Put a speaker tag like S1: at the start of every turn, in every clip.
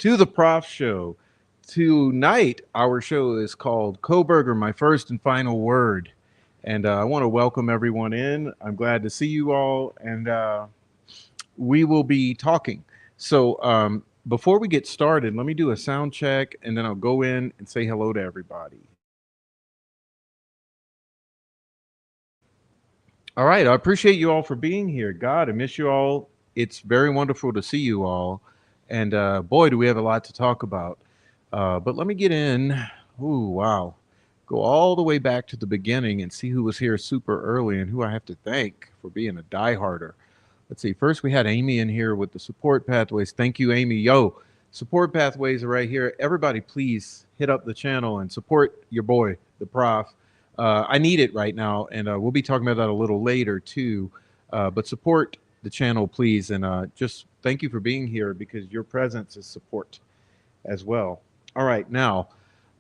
S1: To the Prof Show. Tonight, our show is called KOHBERGER, My First and Final Word. And I want to welcome everyone in. I'm glad to see you all. And we will be talking. So before we get started, let me do a sound check, and then I'll go in and say hello to everybody. All right. I appreciate you all for being here. God, I miss you all. It's very wonderful to see you all. And boy, do we have a lot to talk about. But let me get in. Ooh, wow. Go all the way back to the beginning and see who was here super early and who I have to thank for being a dieharder. Let's see. First, we had Amy in here with the support pathways. Thank you, Amy. Yo, Support pathways are right here. Everybody, please hit up the channel and support your boy, the prof. I need it right now, and we'll be talking about that a little later too. But support the channel, please, and just thank you for being here because your presence is support as well. All right, now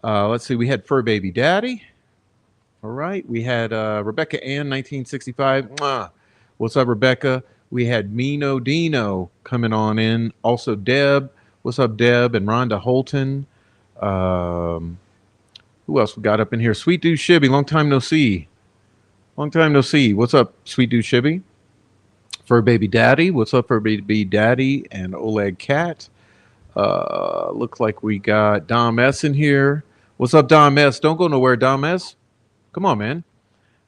S1: let's see. We had Fur Baby Daddy. All right, we had Rebecca Ann, 1965. Mwah. What's up, Rebecca? We had Mino Dino coming on in. Also, Deb. What's up, Deb? And Rhonda Holton. Um, who else we got up in here? Sweet Dude Shibby. Long time no see. Long time no see. What's up, Sweet Dude Shibby? Fur Baby Daddy. What's up, Fur Baby Daddy? And Oleg Cat. Looks like we got Dom S in here. What's up, Dom S? Don't go nowhere, Dom S. Come on, man.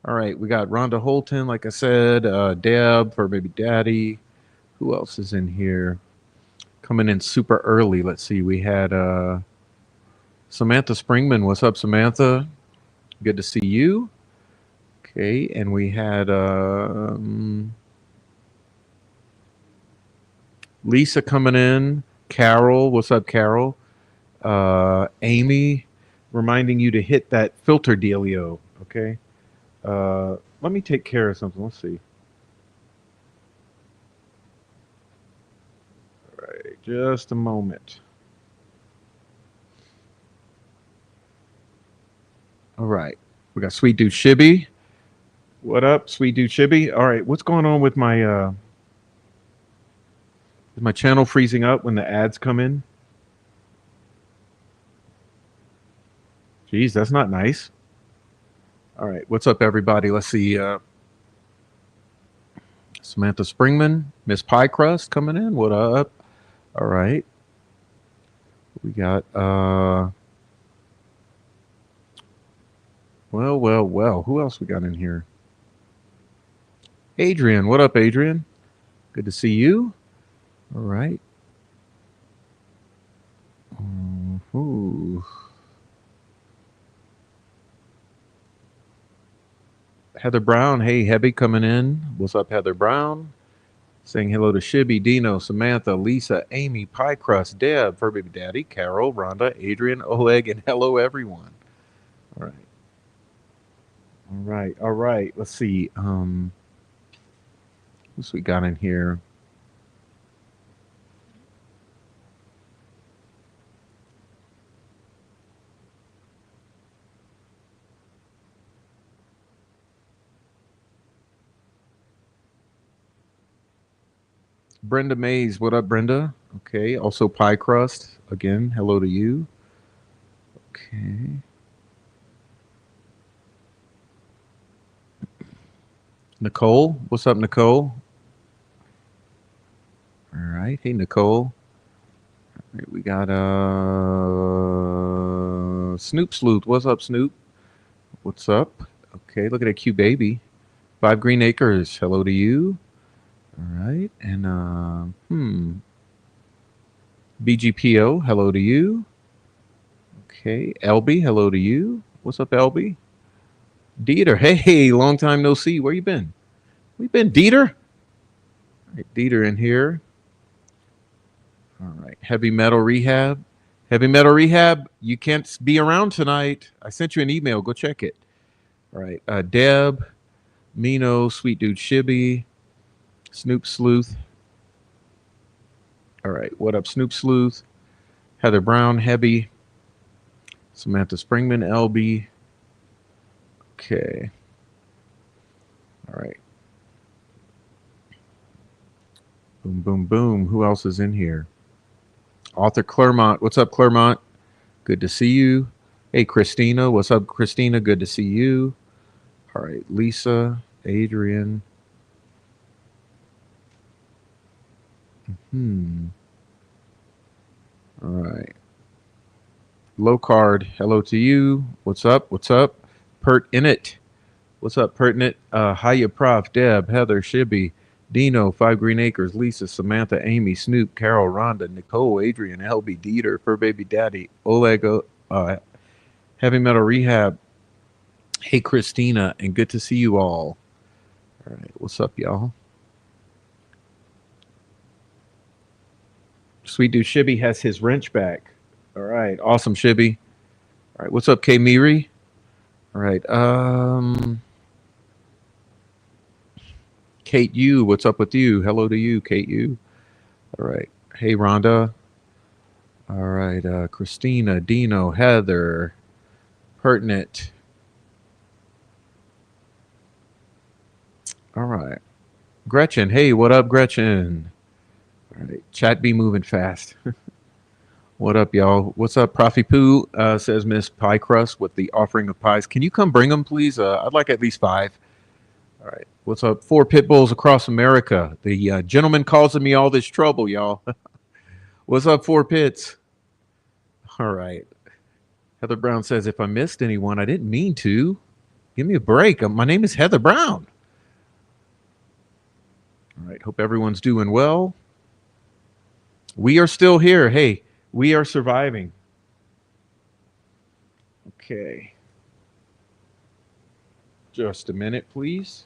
S1: All right, we got Rhonda Holton, like I said, Deb, Fur Baby Daddy. Who else is in here? Coming in super early. Let's see. We had Samantha Springman. What's up, Samantha? Good to see you. Okay, and we had Lisa coming in. Carol. What's up, Carol? Amy, reminding you to hit that filter dealio. Okay. Let me take care of something. Let's see. All right, just a moment. All right, we got Sweet Dude Shibby. What up, Sweet Dude Shibby? All right, what's going on with my is my channel freezing up when the ads come in? Geez, that's not nice. All right, what's up, everybody? Let's see. Samantha Springman, Miss Pie Crust coming in. What up? All right. We got well. Who else we got in here? Adrian. What up, Adrian? Good to see you. All right. Ooh. Heather Brown. Hey, Hebby coming in. What's up, Heather Brown? Saying hello to Shibby, Dino, Samantha, Lisa, Amy, Pie Crust, Deb, Fur Baby Daddy, Carol, Rhonda, Adrian, Oleg, and hello, everyone. All right. All right. All right. Let's see. What's we got in here? Brenda Mays. What up, Brenda? Okay. Also, Pie Crust. Again, hello to you. Okay. Nicole. What's up, Nicole? All right. Hey, Nicole. All right, we got Snoop Sleuth. What's up, Snoop? What's up? Okay. Look at that cute baby. 5 Green Acres. Hello to you. All right. And BGPO, hello to you. Okay. LB, hello to you. What's up, LB? Dieter, hey, long time no see. Where you been? We been, Dieter? All right, Dieter in here. All right. Heavy Metal Rehab. Heavy Metal Rehab, you can't be around tonight. I sent you an email. Go check it. All right. Deb, Mino, Sweet Dude Shibby, Snoop Sleuth. All right. What up, Snoop Sleuth? Heather Brown, Hebby, Samantha Springman, LB. Okay. All right. Boom, boom, boom. Who else is in here? Author Claremont. What's up, Claremont? Good to see you. Hey, Christina. What's up, Christina? Good to see you. All right. Lisa, Adrian. All right. Low card. Hello to you. What's up? What's up? Pert in it. What's up, Pertinent? Hiya, Prof, Deb, Heather, Shibby, Dino, 5 Green Acres, Lisa, Samantha, Amy, Snoop, Carol, Rhonda, Nicole, Adrian, LB, Dieter, Fur Baby Daddy, Oleg, Heavy Metal Rehab. Hey, Christina, and good to see you all. All right, what's up, y'all? Sweet dude Shibby has his wrench back. All right. Awesome, Shibby. All right. What's up, K Miri? All right. Kate U, what's up with you? Hello to you, Kate U. All right. Hey, Rhonda. All right. Christina, Dino, Heather, Pertinent. All right. Gretchen. Hey, what up, Gretchen? All right. Chat be moving fast. What up, y'all? What's up, Profi Poo? Says Miss Pie Crust with the offering of pies. Can you come bring them, please? I'd like at least 5. All right. What's up? 4 pit bulls across America. The gentleman causing me all this trouble, y'all. What's up, 4 pits? All right. Heather Brown says, if I missed anyone, I didn't mean to. Give me a break. My name is Heather Brown. All right. Hope everyone's doing well. We are still here. Hey, we are surviving. Okay. Just a minute, please.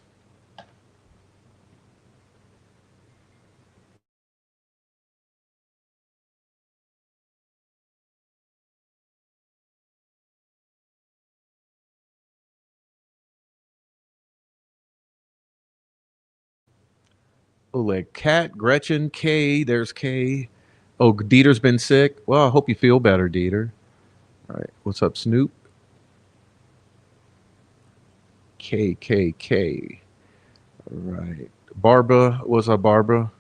S1: Oleg, Kat, Gretchen, Kay. There's Kay. Oh, Dieter's been sick. Well, I hope you feel better, Dieter. All right. What's up, Snoop? K, K, K. All right. Barbara. What's up, Barbara?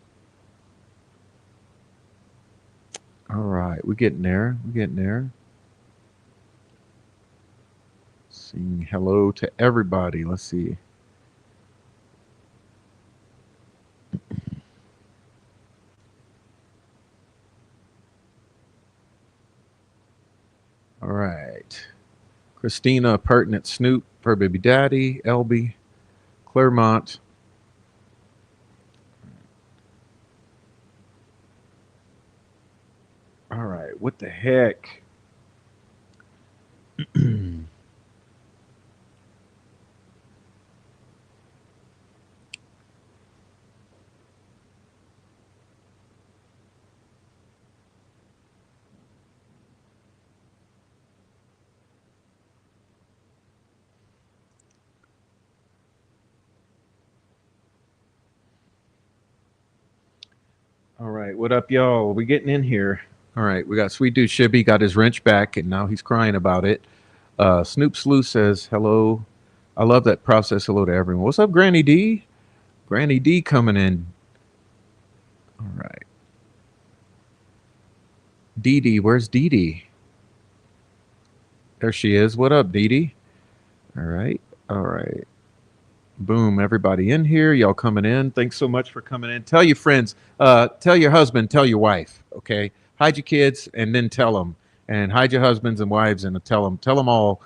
S1: All right. We're getting there. We're getting there. Saying hello to everybody. Let's see. All right. Christina, Pertinent, Snoop, her baby daddy, Elby, Claremont. All right. What the heck? All right, what up, y'all? We getting in here. All right, we got Sweet Dude Shibby got his wrench back, and now he's crying about it. Snoop Sleuth says hello. I love that process. Hello to everyone. What's up, Granny D? Granny D coming in. All right. Dee Dee, where's Dee Dee? There she is. What up, Dee Dee? All right. All right. Boom, everybody in here. Y'all coming in. Thanks so much for coming in. Tell your friends, tell your husband, tell your wife, okay? Hide your kids and then tell them. And hide your husbands and wives and tell them all.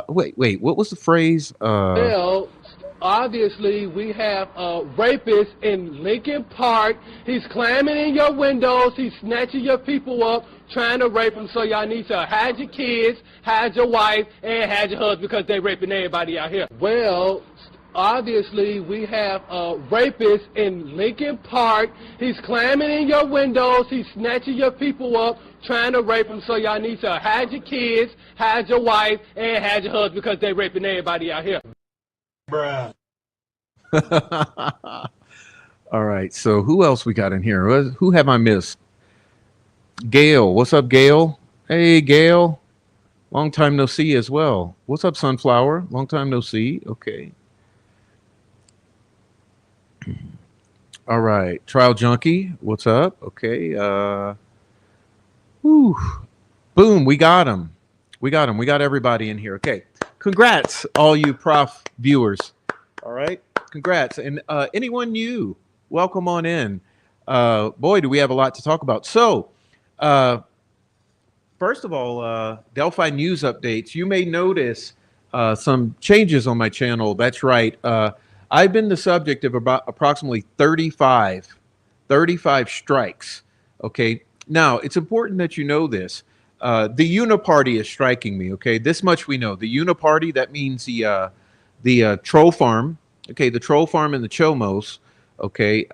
S1: Wait, what was the phrase?
S2: Well, obviously, we have a rapist in Lincoln Park. He's climbing in your windows. He's snatching your people up, trying to rape them. So y'all need to hide your kids, hide your wife, and hide your husband because they raping everybody out here. Well, obviously, we have a rapist in Lincoln Park. He's climbing in your windows. He's snatching your people up, trying to rape them. So y'all need to hide your kids, hide your wife, and hide your husband because they raping everybody out here.
S3: Bruh.
S1: All right. So who else we got in here? Who have I missed? Gail. What's up, Gail? Hey, Gail. Long time no see as well. What's up, Sunflower? Long time no see. Okay. All right. Trial Junkie. What's up? Okay. Whew. Boom. We got him. We got him. We got everybody in here. Okay. Congrats, all you prof viewers. All right. Congrats. And anyone new, welcome on in. Boy, do we have a lot to talk about. So, first of all, Delphi news updates. You may notice some changes on my channel. That's right. I've been the subject of about approximately 35 strikes. Okay. Now, it's important that you know this. The Uniparty is striking me. Okay. This much we know. The Uniparty, that means the troll farm. Okay. The troll farm and the Chomos. Okay.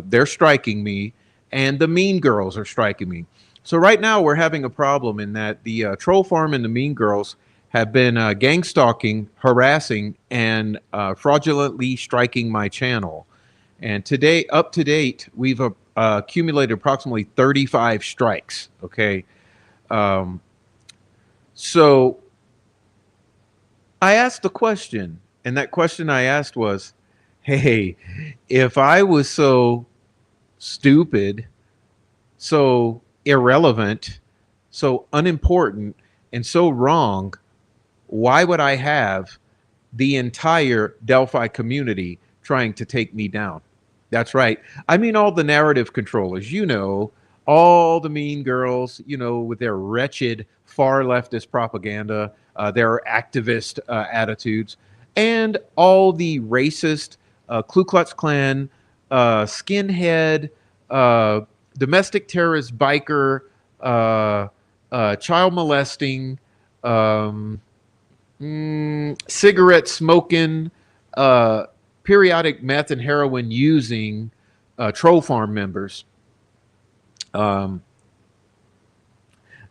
S1: They're striking me. and the Mean Girls are striking me. So right now we're having a problem in that the Troll Farm and the Mean Girls have been gang stalking, harassing, and fraudulently striking my channel. And today, up to date, we've accumulated approximately 35 strikes. Okay. Um, so I asked a question, and that question I asked was, hey, if I was so stupid, so irrelevant, so unimportant, and so wrong, why would I have the entire Delphi community trying to take me down? That's right. I mean, all the narrative controllers, all the mean girls, with their wretched far leftist propaganda, their activist attitudes, and all the racist Ku Klux Klan, skinhead, uh, domestic terrorist biker, child molesting, um, cigarette smoking, uh, periodic meth and heroin using troll farm members. Um,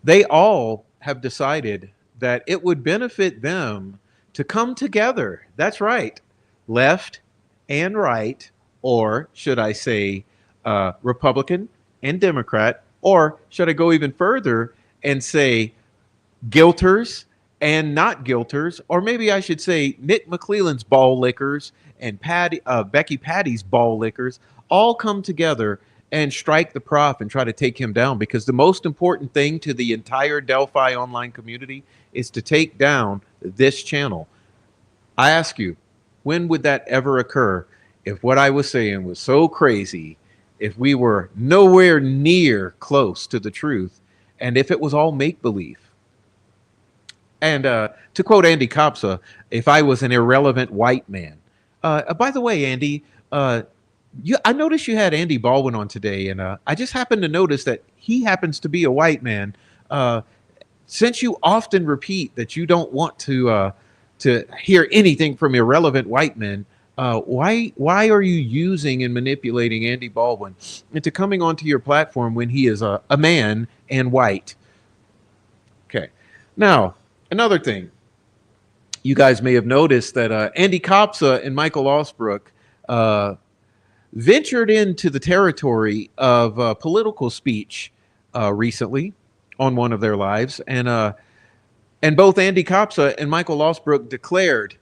S1: they all have decided that it would benefit them to come together. That's right, left and right, or should I say, Republican and Democrat, or should I go even further and say guilters and not guilters, or maybe I should say Nick McClellan's ball lickers and Becky Patty's ball lickers all come together and strike the prof and try to take him down, because the most important thing to the entire Delphi online community is to take down this channel. I ask you, when would that ever occur if what I was saying was so crazy, if we were nowhere near close to the truth, and if it was all make-believe? And to quote Andy Kopsa, if I was an irrelevant white man. By the way, Andy, I noticed you had Andy Baldwin on today, and I just happened to notice that he happens to be a white man. Since you often repeat that you don't want to hear anything from irrelevant white men, why are you using and manipulating Andy Baldwin into coming onto your platform when he is a man and white? Okay, now another thing, you guys may have noticed that Andy Kopsa and Michael Osbrook ventured into the territory of political speech recently on one of their lives, and both Andy Kopsa and Michael Osbrook declared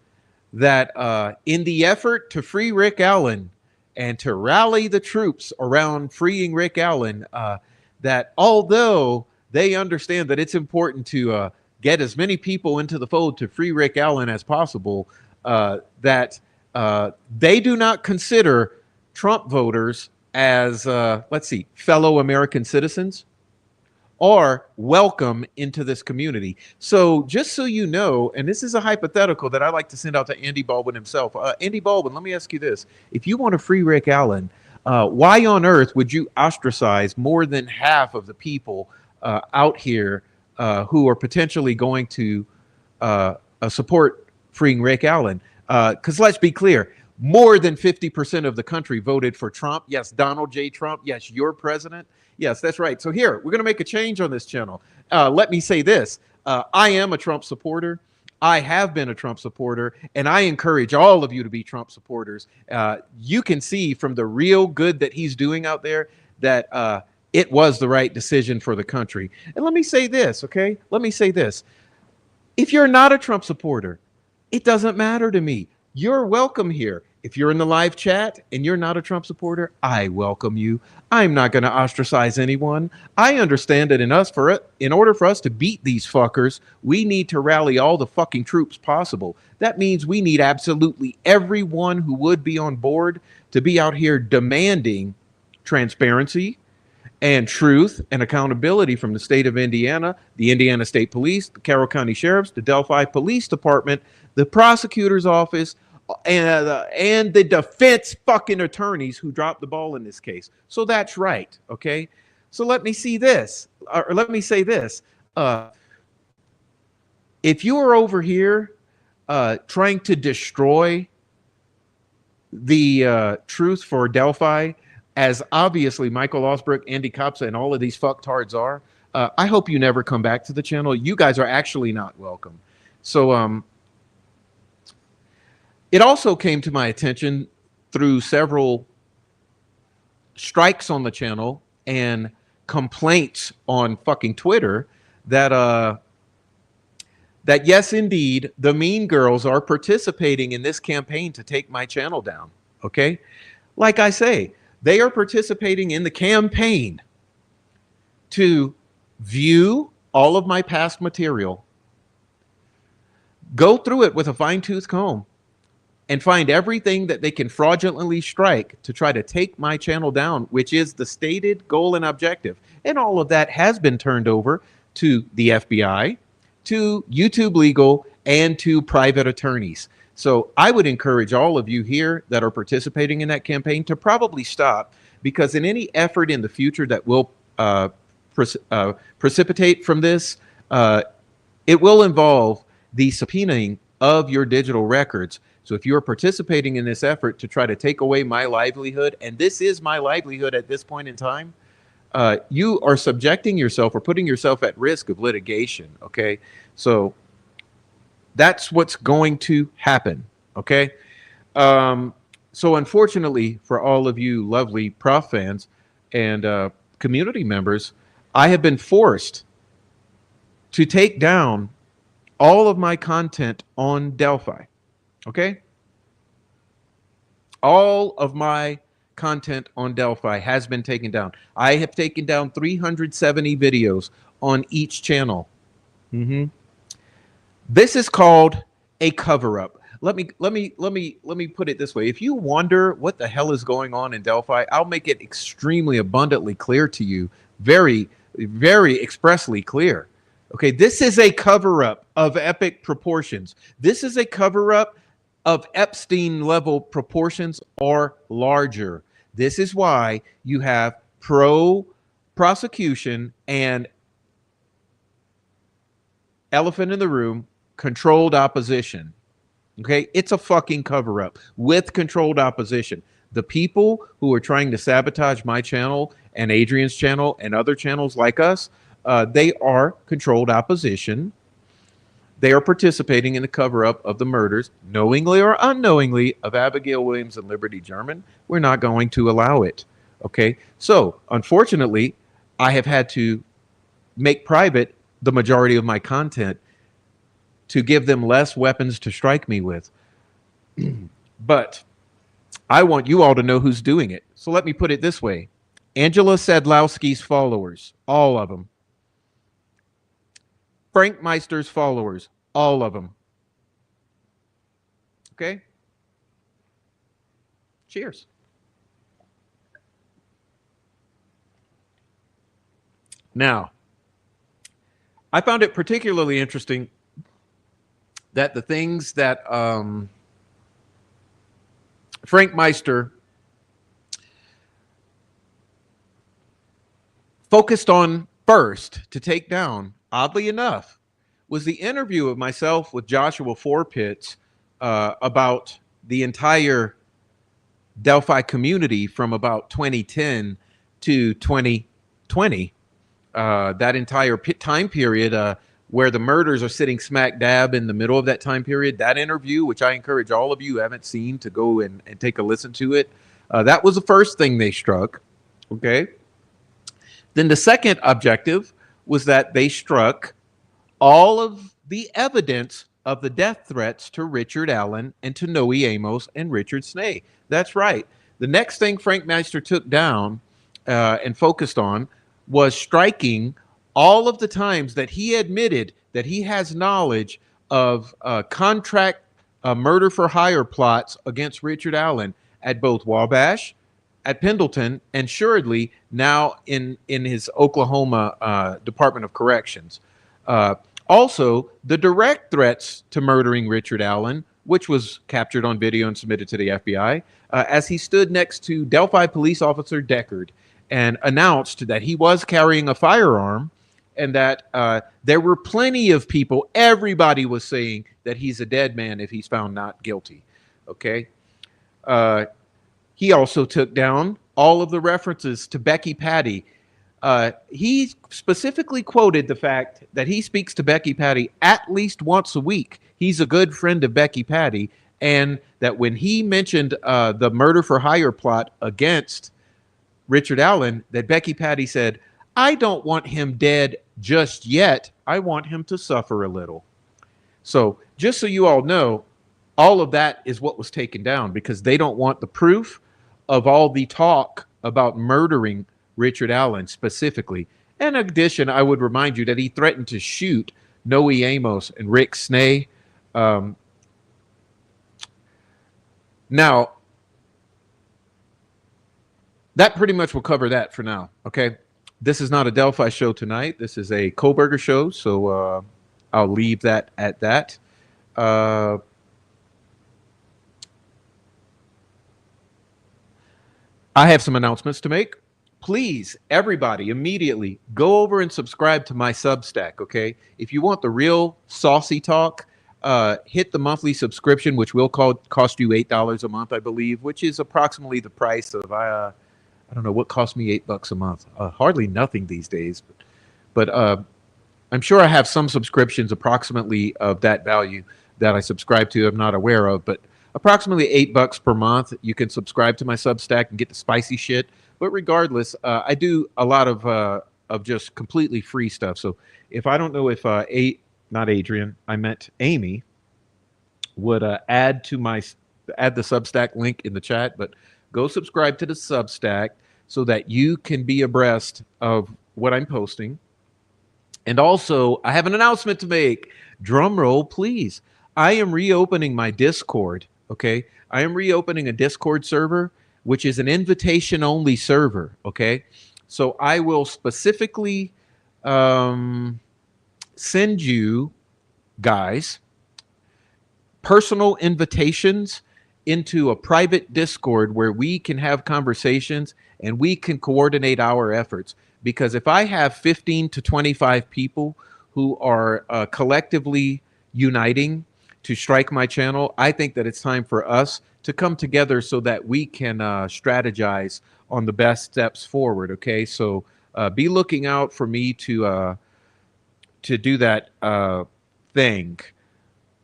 S1: that in the effort to free Rick Allen and to rally the troops around freeing Rick Allen, that although they understand that it's important to get as many people into the fold to free Rick Allen as possible, that they do not consider Trump voters as, fellow American citizens or welcome into this community. So just so you know, and this is a hypothetical that I like to send out to Andy Baldwin himself. Andy Baldwin, let me ask you this. If you want to free Rick Allen, why on earth would you ostracize more than half of the people out here who are potentially going to support freeing Rick Allen? Because let's be clear, more than 50% of the country voted for Trump. Yes, Donald J. Trump. Yes, your president. Yes, that's right. So here, we're going to make a change on this channel. Let me say this. I am a Trump supporter. I have been a Trump supporter, and I encourage all of you to be Trump supporters. You can see from the real good that he's doing out there that it was the right decision for the country. And let me say this, okay? Let me say this. If you're not a Trump supporter, it doesn't matter to me. You're welcome here. If you're in the live chat and you're not a Trump supporter, I welcome you. I'm not going to ostracize anyone. I understand that in order for us to beat these fuckers, we need to rally all the fucking troops possible. That means we need absolutely everyone who would be on board to be out here demanding transparency and truth and accountability from the state of Indiana, the Indiana State Police, the Carroll County Sheriffs, the Delphi Police Department, the prosecutor's office, and the defense fucking attorneys who dropped the ball in this case. So that's right, okay? So let me see this, or let me say this. If you are over here trying to destroy the truth for Delphi, as obviously Michael Osbrook, Andy Kopsa, and all of these fucktards are, I hope you never come back to the channel. You guys are actually not welcome. So it also came to my attention through several strikes on the channel and complaints on fucking Twitter that that yes, indeed, the mean girls are participating in this campaign to take my channel down. Okay, like I say, they are participating in the campaign to view all of my past material, go through it with a fine-tooth comb, and find everything that they can fraudulently strike to try to take my channel down, which is the stated goal and objective. And all of that has been turned over to the FBI, to YouTube Legal, and to private attorneys. So I would encourage all of you here that are participating in that campaign to probably stop, because in any effort in the future that will precipitate from this, it will involve the subpoenaing of your digital records. So if you're participating in this effort to try to take away my livelihood, and this is my livelihood at this point in time, you are subjecting yourself or putting yourself at risk of litigation, okay? So that's what's going to happen, okay? So unfortunately for all of you lovely Prof fans and community members, I have been forced to take down all of my content on Delphi. Okay? All of my content on Delphi has been taken down. I have taken down 370 videos on each channel. This is called a cover-up. Let me put it this way. If you wonder what the hell is going on in Delphi, I'll make it extremely abundantly clear to you, very, very expressly clear. Okay, this is a cover-up of epic proportions. This is a cover-up of Epstein-level proportions or larger. This is why you have pro-prosecution and elephant in the room, controlled opposition. Okay, it's a fucking cover-up with controlled opposition. The people who are trying to sabotage my channel and Adrian's channel and other channels like us, they are controlled opposition. They are participating in the cover-up of the murders, knowingly or unknowingly, of Abigail Williams and Liberty German. We're not going to allow it. Okay, so unfortunately, I have had to make private the majority of my content to give them less weapons to strike me with. But I want you all to know who's doing it. So let me put it this way. Angela Sadlowski's followers, all of them. Frank Meister's followers, all of them. Okay? Cheers. Now, I found it particularly interesting that the things that Frank Meister focused on first to take down, oddly enough, was the interview of myself with Joshua Forpitz about the entire Delphi community from about 2010 to 2020. That entire time period where the murders are sitting smack dab in the middle of that time period. That interview, which I encourage all of you who haven't seen to go and take a listen to it. That was the first thing they struck. Okay. Then the second objective was that they struck all of the evidence of the death threats to Richard Allen and to Noe Amos and Richard Snee. That's right. The next thing Frank Meister took down and focused on was striking all of the times that he admitted that he has knowledge of contract murder for hire plots against Richard Allen at both Wabash, at Pendleton, and assuredly now in his Oklahoma Department of Corrections. Also, the direct threats to murdering Richard Allen, which was captured on video and submitted to the FBI, as he stood next to Delphi police officer Deckard and announced that he was carrying a firearm and that there were plenty of people, everybody was saying that he's a dead man if he's found not guilty. Okay. He also took down all of the references to Becky Patty. He specifically quoted the fact that he speaks to Becky Patty at least once a week. He's a good friend of Becky Patty, and that when he mentioned the murder for hire plot against Richard Allen, that Becky Patty said, "I don't want him dead just yet. I want him to suffer a little." So just so you all know, all of that is what was taken down because they don't want the proof of all the talk about murdering Richard Allen specifically. In addition, I would remind you that he threatened to shoot Noe Amos and Rick Snay. Um, now, that pretty much will cover that for now. Okay. This is not a Delphi show tonight. This is a KOHBERGER show. So I'll leave that at that. Uh, I have some announcements to make. Please, everybody, immediately go over and subscribe to my Substack, okay? If you want the real saucy talk, hit the monthly subscription, which will cost you $8 a month, I believe, which is approximately the price of, I don't know, what cost me $8 a month? Hardly nothing these days. But I'm sure I have some subscriptions approximately of that value that I subscribe to. I'm not aware of, but approximately $8 per month. You can subscribe to my Substack and get the spicy shit. But regardless, I do a lot of just completely free stuff. So if I don't know if not Adrian, I meant Amy, would add the Substack link in the chat, but go subscribe to the Substack so that you can be abreast of what I'm posting. And also, I have an announcement to make. Drum roll, please. I am reopening my Discord. Okay. I am reopening a Discord server, which is an invitation only server. Okay. So I will specifically send you guys personal invitations into a private Discord where we can have conversations and we can coordinate our efforts. Because if I have 15 to 25 people who are collectively uniting to strike my channel, I think that it's time for us to come together so that we can strategize on the best steps forward. Okay, so be looking out for me to do that thing.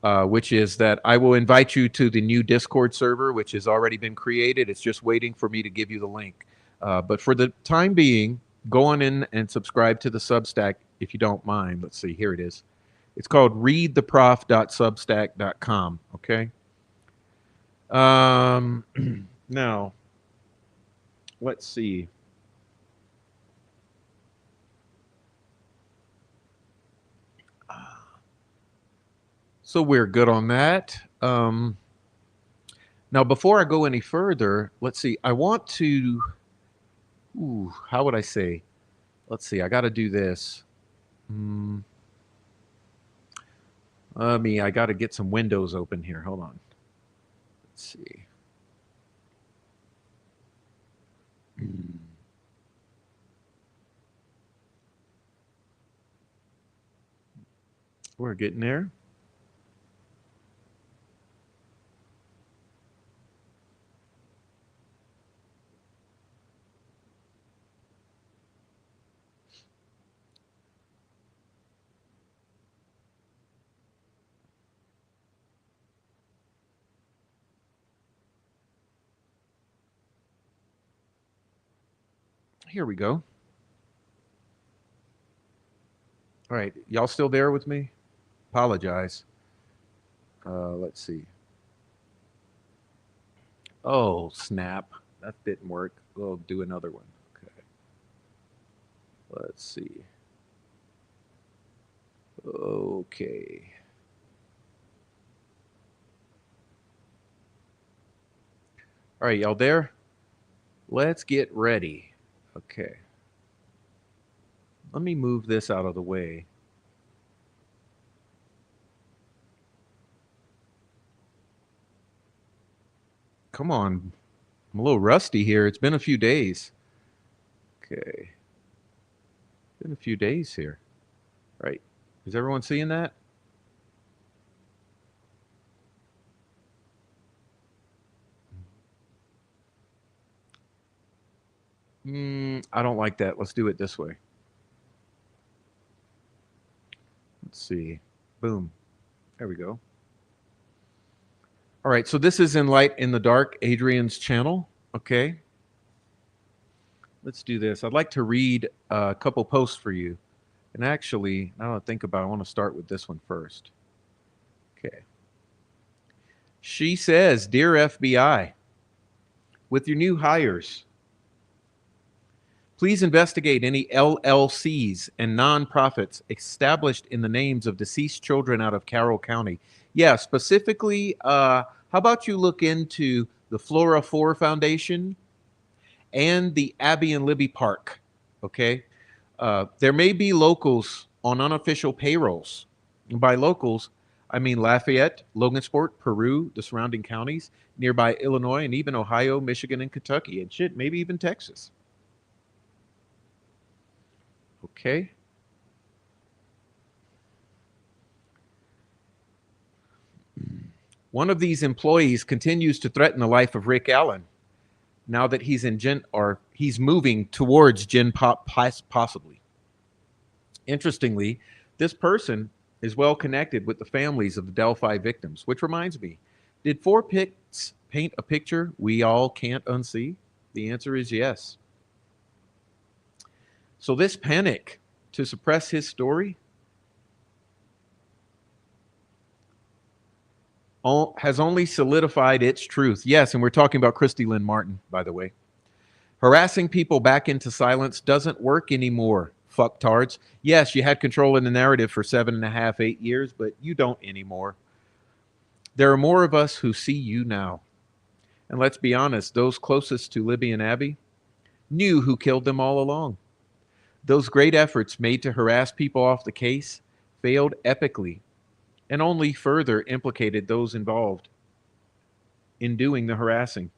S1: Which is that I will invite you to the new Discord server, which has already been created. It's just waiting for me to give you the link. But for the time being, go on in and subscribe to the Substack if you don't mind. Let's see, here it is. It's called readtheprof.substack.com. Okay. Now, let's see. So we're good on that. Now, before I go any further, let's see. I want to, how would I say? Let's see. I got to do this. I got to get some windows open here. Hold on. Let's see. We're getting there. Here we go. All right. Y'all still there with me? Apologize. Let's see. Oh, snap. That didn't work. We'll do another one. Okay. Let's see. Okay. All right, y'all there? Let's get ready. Okay. Let me move this out of the way. Come on. I'm a little rusty here. It's been a few days. Okay. Been a few days here. Right. Is everyone seeing that? I don't like that. Let's do it this way. Let's see. Boom. There we go. All right. So this is in Light in the Dark, Adrian's channel. Okay. Let's do this. I'd like to read a couple posts for you. And actually, now that I think about it, I want to start with this one first. Okay. She says, Dear FBI, with your new hires, please investigate any LLCs and nonprofits established in the names of deceased children out of Carroll County. Yeah, specifically, how about you look into the Flora 4 Foundation and the Abby and Libby Park, okay? There may be locals on unofficial payrolls. And by locals, I mean Lafayette, Logansport, Peru, the surrounding counties, nearby Illinois, and even Ohio, Michigan, and Kentucky, and shit, maybe even Texas. Okay. One of these employees continues to threaten the life of Rick Allen now that he's in he's moving towards Gen Pop possibly. Interestingly, this person is well connected with the families of the Delphi victims, which reminds me, did 4 Pics paint a picture we all can't unsee? The answer is yes. So this panic to suppress his story has only solidified its truth. Yes, and we're talking about Christy Lynn Martin, by the way. Harassing people back into silence doesn't work anymore, fucktards. Yes, you had control in the narrative for 7.5, 8 years, but you don't anymore. There are more of us who see you now. And let's be honest, those closest to Libby and Abby knew who killed them all along. Those great efforts made to harass people off the case failed epically and only further implicated those involved in doing the harassing.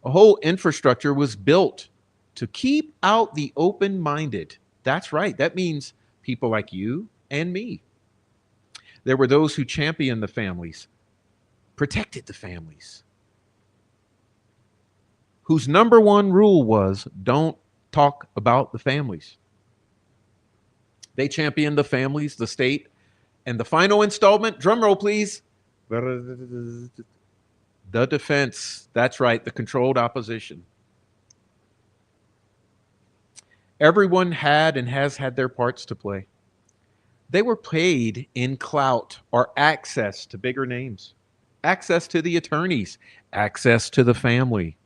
S1: A whole infrastructure was built to keep out the open-minded. That's right. That means people like you and me. There were those who championed the families, protected the families, whose number one rule was don't talk about the families. They championed the families, the state, and the final installment, drum roll please, the defense. That's right, the controlled opposition. Everyone had and has had their parts to play. They were paid in clout or access to bigger names, access to the attorneys, access to the family.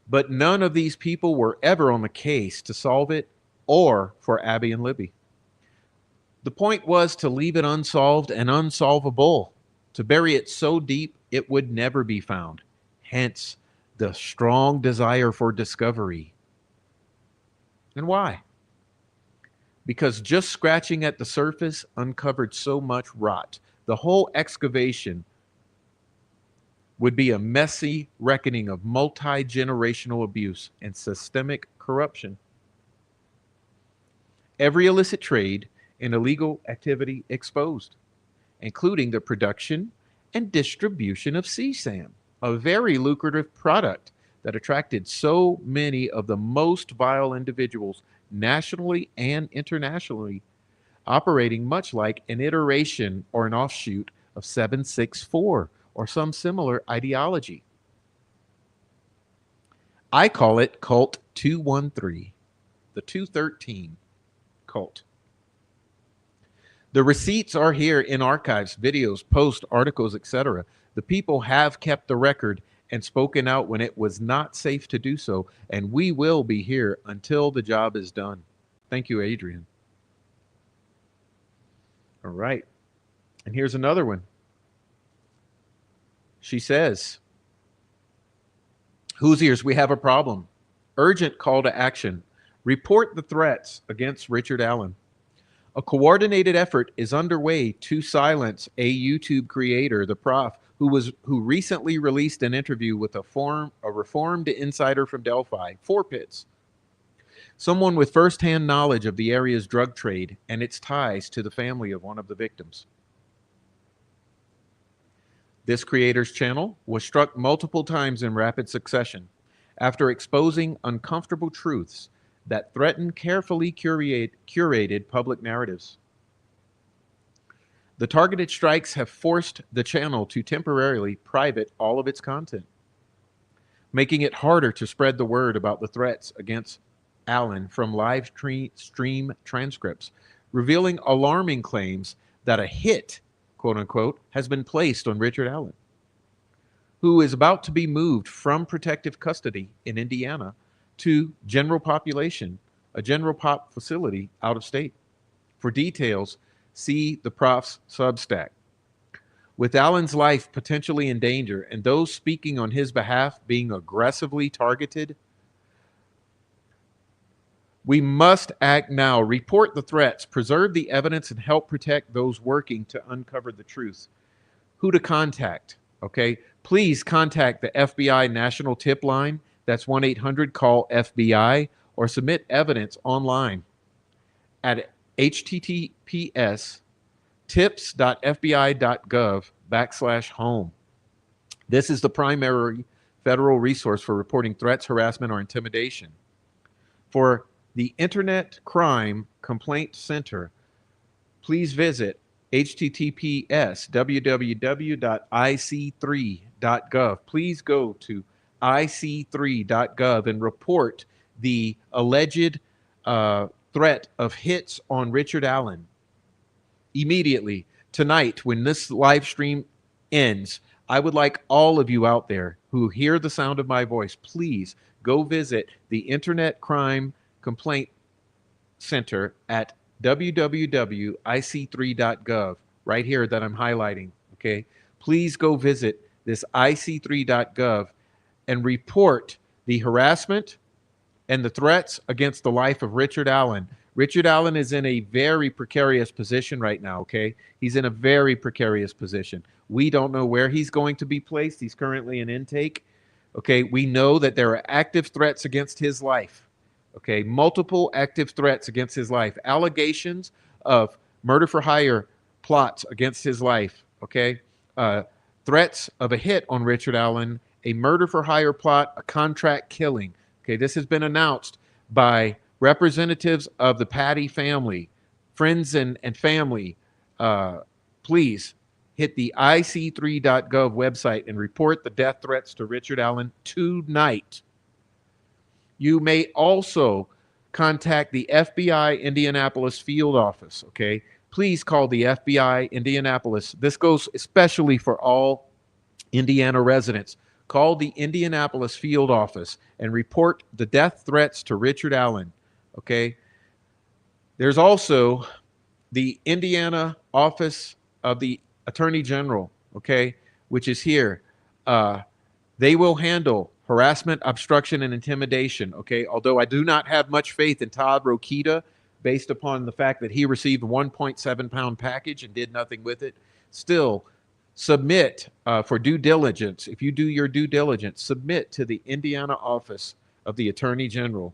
S1: But none of these people were ever on the case to solve it or for Abby and Libby. The point was to leave it unsolved and unsolvable, to bury it so deep it would never be found. Hence, the strong desire for discovery. And why? Because just scratching at the surface uncovered so much rot. The whole excavation would be a messy reckoning of multi-generational abuse and systemic corruption. Every illicit trade and illegal activity exposed, including the production and distribution of CSAM, a very lucrative product that attracted so many of the most vile individuals nationally and internationally, operating much like an iteration or an offshoot of 764 or some similar ideology. I call it Cult 213, the 213 cult. The receipts are here in archives, videos, posts, articles, etc. The people have kept the record and spoken out when it was not safe to do so, and we will be here until the job is done. Thank you, Adrian. All right. And here's another one. She says, Hoosiers, we have a problem. Urgent call to action. Report the threats against Richard Allen. A coordinated effort is underway to silence a YouTube creator, the Prof, who recently released an interview with a reformed insider from Delphi, 4 Pits, someone with firsthand knowledge of the area's drug trade and its ties to the family of one of the victims. This creator's channel was struck multiple times in rapid succession after exposing uncomfortable truths that threaten carefully curated public narratives. The targeted strikes have forced the channel to temporarily private all of its content, making it harder to spread the word about the threats against Allen from live stream transcripts, revealing alarming claims that a hit, quote unquote, has been placed on Richard Allen, who is about to be moved from protective custody in Indiana to general population, a general pop facility out of state. For details, see the Prof's Substack. With Allen's life potentially in danger and those speaking on his behalf being aggressively targeted, we must act now, report the threats, preserve the evidence, and help protect those working to uncover the truth. Who to contact? Okay, please contact the FBI National Tip Line. That's 1-800-CALL-FBI, or submit evidence online at https://tips.fbi.gov/home. This is the primary federal resource for reporting threats, harassment, or intimidation. For the Internet Crime Complaint Center, please visit https://www.ic3.gov. Please go to ic3.gov and report the alleged threat of hits on Richard Allen immediately. Tonight, when this live stream ends, I would like all of you out there who hear the sound of my voice, please go visit the Internet Crime Complaint Center at www.ic3.gov, right here that I'm highlighting, okay? Please go visit this ic3.gov and report the harassment and the threats against the life of Richard Allen. Richard Allen is in a very precarious position right now, okay? He's in a very precarious position. We don't know where he's going to be placed. He's currently in intake, okay? We know that there are active threats against his life, okay? Multiple active threats against his life. Allegations of murder for hire plots against his life, okay? Threats of a hit on Richard Allen, a murder for hire plot, a contract killing. Okay, this has been announced by representatives of the Patty family, friends and family. Please hit the ic3.gov website and report the death threats to Richard Allen tonight. You may also contact the FBI Indianapolis field office, okay? Please call the FBI Indianapolis. This goes especially for all Indiana residents. Call the Indianapolis field office and report the death threats to Richard Allen, okay? There's also the Indiana Office of the Attorney General, okay, which is here. They will handle harassment, obstruction, and intimidation, okay? Although I do not have much faith in Todd Rokita based upon the fact that he received a 1.7-pound package and did nothing with it, still, submit for due diligence. If you do your due diligence, submit to the Indiana Office of the Attorney General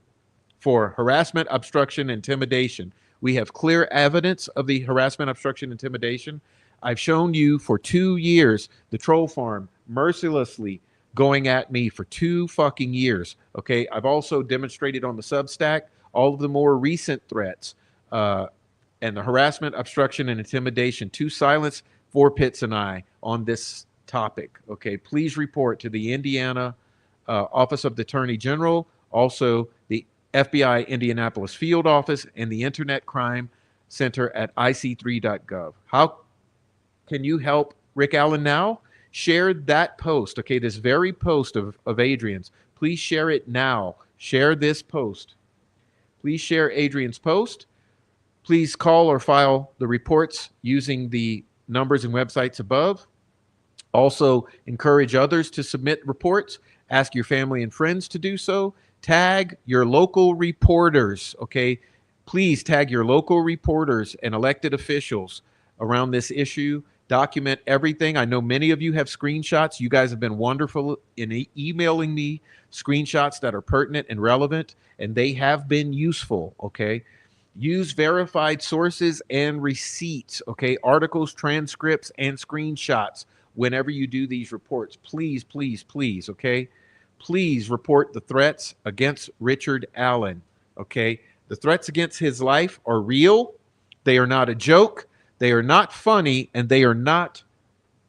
S1: for harassment, obstruction, intimidation. We have clear evidence of the harassment, obstruction, intimidation. I've shown you for 2 years the troll farm mercilessly going at me for 2 fucking years. Okay, I've also demonstrated on the Substack all of the more recent threats and the harassment, obstruction, and intimidation to silence Four Pits and I on this topic. Okay, please report to the Indiana Office of the Attorney General, also the FBI Indianapolis field office, and the Internet Crime Center at ic3.gov. How can you help Rick Allen now? Share that post, okay, this very post of Adrian's. Please share it now. Share this post. Please share Adrian's post. Please call or file the reports using the numbers and websites above. Also, encourage others to submit reports. Ask your family and friends to do so. Tag your local reporters, okay? Please tag your local reporters and elected officials around this issue. Document everything. I know many of you have screenshots. You guys have been wonderful in emailing me screenshots that are pertinent and relevant, and they have been useful, okay? Use verified sources and receipts, okay? Articles, transcripts, and screenshots. whenever you do these reports, please, please, please, okay? Please report the threats against Richard Allen, okay? The threats against his life are real. They are not a joke. They are not funny, and they are not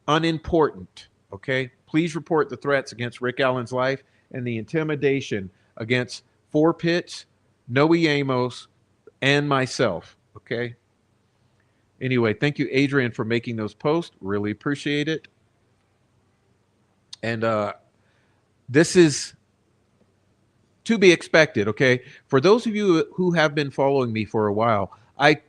S1: unimportant, okay? Please report the threats against Rick Allen's life and the intimidation against Four Pits, Noe Amos, and myself, okay? Anyway, thank you, Adrian, for making those posts. Really appreciate it. And this is to be expected, okay? For those of you who have been following me for a while, I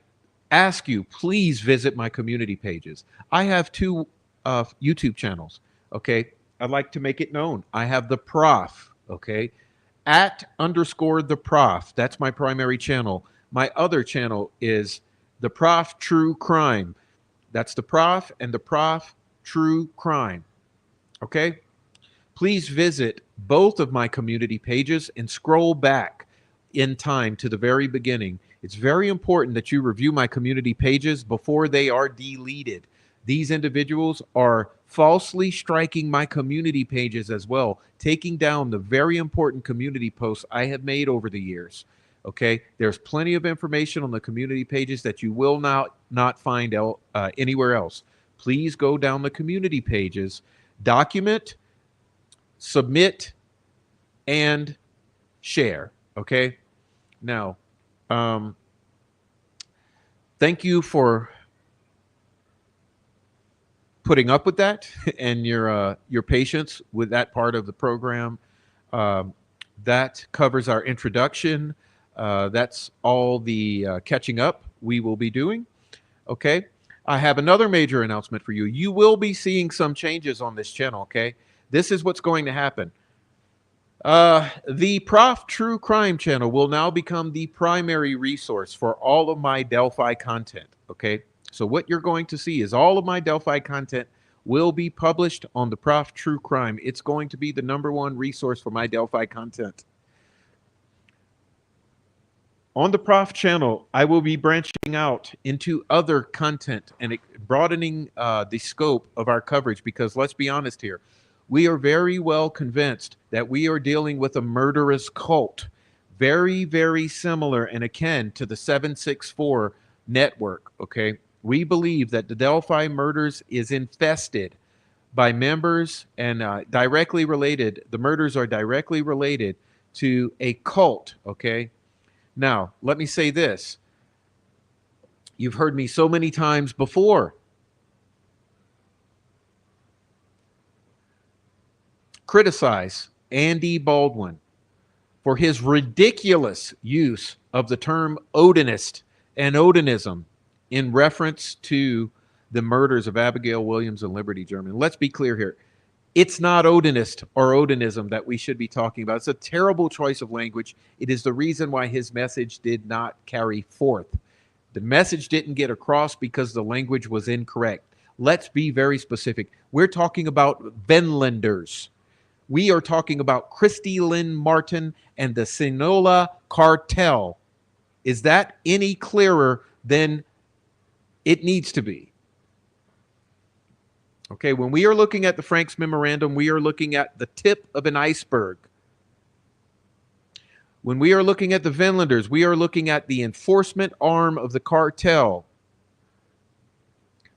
S1: ask you, please visit my community pages. I have two YouTube channels, okay? I'd like to make it known. I have the Prof, okay? @_ the Prof. That's my primary channel. My other channel is the Prof True Crime. That's the Prof and the Prof True Crime, okay? Please visit both of my community pages and scroll back in time to the very beginning. It's very important that you review my community pages before they are deleted. These individuals are falsely striking my community pages as well, taking down the very important community posts I have made over the years. Okay, there's plenty of information on the community pages that you will not find anywhere else. Please go down the community pages, document, submit, and share. Okay. Now, thank you for putting up with that and your patience with that part of the program. That covers our introduction. That's all the catching up we will be doing. Okay. I have another major announcement for you. You will be seeing some changes on this channel. Okay. This is what's going to happen. The Prof True Crime channel will now become the primary resource for all of my Delphi content. Okay. So what you're going to see is all of my Delphi content will be published on the Prof True Crime. It's going to be the #1 resource for my Delphi content. On the Prof channel, I will be branching out into other content and broadening the scope of our coverage, because let's be honest here, we are very well convinced that we are dealing with a murderous cult, very, very similar and akin to the 764 network, okay? We believe that the Delphi murders is infested by members and directly related, the murders are directly related to a cult, okay? Now, let me say this. You've heard me so many times before. Criticize Andy Baldwin for his ridiculous use of the term Odinist and Odinism in reference to the murders of Abigail Williams and Liberty German. Let's be clear here. It's not Odinist or Odinism that we should be talking about. It's a terrible choice of language. It is the reason why his message did not carry forth. The message didn't get across because the language was incorrect. Let's be very specific. We're talking about Venlanders. We are talking about Christy Lynn Martin and the Sinaloa cartel. Is that any clearer than it needs to be? Okay, when we are looking at the Franks Memorandum, we are looking at the tip of an iceberg. When we are looking at the Venlanders, we are looking at the enforcement arm of the cartel.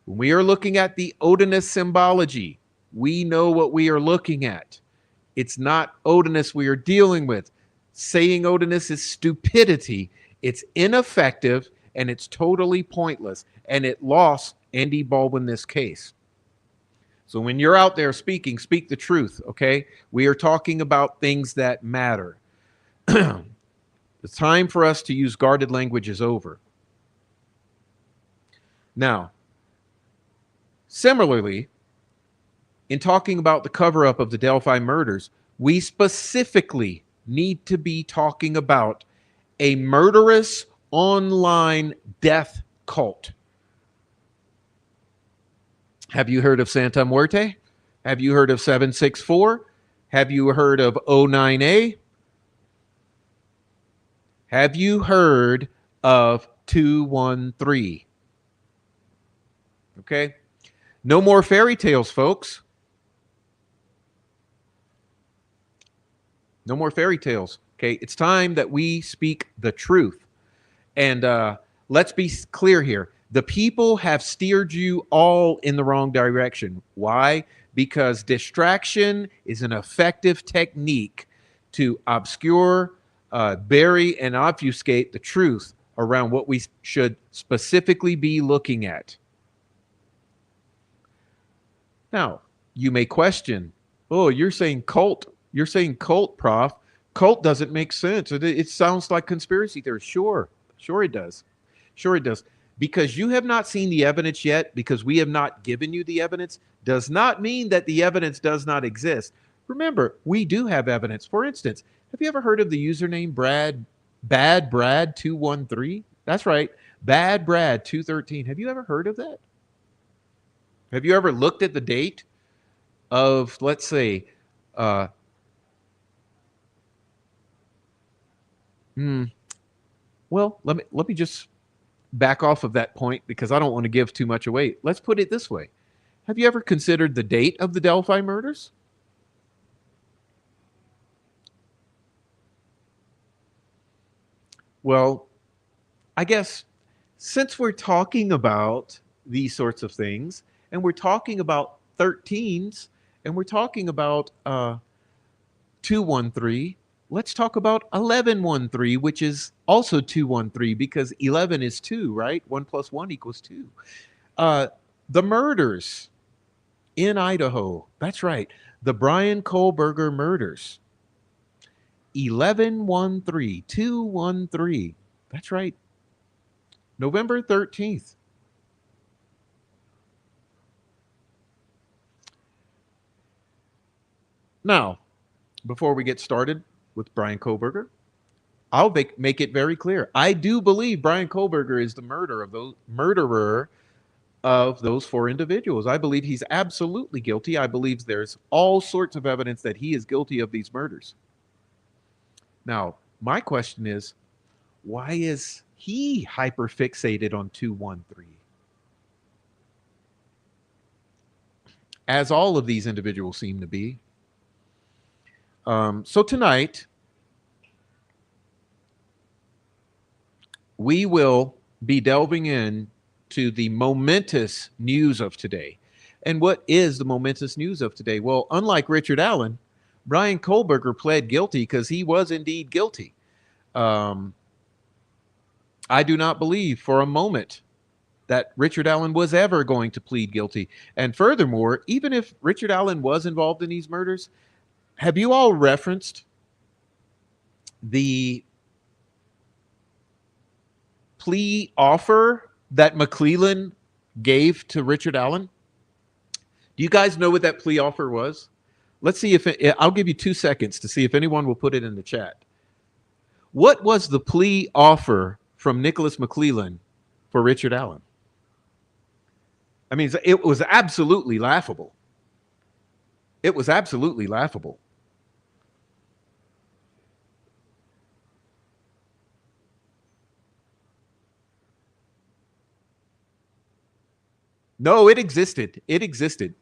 S1: When we are looking at the Odinist symbology, we know what we are looking at. It's not Odinist we are dealing with. Saying Odinist is stupidity. It's ineffective and it's totally pointless. And it lost Andy Baldwin this case. So when you're out there speaking, speak the truth, okay? We are talking about things that matter. The time for us to use guarded language is over. Now, similarly, in talking about the cover-up of the Delphi murders, we specifically need to be talking about a murderous online death cult. Have you heard of Santa Muerte? Have you heard of 764? Have you heard of 09A? Have you heard of 213? Okay? No more fairy tales, folks. No more fairy tales. Okay, it's time that we speak the truth. And let's be clear here. The people have steered you all in the wrong direction. Why? Because distraction is an effective technique to obscure, bury, and obfuscate the truth around what we should specifically be looking at. Now, you may question, oh, you're saying cult. You're saying cult, Prof. Cult doesn't make sense. It sounds like conspiracy theory. Sure it does. Sure it does. Because you have not seen the evidence yet, because we have not given you the evidence, does not mean that the evidence does not exist. Remember, we do have evidence. For instance, have you ever heard of the username Bad Brad 213? That's right, Bad Brad 213. Have you ever heard of that? Have you ever looked at the date of, let's say, uh, hmm, well, let me just back off of that point because I don't want to give too much away. Let's put it this way. Have you ever considered the date of the Delphi murders? Well, I guess since we're talking about these sorts of things and we're talking about 13s and we're talking about 213, let's talk about 1113, which is also 213 because 11 is 2, right? 1 plus 1 equals 2. Uh, the murders in Idaho. That's right. The Brian Kohlberger murders. 1113, 213. That's right. November 13th. Now, before we get started with Brian Kohlberger, I'll make it very clear. I do believe Brian Kohlberger is the murderer of those four individuals. I believe he's absolutely guilty. I believe there's all sorts of evidence that he is guilty of these murders. Now, my question is, why is he hyperfixated on 213? As all of these individuals seem to be. So tonight, we will be delving in to the momentous news of today. And what is the momentous news of today? Well, unlike Richard Allen, Brian Kohlberger pled guilty because he was indeed guilty. Um, I do not believe for a moment that Richard Allen was ever going to plead guilty. And furthermore, even if Richard Allen was involved in these murders, have you all referenced the plea offer that McClellan gave to Richard Allen? Do you guys know what that plea offer was? Let's see if I'll give you 2 seconds to see if anyone will put it in the chat. What was the plea offer from Nicholas McClellan for Richard Allen? I mean, it was absolutely laughable. It was absolutely laughable. No, it existed. It existed.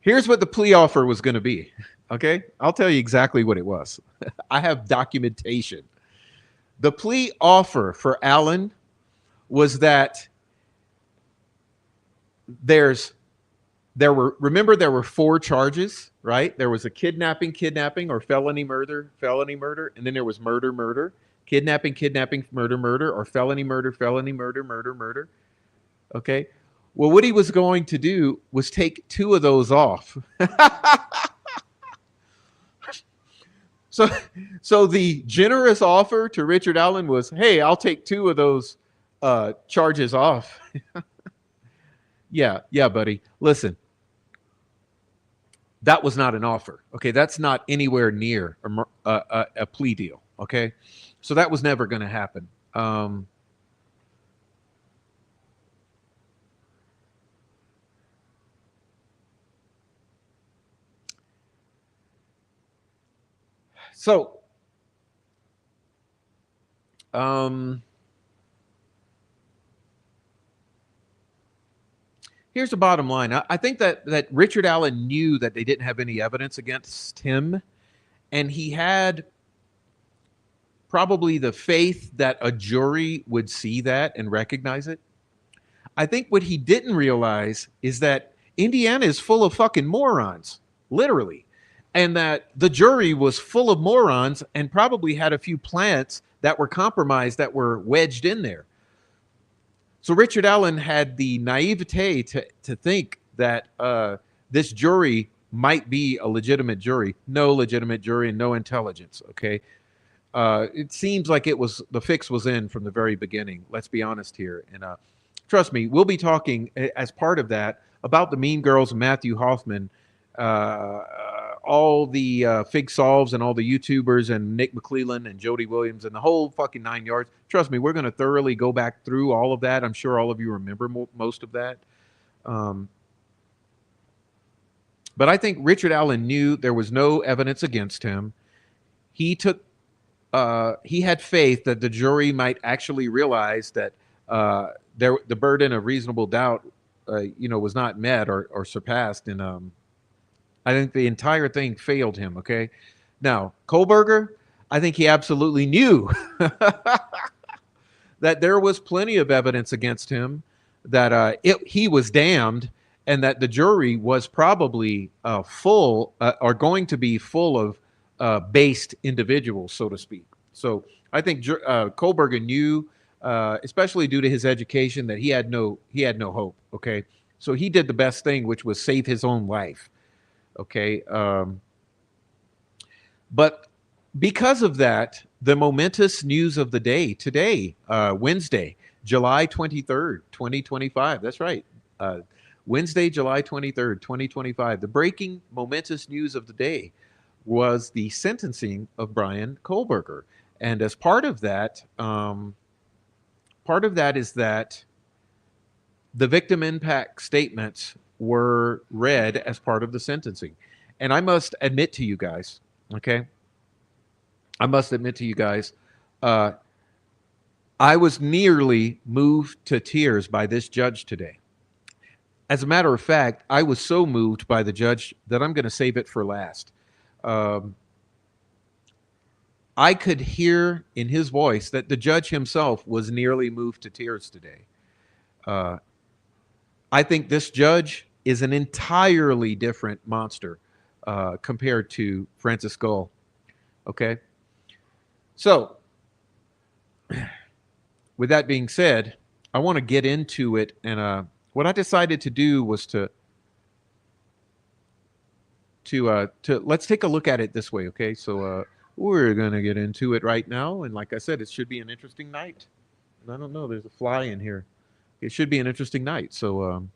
S1: Here's what the plea offer was going to be. Okay. I'll tell you exactly what it was. I have documentation. The plea offer for Allen was that there were 4 charges, right? There was a kidnapping, or felony murder, and then there was murder, kidnapping, murder, or felony murder, murder. Okay. Well, what he was going to do was take 2 of those off. So, so the generous offer to Richard Allen was, hey, I'll take 2 of those charges off. Yeah, buddy. Listen, that was not an offer. Okay, that's not anywhere near a plea deal. Okay, so that was never going to happen. So, um, Here's the bottom line. I think that Richard Allen knew that they didn't have any evidence against him, and he had probably the faith that a jury would see that and recognize it. I think what he didn't realize is that Indiana is full of fucking morons, literally, and that the jury was full of morons and probably had a few plants that were compromised that were wedged in there. So Richard Allen had the naivete to think that this jury might be a legitimate jury. No legitimate jury and no intelligence. Okay, it seems like it was the fix was in from the very beginning. Let's be honest here, and trust me, we'll be talking as part of that about the Mean Girls and Matthew Hoffman, all the Fig Solves and all the YouTubers and Nick McClellan and Jody Williams and the whole fucking 9 yards. Trust me, we're going to thoroughly go back through all of that. I'm sure all of you remember most of that. But I think Richard Allen knew there was no evidence against him. He had faith that the jury might actually realize that the burden of reasonable doubt, was not met or surpassed. And I think the entire thing failed him. Okay. Now, Kohlberger, I think he absolutely knew that there was plenty of evidence against him, that he was damned, and that the jury was probably full or going to be full of based individuals, so to speak. So I think Kohlberger knew, especially due to his education, that he had no hope. Okay, so he did the best thing, which was save his own life. Okay, but because of that, the momentous news of the day today, Wednesday, July 23rd, 2025. That's right. Wednesday, July 23rd, 2025. The breaking momentous news of the day was the sentencing of Bryan Kohlberger. And as part of that is that the victim impact statements were read as part of the sentencing. And I must admit to you guys, okay? I was nearly moved to tears by this judge today. As a matter of fact, I was so moved by the judge that I'm going to save it for last. I could hear in his voice that the judge himself was nearly moved to tears today. I think this judge is an entirely different monster compared to Francis Gull. Okay? So, with that being said, I want to get into it. And what I decided to do was to let's take a look at it this way. Okay? So, we're going to get into it right now. And like I said, it should be an interesting night. And I don't know, there's a fly in here. It should be an interesting night. So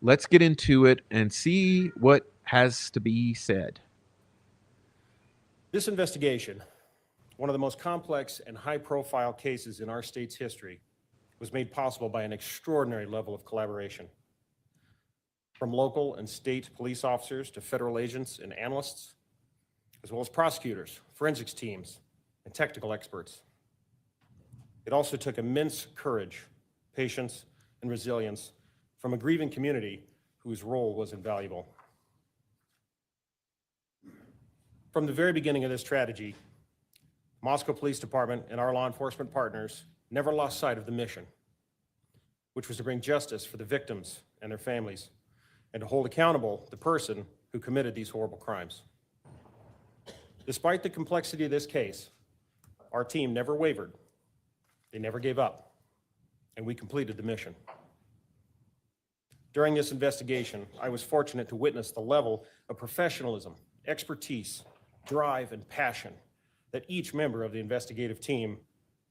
S1: let's get into it and see what has to be said.
S3: This investigation, one of the most complex and high-profile cases in our state's history, was made possible by an extraordinary level of collaboration. From local and state police officers to federal agents and analysts, as well as prosecutors, forensics teams, and technical experts. It also took immense courage, patience, and resilience from a grieving community whose role was invaluable. From the very beginning of this tragedy, Moscow Police Department and our law enforcement partners never lost sight of the mission, which was to bring justice for the victims and their families, and to hold accountable the person who committed these horrible crimes. Despite the complexity of this case, our team never wavered. They never gave up, and we completed the mission. During this investigation, I was fortunate to witness the level of professionalism, expertise, drive, and passion that each member of the investigative team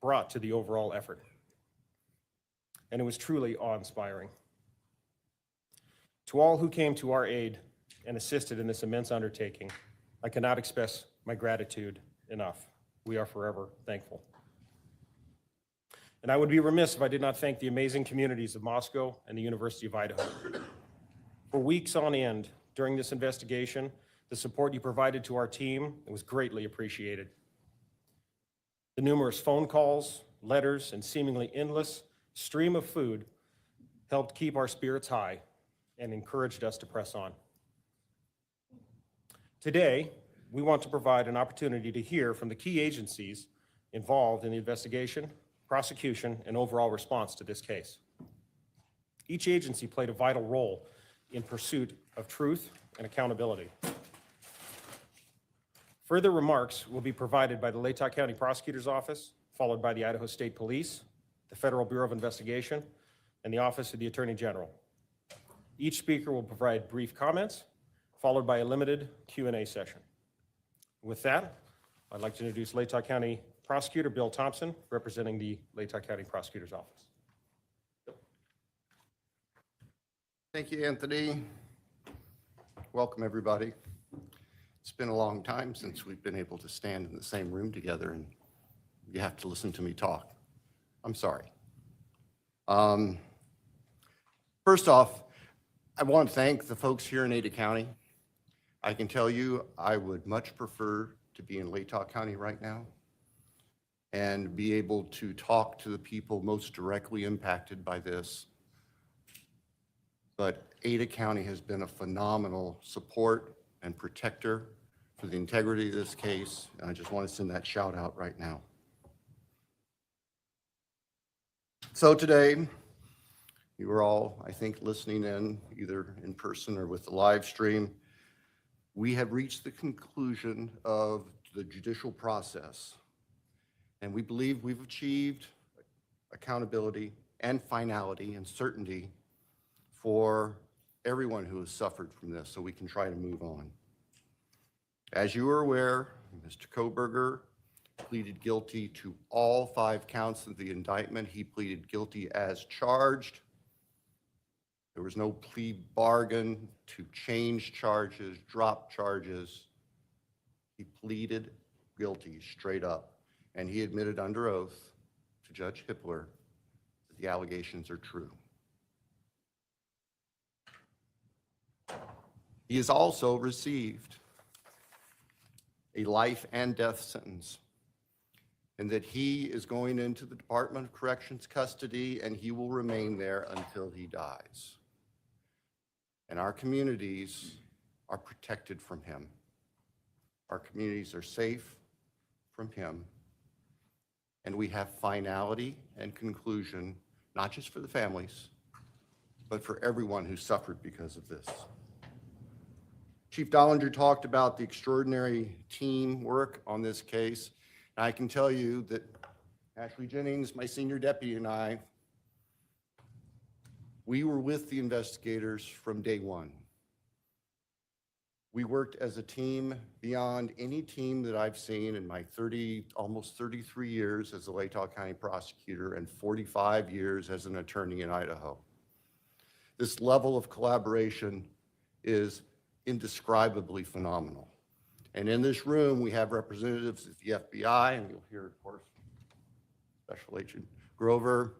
S3: brought to the overall effort. And it was truly awe-inspiring. To all who came to our aid and assisted in this immense undertaking, I cannot express my gratitude enough. We are forever thankful. And I would be remiss if I did not thank the amazing communities of Moscow and the University of Idaho. For weeks on end during this investigation, the support you provided to our team was greatly appreciated. The numerous phone calls, letters, and seemingly endless stream of food helped keep our spirits high and encouraged us to press on. Today, we want to provide an opportunity to hear from the key agencies involved in the investigation, prosecution, and overall response to this case. Each agency played a vital role in pursuit of truth and accountability. Further remarks will be provided by the Latah County Prosecutor's Office, followed by the Idaho State Police, the Federal Bureau of Investigation, and the Office of the Attorney General. Each speaker will provide brief comments, followed by a limited Q&A session. With that, I'd like to introduce Latah County Prosecutor Bill Thompson, representing the Latah County Prosecutor's Office.
S4: Thank you, Anthony. Welcome, everybody. It's been a long time since we've been able to stand in the same room together, and you have to listen to me talk. I'm sorry. First off, I want to thank the folks here in Ada County. I can tell you I would much prefer to be in Latah County right now and be able to talk to the people most directly impacted by this. But Ada County has been a phenomenal support and protector for the integrity of this case, and I just want to send that shout out right now. So today, you are all, I think, listening in, either in person or with the live stream. We have reached the conclusion of the judicial process, and we believe we've achieved accountability and finality and certainty for everyone who has suffered from this, so we can try to move on. As you are aware, Mr. KOHBERGER pleaded guilty to all 5 counts of the indictment. He pleaded guilty as charged. There was no plea bargain to change charges, drop charges. He pleaded guilty straight up, and he admitted under oath to Judge Hippler that the allegations are true. He has also received a life and death sentence, and that he is going into the Department of Corrections custody, and he will remain there until he dies. And our communities are protected from him. Our communities are safe from him. And we have finality and conclusion, not just for the families, but for everyone who suffered because of this. Chief Dollinger talked about the extraordinary teamwork on this case. And I can tell you that Ashley Jennings, my senior deputy, and I, we were with the investigators from day one. We worked as a team beyond any team that I've seen in my almost 33 years as a Latah County prosecutor and 45 years as an attorney in Idaho. This level of collaboration is indescribably phenomenal. And in this room, we have representatives of the FBI, and you'll hear, of course, Special Agent Grover.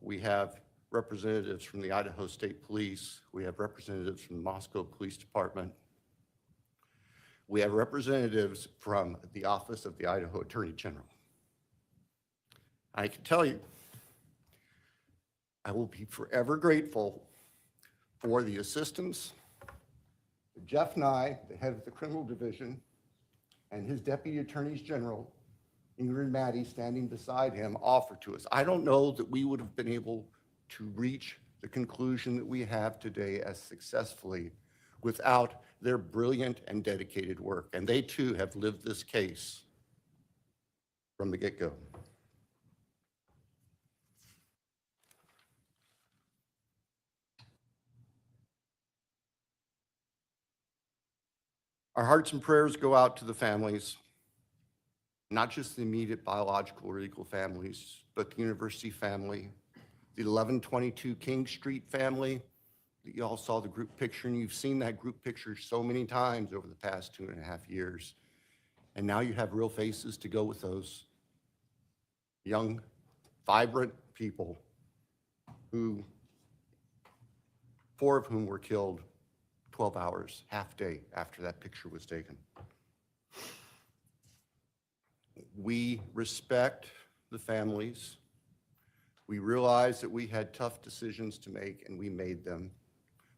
S4: We have representatives from the Idaho State Police. We have representatives from the Moscow Police Department. We have representatives from the Office of the Idaho Attorney General. I can tell you, I will be forever grateful for the assistance that Jeff Nye, the head of the criminal division, and his deputy attorneys general, Ingrid Maddie, standing beside him, offered to us. I don't know that we would have been able to reach the conclusion that we have today as successfully without their brilliant and dedicated work. And they too have lived this case from the get-go. Our hearts and prayers go out to the families, not just the immediate biological or legal families, but the university family, the 1122 King Street family. You all saw the group picture, and you've seen that group picture so many times over the past 2.5 years. And now you have real faces to go with those young, vibrant people who, 4 of whom were killed 12 hours, half day after that picture was taken. We respect the families. We realize that we had tough decisions to make, and we made them.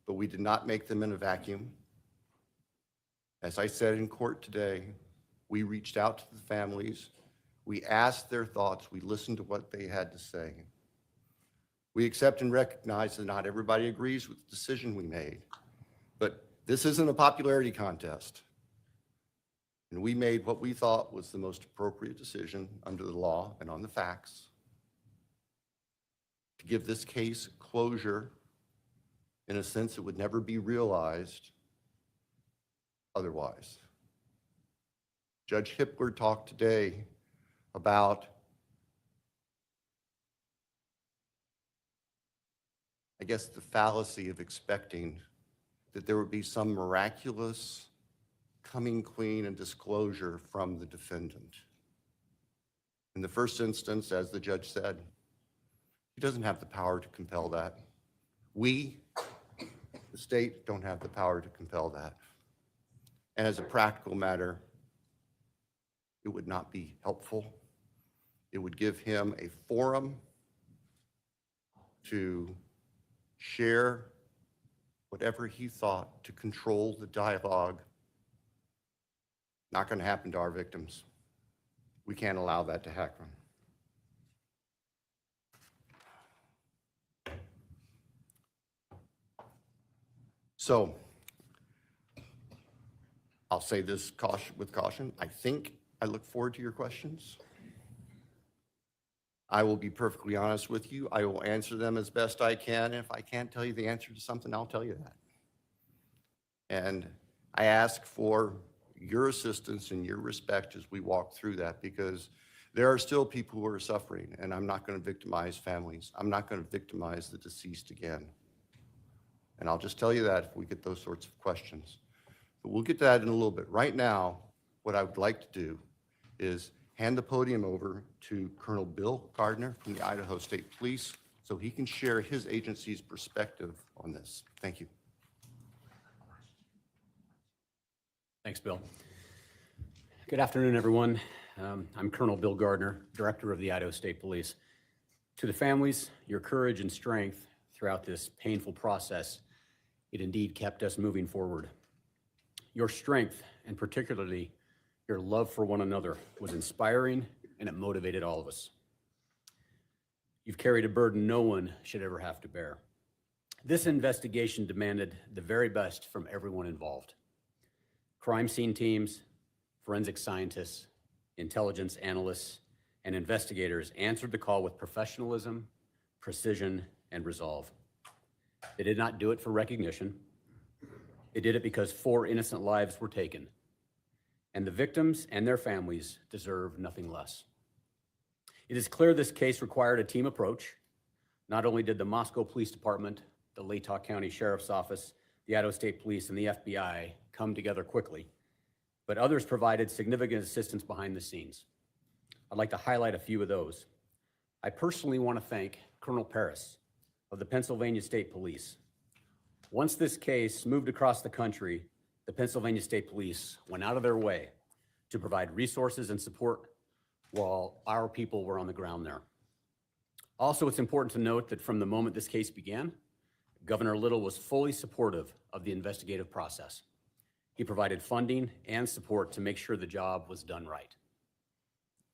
S4: but we did not make them in a vacuum. As I said in court today, we reached out to the families. We asked their thoughts. We listened to what they had to say. We accept and recognize that not everybody agrees with the decision we made, but this isn't a popularity contest. And we made what we thought was the most appropriate decision under the law and on the facts to give this case closure in a sense it would never be realized otherwise. Judge Hippler talked today about the fallacy of expecting that there would be some miraculous coming clean and disclosure from the defendant. In the first instance, as the judge said, he doesn't have the power to compel that. We, the state, don't have the power to compel that. And as a practical matter, it would not be helpful. It would give him a forum to share whatever he thought to control the dialogue. Not going to happen to our victims. We can't allow that to happen. So, I'll say this with caution. I look forward to your questions. I will be perfectly honest with you. I will answer them as best I can. If I can't tell you the answer to something, I'll tell you that. And I ask for your assistance and your respect as we walk through that, because there are still people who are suffering, and I'm not going to victimize families. I'm not going to victimize the deceased again. And I'll just tell you that if we get those sorts of questions. But we'll get to that in a little bit. Right now, what I would like to do is hand the podium over to Colonel Bill Gardner from the Idaho State Police so he can share his agency's perspective on this. Thank you.
S5: Thanks, Bill. Good afternoon, everyone. I'm Colonel Bill Gardner, Director of the Idaho State Police. To the families, your courage and strength throughout this painful process, it indeed kept us moving forward. Your strength, and particularly your love for one another, was inspiring, and it motivated all of us. You've carried a burden no one should ever have to bear. This investigation demanded the very best from everyone involved. Crime scene teams, forensic scientists, intelligence analysts, and investigators answered the call with professionalism, precision, and resolve. They did not do it for recognition. They did it because 4 innocent lives were taken, and the victims and their families deserve nothing less. It is clear this case required a team approach. Not only did the Moscow Police Department, the Latah County Sheriff's Office, the Idaho State Police, and the FBI come together quickly, but others provided significant assistance behind the scenes. I'd like to highlight a few of those. I personally want to thank Colonel Paris of the Pennsylvania State Police. Once this case moved across the country, the Pennsylvania State Police went out of their way to provide resources and support while our people were on the ground there. Also, it's important to note that from the moment this case began, Governor Little was fully supportive of the investigative process. He provided funding and support to make sure the job was done right.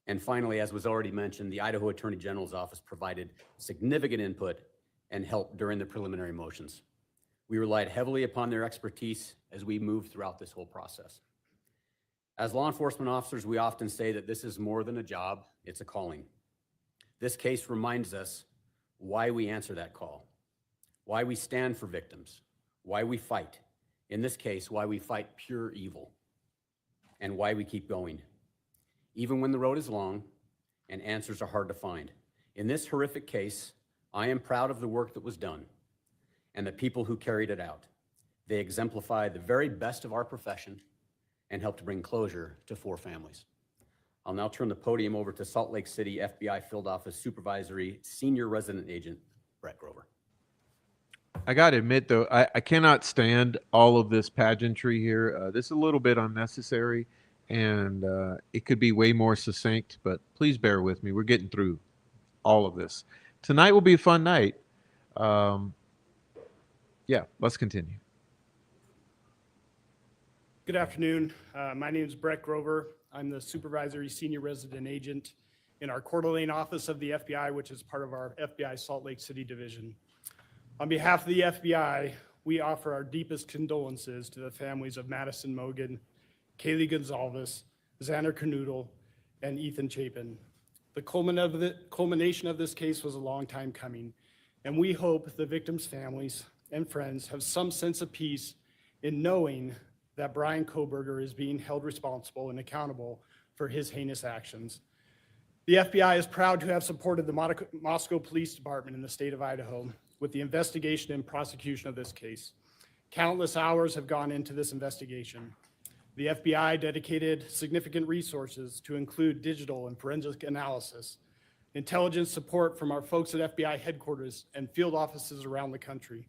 S5: And finally, as was already mentioned, the Idaho Attorney General's office provided significant input and help during the preliminary motions. We relied heavily upon their expertise as we moved throughout this whole process. As law enforcement officers, we often say that this is more than a job, it's a calling. This case reminds us why we answer that call, why we stand for victims, why we fight. In this case, why we fight pure evil, and why we keep going, even when the road is long and answers are hard to find. In this horrific case, I am proud of the work that was done and the people who carried it out. They exemplify the very best of our profession and helped bring closure to 4 families. I'll now turn the podium over to Salt Lake City FBI Field Office Supervisory Senior Resident Agent, Brett Grover.
S1: I got to admit, though, I cannot stand all of this pageantry here. This is a little bit unnecessary, and it could be way more succinct, but please bear with me. We're getting through all of this. Tonight will be a fun night. Yeah, let's continue.
S6: Good afternoon. My name is Brett Grover. I'm the supervisory senior resident agent in our Coeur d'Alene office of the FBI, which is part of our FBI Salt Lake City division. On behalf of the FBI, we offer our deepest condolences to the families of Madison Mogan, Kaylee Gonzalez, Xander Canoodle, and Ethan Chapin. The culmination of this case was a long time coming, and we hope the victims' families and friends have some sense of peace in knowing that Brian KOHBERGER is being held responsible and accountable for his heinous actions. The FBI is proud to have supported the Moscow Police Department in the state of Idaho with the investigation and prosecution of this case. Countless hours have gone into this investigation. The FBI dedicated significant resources to include digital and forensic analysis, intelligence support from our folks at FBI headquarters and field offices around the country,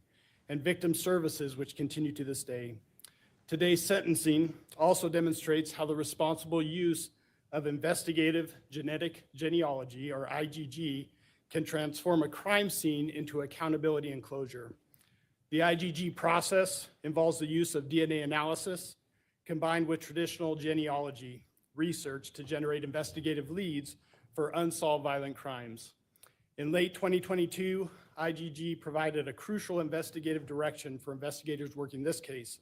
S6: and victim services which continue to this day. Today's sentencing also demonstrates how the responsible use of investigative genetic genealogy, or IgG, can transform a crime scene into accountability and closure. The IgG process involves the use of DNA analysis combined with traditional genealogy research to generate investigative leads for unsolved violent crimes. In late 2022, IgG provided a crucial investigative direction for investigators working this case.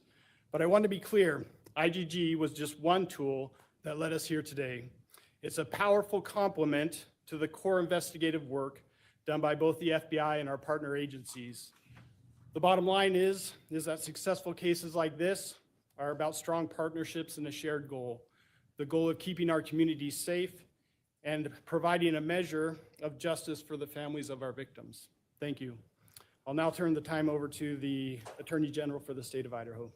S6: But I want to be clear, IgG was just one tool that led us here today. It's a powerful complement to the core investigative work done by both the FBI and our partner agencies. The bottom line is that successful cases like this are about strong partnerships and a shared goal, the goal of keeping our communities safe and providing a measure of justice for the families of our victims. Thank you. I'll now turn the time over to the Attorney General for the state of Idaho.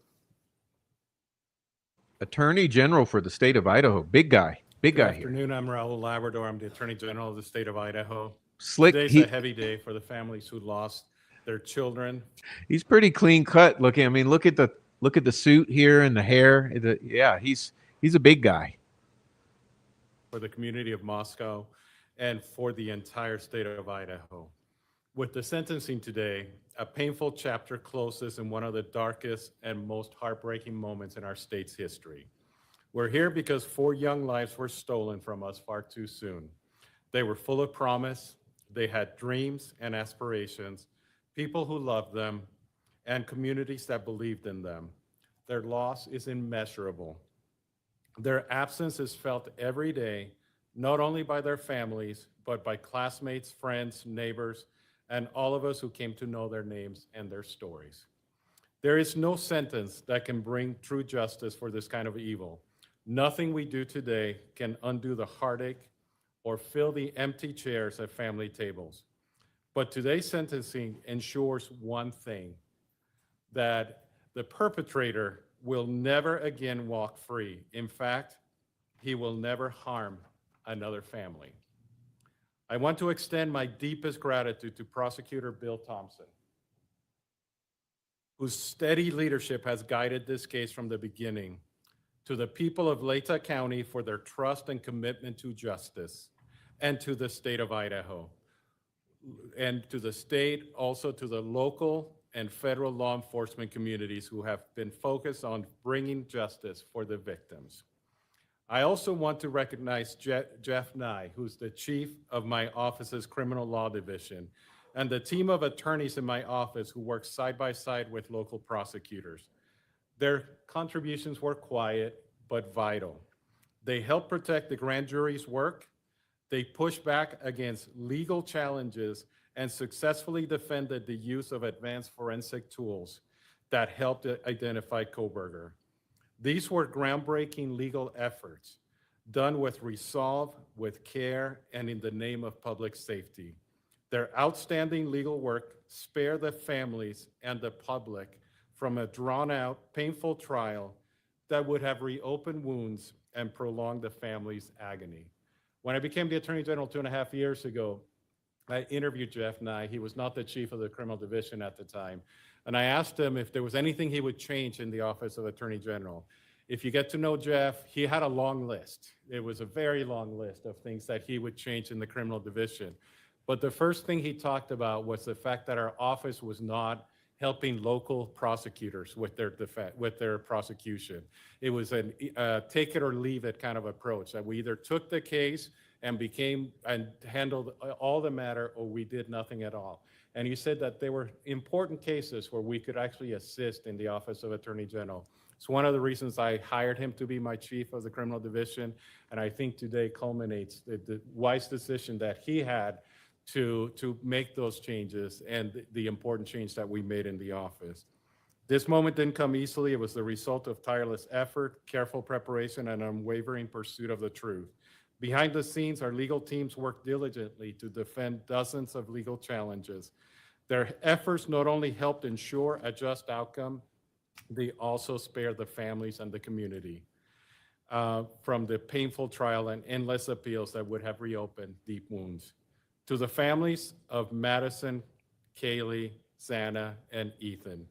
S1: Attorney General for the state of Idaho. Big guy
S7: Good
S1: here.
S7: afternoon. I'm Raul Labrador. I'm the Attorney General of the state of Idaho.
S1: Slick.
S7: Today's a heavy day for the families who lost their children.
S1: He's pretty clean cut looking. I mean, look at the suit here and the hair. Yeah, he's a big guy.
S7: For the community of Moscow and for the entire state of Idaho. With the sentencing today, a painful chapter closes in one of the darkest and most heartbreaking moments in our state's history. We're here because 4 young lives were stolen from us far too soon. They were full of promise, they had dreams and aspirations, people who loved them, and communities that believed in them. Their loss is immeasurable. Their absence is felt every day, not only by their families, but by classmates, friends, neighbors, and all of us who came to know their names and their stories. There is no sentence that can bring true justice for this kind of evil. Nothing we do today can undo the heartache or fill the empty chairs at family tables. But today's sentencing ensures one thing, that the perpetrator will never again walk free. In fact, he will never harm another family. I want to extend my deepest gratitude to Prosecutor Bill Thompson, whose steady leadership has guided this case from the beginning, to the people of Layton County for their trust and commitment to justice, and to the state of Idaho, and to the state, also to the local and federal law enforcement communities who have been focused on bringing justice for the victims. I also want to recognize Jeff Nye, who's the chief of my office's criminal law division, and the team of attorneys in my office who work side by side with local prosecutors. Their contributions were quiet, but vital. They helped protect the grand jury's work. They pushed back against legal challenges and successfully defended the use of advanced forensic tools that helped identify KOHBERGER. These were groundbreaking legal efforts done with resolve, with care, and in the name of public safety. Their outstanding legal work spared the families and the public from a drawn-out, painful trial that would have reopened wounds and prolonged the family's agony. When I became the Attorney General 2.5 years ago, I interviewed Jeff Nye. He was not the chief of the criminal division at the time. And I asked him if there was anything he would change in the office of Attorney General. If you get to know Jeff, he had a long list. It was a very long list of things that he would change in the criminal division. But the first thing he talked about was the fact that our office was not helping local prosecutors with their with their prosecution. It was a take it or leave it kind of approach, that we either took the case and handled all the matter, or we did nothing at all. And he said that there were important cases where we could actually assist in the Office of Attorney General. It's one of the reasons I hired him to be my chief of the criminal division, and I think today culminates the wise decision that he had to make those changes and the important change that we made in the office. This moment didn't come easily. It was the result of tireless effort, careful preparation, and unwavering pursuit of the truth. Behind the scenes, our legal teams worked diligently to defend dozens of legal challenges. Their efforts not only helped ensure a just outcome, they also spared the families and the community from the painful trial and endless appeals that would have reopened deep wounds. To the families of Madison, Kaylee, Xana, and Ethan,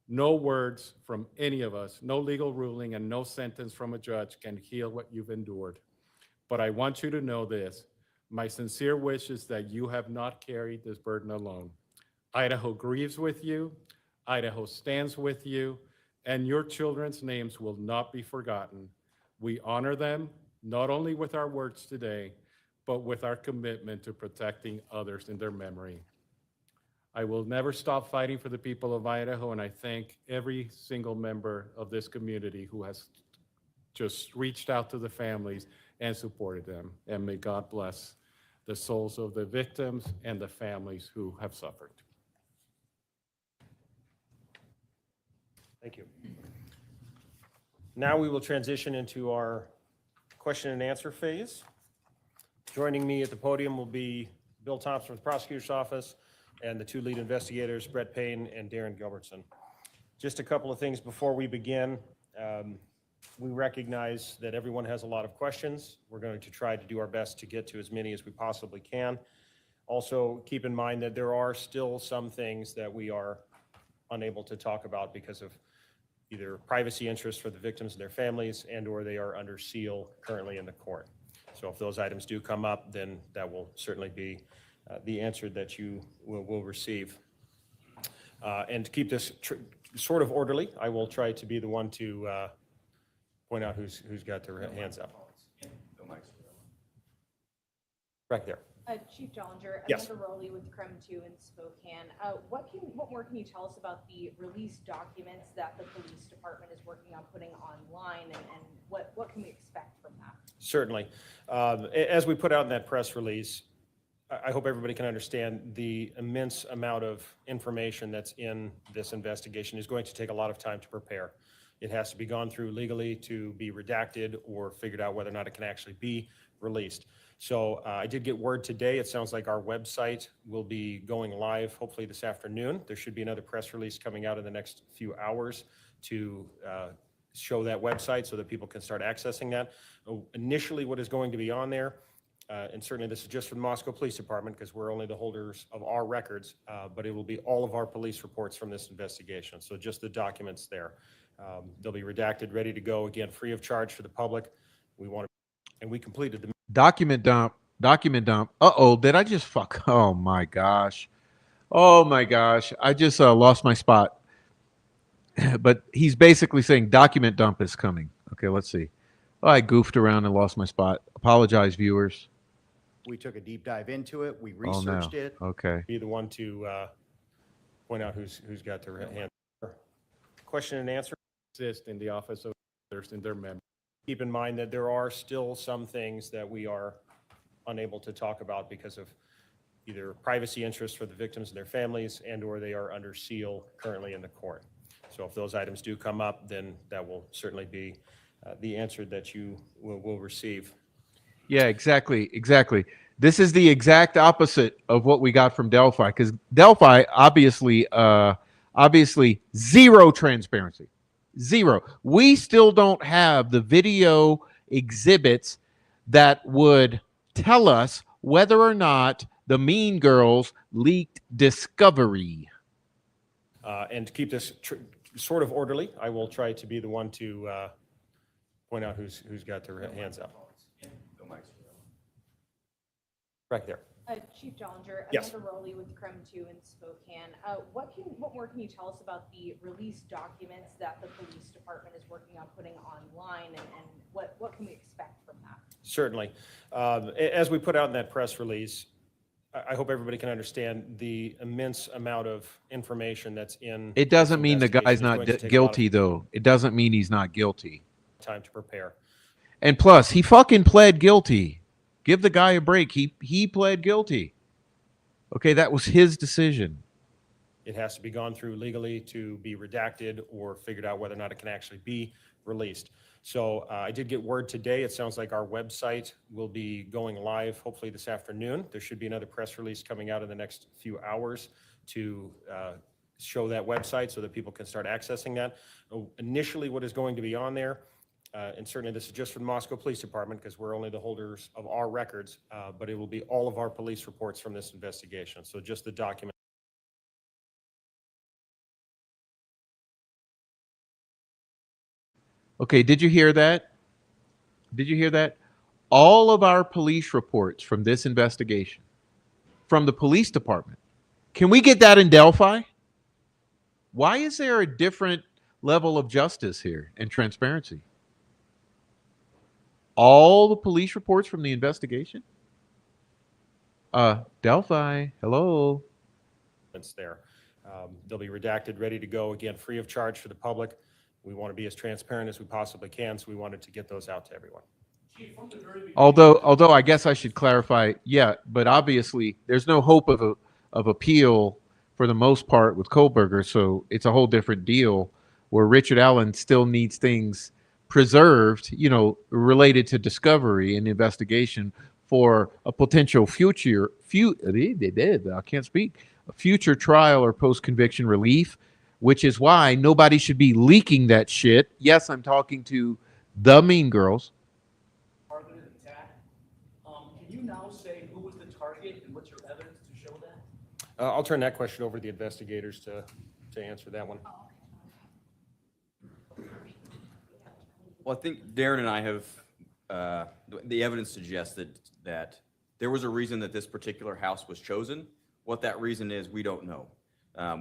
S7: no words from any of us, no legal ruling, and no sentence from a judge can heal what you've endured. But I want you to know this. My sincere wish is that you have not carried this burden alone. Idaho grieves with you, Idaho stands with you, and your children's names will not be forgotten. We honor them, not only with our words today, but with our commitment to protecting others in their memory. I will never stop fighting for the people of Idaho, and I thank every single member of this community who has just reached out to the families and supported them. And may God bless the souls of the victims and the families who have suffered.
S3: Thank you. Now we will transition into our question and answer phase. Joining me at the podium will be Bill Thompson from the prosecutor's office and the two lead investigators, Brett Payne and Darren Gilbertson. Just a couple of things before we begin. We recognize that everyone has a lot of questions. We're going to try to do our best to get to as many as we possibly can. Also, keep in mind that there are still some things that we are unable to talk about because of either privacy interests for the victims and their families, and or they are under seal currently in the court. So if those items do come up, then that will certainly be the answer that you will receive. And to keep this sort of orderly, I will try to be the one to point out who's got their hands up. Right there.
S8: Chief Dollinger,
S3: Yes.
S8: Amanda Rowley with Creme 2 in Spokane. What more can you tell us about the release documents that the police department is working on putting online, and what can we expect from that?
S3: Certainly. As we put out in that press release, I hope everybody can understand the immense amount of information that's in this investigation is going to take a lot of time to prepare. It has to be gone through legally to be redacted or figured out whether or not it can actually be released. So I did get word today. It sounds like our website will be going live hopefully this afternoon. There should be another press release coming out in the next few hours to show that website so that people can start accessing that. Initially, what is going to be on there, and certainly this is just for the Moscow Police Department because we're only the holders of our records, but it will be all of our police reports from this investigation. So just the documents there. They'll be redacted, ready to go, again, free of charge for the public. And we completed the
S1: Document dump. Uh-oh, did I just fuck? Oh my gosh. I just lost my spot. But he's basically saying document dump is coming. Okay, let's see. Oh, I goofed around and lost my spot. Apologize, viewers.
S9: We took a deep dive into it. We researched it.
S1: Okay.
S3: be the one to point out who's got their hand. Question and answer.
S7: Exist in the Office of others in their memory.
S3: Keep in mind that there are still some things that we are unable to talk about because of either privacy interests for the victims and their families, and or they are under seal currently in the court. So if those items do come up, then that will certainly be the answer that you will receive.
S1: Yeah, exactly. This is the exact opposite of what we got from Delphi, because Delphi obviously zero transparency. Zero. We still don't have the video exhibits that would tell us whether or not the Mean Girls leaked Discovery.
S3: And to keep this sort of orderly, I will try to be the one to point out who's got their hands up. Right there.
S8: Chief Dollinger,
S6: Yes.
S8: Amanda Rowley with CREM 2 in Spokane. What more can you tell us about the release documents that the police department is working on putting online, and what can we expect from that?
S3: Certainly. As we put out in that press release, I hope everybody can understand the immense amount of information that's in.
S1: It doesn't
S3: this
S1: mean the
S3: investigation.
S1: guy's
S3: It's
S1: not
S3: going to take a lot
S1: guilty, though. It doesn't mean he's not guilty.
S3: of time to prepare.
S1: And plus, he fucking pled guilty. Give the guy a break. He pled guilty. Okay, that was his decision.
S3: It has to be gone through legally to be redacted or figured out whether or not it can actually be released. So I did get word today. It sounds like our website will be going live hopefully this afternoon. There should be another press release coming out in the next few hours to show that website so that people can start accessing that. Initially, what is going to be on there, and certainly this is just for the Moscow Police Department because we're only the holders of our records, but it will be all of our police reports from this investigation. So just the document.
S1: Okay, did you hear that? Did you hear that? All of our police reports from this investigation, from the police department. Can we get that in Delphi? Why is there a different level of justice here and transparency? All the police reports from the investigation? Delphi, hello.
S3: It's there. They'll be redacted, ready to go, again, free of charge for the public. We want to be as transparent as we possibly can, so we wanted to get those out to everyone.
S1: Although I guess I should clarify, yeah, but obviously there's no hope of appeal for the most part with KOHBERGER, so it's a whole different deal where Richard Allen still needs things preserved, related to discovery and investigation for a potential I can't speak, a future trial or post-conviction relief, which is why nobody should be leaking that shit. Yes, I'm talking to the Mean Girls.
S10: Targeted attack. Can you now say who was the target and what's your evidence to show that?
S3: I'll turn that question over to the investigators to answer that one.
S11: Well, I think Darren and I have, the evidence suggests that there was a reason that this particular house was chosen. What that reason is, we don't know.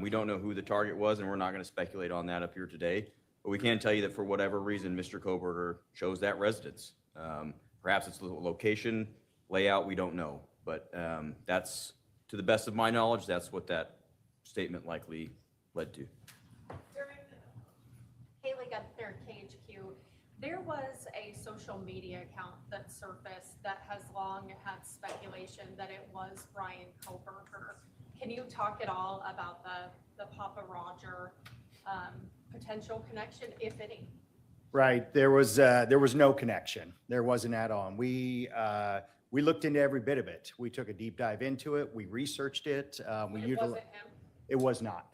S11: We don't know who the target was, and we're not going to speculate on that up here today. But we can tell you that for whatever reason, Mr. KOHBERGER chose that residence. Perhaps it's the location, layout, we don't know. But that's, to the best of my knowledge, that's what that statement likely led to.
S12: Haley Gunther, KHQ. There was a social media account that surfaced that has long had speculation that it was Brian KOHBERGER. Can you talk at all about the Papa Roger potential connection, if any?
S9: Right. There was no connection. There wasn't at all. We looked into every bit of it. We took a deep dive into it. We researched it.
S12: It wasn't him?
S9: It was not.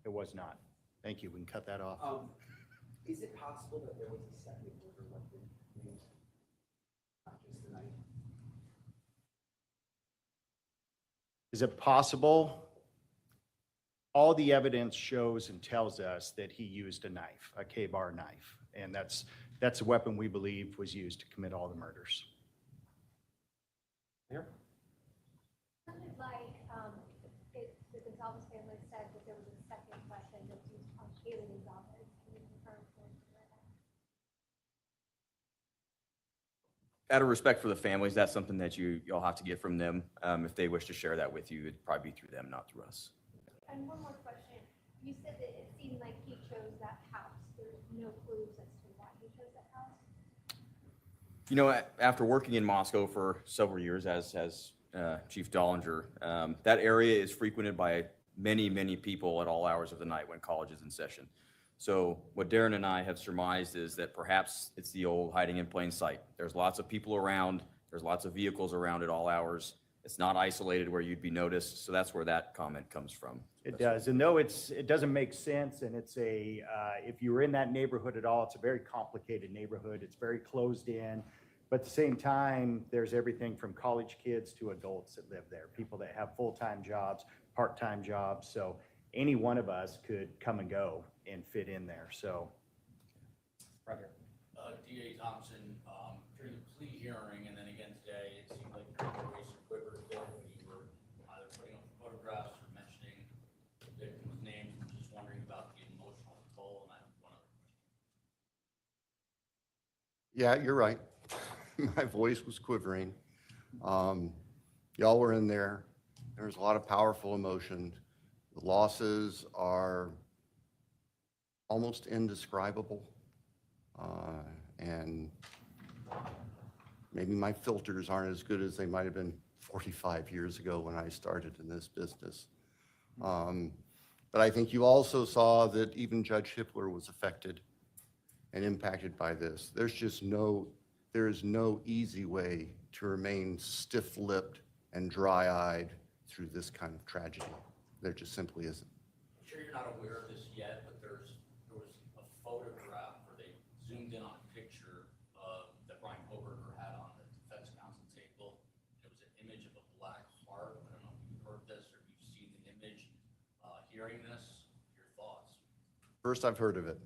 S9: It was not. Thank you. We can cut that off.
S10: Is it possible that there was a second murder weapon used? Not just the knife?
S9: Is it possible? All the evidence shows and tells us that he used a knife, a K-bar knife, and that's a weapon we believe was used to commit all the murders.
S3: Here.
S13: Sounded like the Gonzalez family said that there was a second weapon that's used on Haley Gonzalez. Can you confirm that?
S11: Out of respect for the families, that's something that you'll have to get from them. If they wish to share that with you, it'd probably be through them, not through us.
S13: And one more question. You said that it seemed like he chose that house. There's no clues as to why he chose that house?
S11: After working in Moscow for several years as Chief Dollinger, that area is frequented by many, many people at all hours of the night when college is in session. So what Darren and I have surmised is that perhaps it's the old hiding in plain sight. There's lots of people around. There's lots of vehicles around at all hours. It's not isolated where you'd be noticed. So that's where that comment comes from.
S9: It does. And though it doesn't make sense, and it's if you were in that neighborhood at all, it's a very complicated neighborhood. It's very closed in. But at the same time, there's everything from college kids to adults that live there, people that have full-time jobs, part-time jobs. So any one of us could come and go and fit in there. So.
S3: Right here.
S10: D.A. Thompson, during the plea hearing and then again today, it seemed like your situation quivered a bit when you were
S4: Yeah, you're right. My voice was quivering. Y'all were in there. There was a lot of powerful emotion. The losses are almost indescribable. And maybe my filters aren't as good as they might have been 45 years ago when I started in this business. But I think you also saw that even Judge Hippler was affected and impacted by this. There is no easy way to remain stiff-lipped and dry-eyed through this kind of tragedy. There just simply isn't.
S10: I'm sure you're not aware of this yet, but there was a photograph where they zoomed in on a picture that Brian KOHBERGER had on the defense counsel table. It was an image of a black heart. I don't know if you've heard this or if you've seen the image. Hearing this, your thoughts?
S4: First I've heard of it.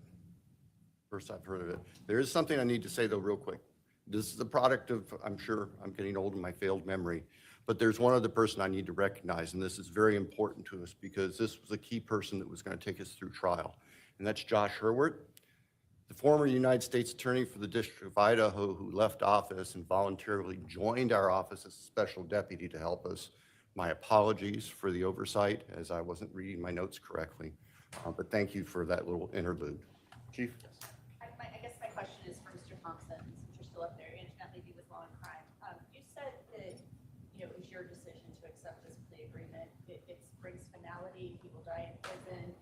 S4: There is something I need to say though real quick. This is the product of, I'm sure I'm getting old in my failed memory, but there's one other person I need to recognize, and this is very important to us because this was a key person that was going to take us through trial, and that's Josh Hurwitz, the former United States Attorney for the District of Idaho who left office and voluntarily joined our office as a special deputy to help us. My apologies for the oversight as I wasn't reading my notes correctly, but thank you for that little interlude. Chief?
S8: I guess my question is for Mr. Thompson, since you're still up there, intimately be with law and crime. You said that, it was your decision to accept this plea agreement. It brings finality, people die in prison,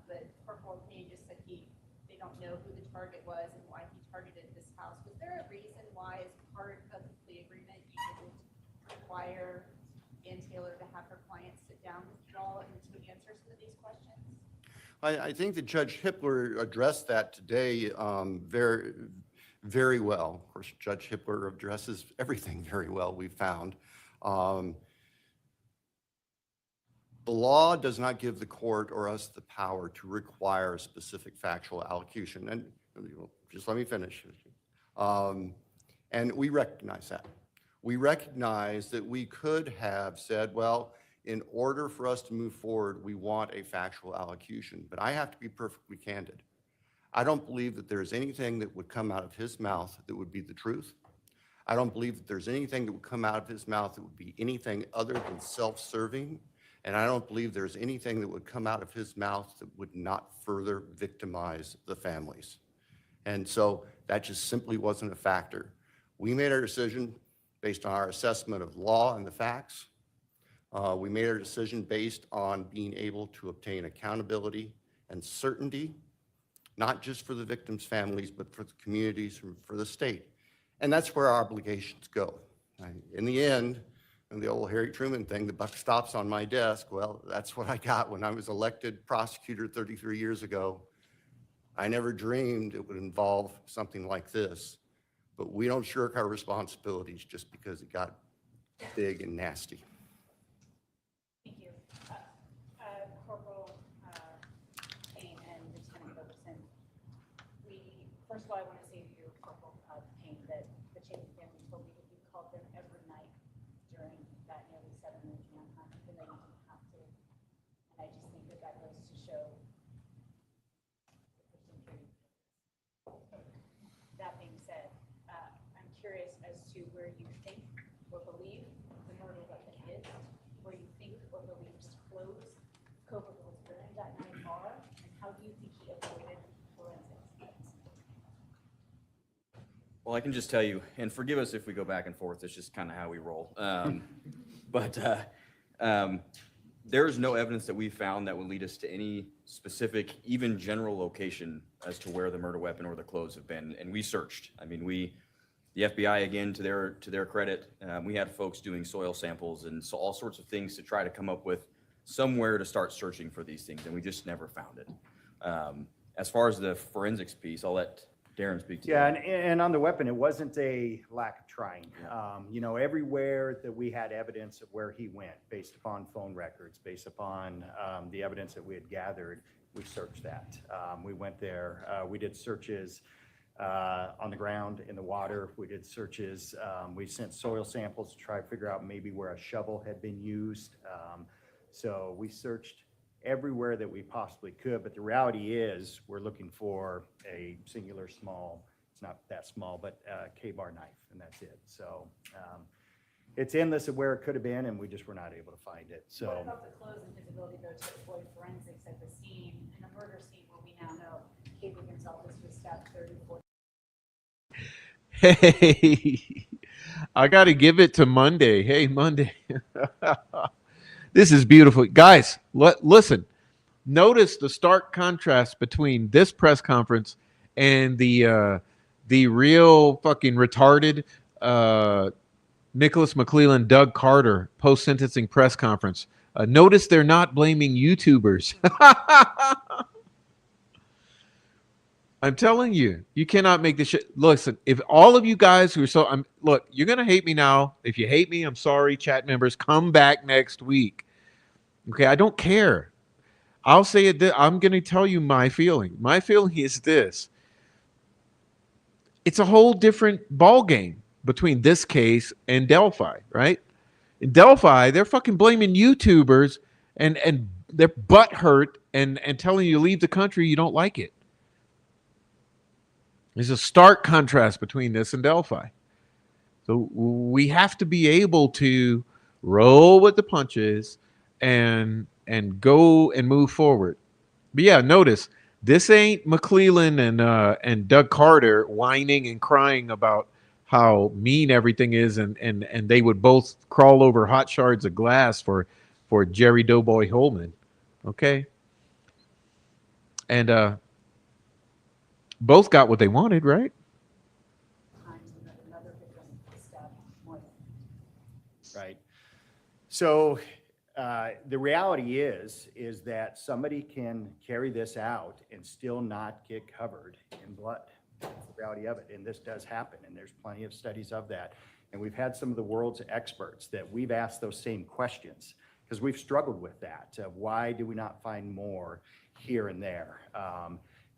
S8: but Corporal Payne just said they don't know who the target was and why he targeted this house. Was there a reason why, as part of the plea agreement, you didn't require Ann Taylor to have her client sit down with you all and to answer some of these questions?
S4: I think that Judge Hippler addressed that today very, very well. Of course, Judge Hippler addresses everything very well, we found. The law does not give the court or us the power to require a specific factual allocution. And just let me finish. And we recognize that. We recognize that we could have said, well, in order for us to move forward, we want a factual allocution. But I have to be perfectly candid. I don't believe that there's anything that would come out of his mouth that would be the truth. I don't believe that there's anything that would come out of his mouth that would be anything other than self-serving. And I don't believe there's anything that would come out of his mouth that would not further victimize the families. And so that just simply wasn't a factor. We made our decision based on our assessment of law and the facts. We made our decision based on being able to obtain accountability and certainty, not just for the victims' families, but for the communities, for the state. And that's where our obligations go. In the end, and the old Harry Truman thing, the buck stops on my desk. Well, that's what I got when I was elected prosecutor 33 years ago. I never dreamed it would involve something like this, but we don't shirk our responsibilities just because it got big and nasty.
S8: Thank you. Corporal Payne and Lieutenant Robertson, first of all, I want to say to you, Corporal Payne, that the Chapin family told me that you called them every night during that nearly 7-minute manhunt, even though you didn't have to. And I just think that goes to show the person who. That being said, I'm curious as to where you think or believe the murder weapon is, where you think or believe disclosed KOHBERGER was burned that night are, and how do you think he avoided forensics?
S11: Well, I can just tell you, and forgive us if we go back and forth, it's just kind of how we roll. But there is no evidence that we found that would lead us to any specific, even general location as to where the murder weapon or the clothes have been. And we searched. I mean, the FBI, again, to their credit, we had folks doing soil samples and so all sorts of things to try to come up with somewhere to start searching for these things, and we just never found it. As far as the forensics piece, I'll let Darren speak to
S9: Yeah,
S11: that.
S9: and on the weapon, it wasn't a lack of trying. Everywhere that we had evidence of where he went, based upon phone records, based upon the evidence that we had gathered, we searched that. We went there. We did searches on the ground, in the water. We did searches. We sent soil samples to try to figure out maybe where a shovel had been used. So we searched everywhere that we possibly could, but the reality is we're looking for a singular small it's not that small, but K-bar knife, and that's it. So it's endless of where it could have been, and we just were not able to find it. So.
S8: What about the clothes and his ability to go to avoid forensics at the scene, in a murder scene where we now know K.B. Gonzalez was stabbed 30, 40?
S1: Hey, I got to give it to Monday. Hey, Monday. This is beautiful. Guys, listen. Notice the stark contrast between this press conference and the real fucking retarded Nicholas McClellan, Doug Carter post-sentencing press conference. Notice they're not blaming YouTubers. I'm telling you, you cannot make this shit. Listen, if all of you guys who are look, you're going to hate me now. If you hate me, I'm sorry, chat members. Come back next week. Okay, I don't care. I'll say it. I'm going to tell you my feeling. My feeling is this. It's a whole different ball game between this case and Delphi, right? In Delphi, they're fucking blaming YouTubers and they're butthurt and telling you to leave the country. You don't like it. There's a stark contrast between this and Delphi. So we have to be able to roll with the punches and go and move forward. But yeah, notice this ain't McClellan and Doug Carter whining and crying about how mean everything is, and they would both crawl over hot shards of glass for Jerry Doughboy Holman. Okay. And both got what they wanted, right?
S9: Right. So the reality is that somebody can carry this out and still not get covered in blood. That's the reality of it. And this does happen. And there's plenty of studies of that. And we've had some of the world's experts that we've asked those same questions because we've struggled with that. Why do we not find more here and there?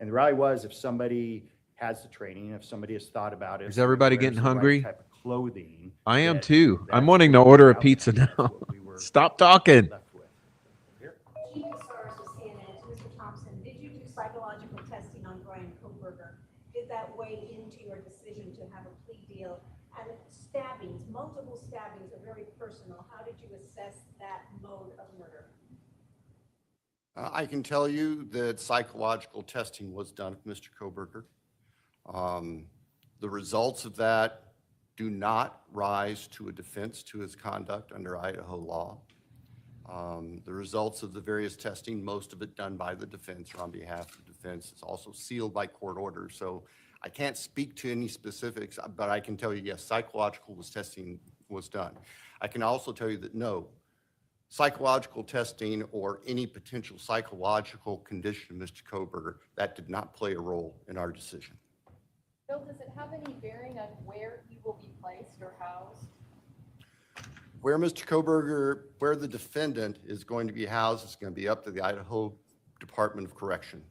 S9: And the reality was, if somebody has the training, if somebody has thought about it.
S1: Is everybody
S9: wears
S1: getting
S9: the right
S1: hungry?
S9: type of clothing.
S1: I am
S9: that-
S1: too.
S9: that's
S1: I'm wanting to
S9: what
S1: order a
S9: out
S1: pizza
S9: there. That's
S1: now.
S9: what we were
S1: Stop talking.
S9: left with.
S8: Chief of SARS with CNN, Mr. Thompson, did you do psychological testing on Brian Kohberger? Did that weigh into your decision to have a plea deal? And stabbings, multiple stabbings are very personal. How did you assess that mode of murder?
S4: I can tell you that psychological testing was done of Mr. Kohberger. The results of that do not rise to a defense to his conduct under Idaho law. The results of the various testing, most of it done by the defense or on behalf of the defense, is also sealed by court order. So I can't speak to any specifics, but I can tell you, yes, psychological testing was done. I can also tell you that no, psychological testing or any potential psychological condition of Mr. Kohberger, that did not play a role in our decision.
S12: Bill, does it have any bearing on where he will be placed or housed?
S4: Where Mr. Kohberger, where the defendant is going to be housed is going to be up to the Idaho Department of Correction.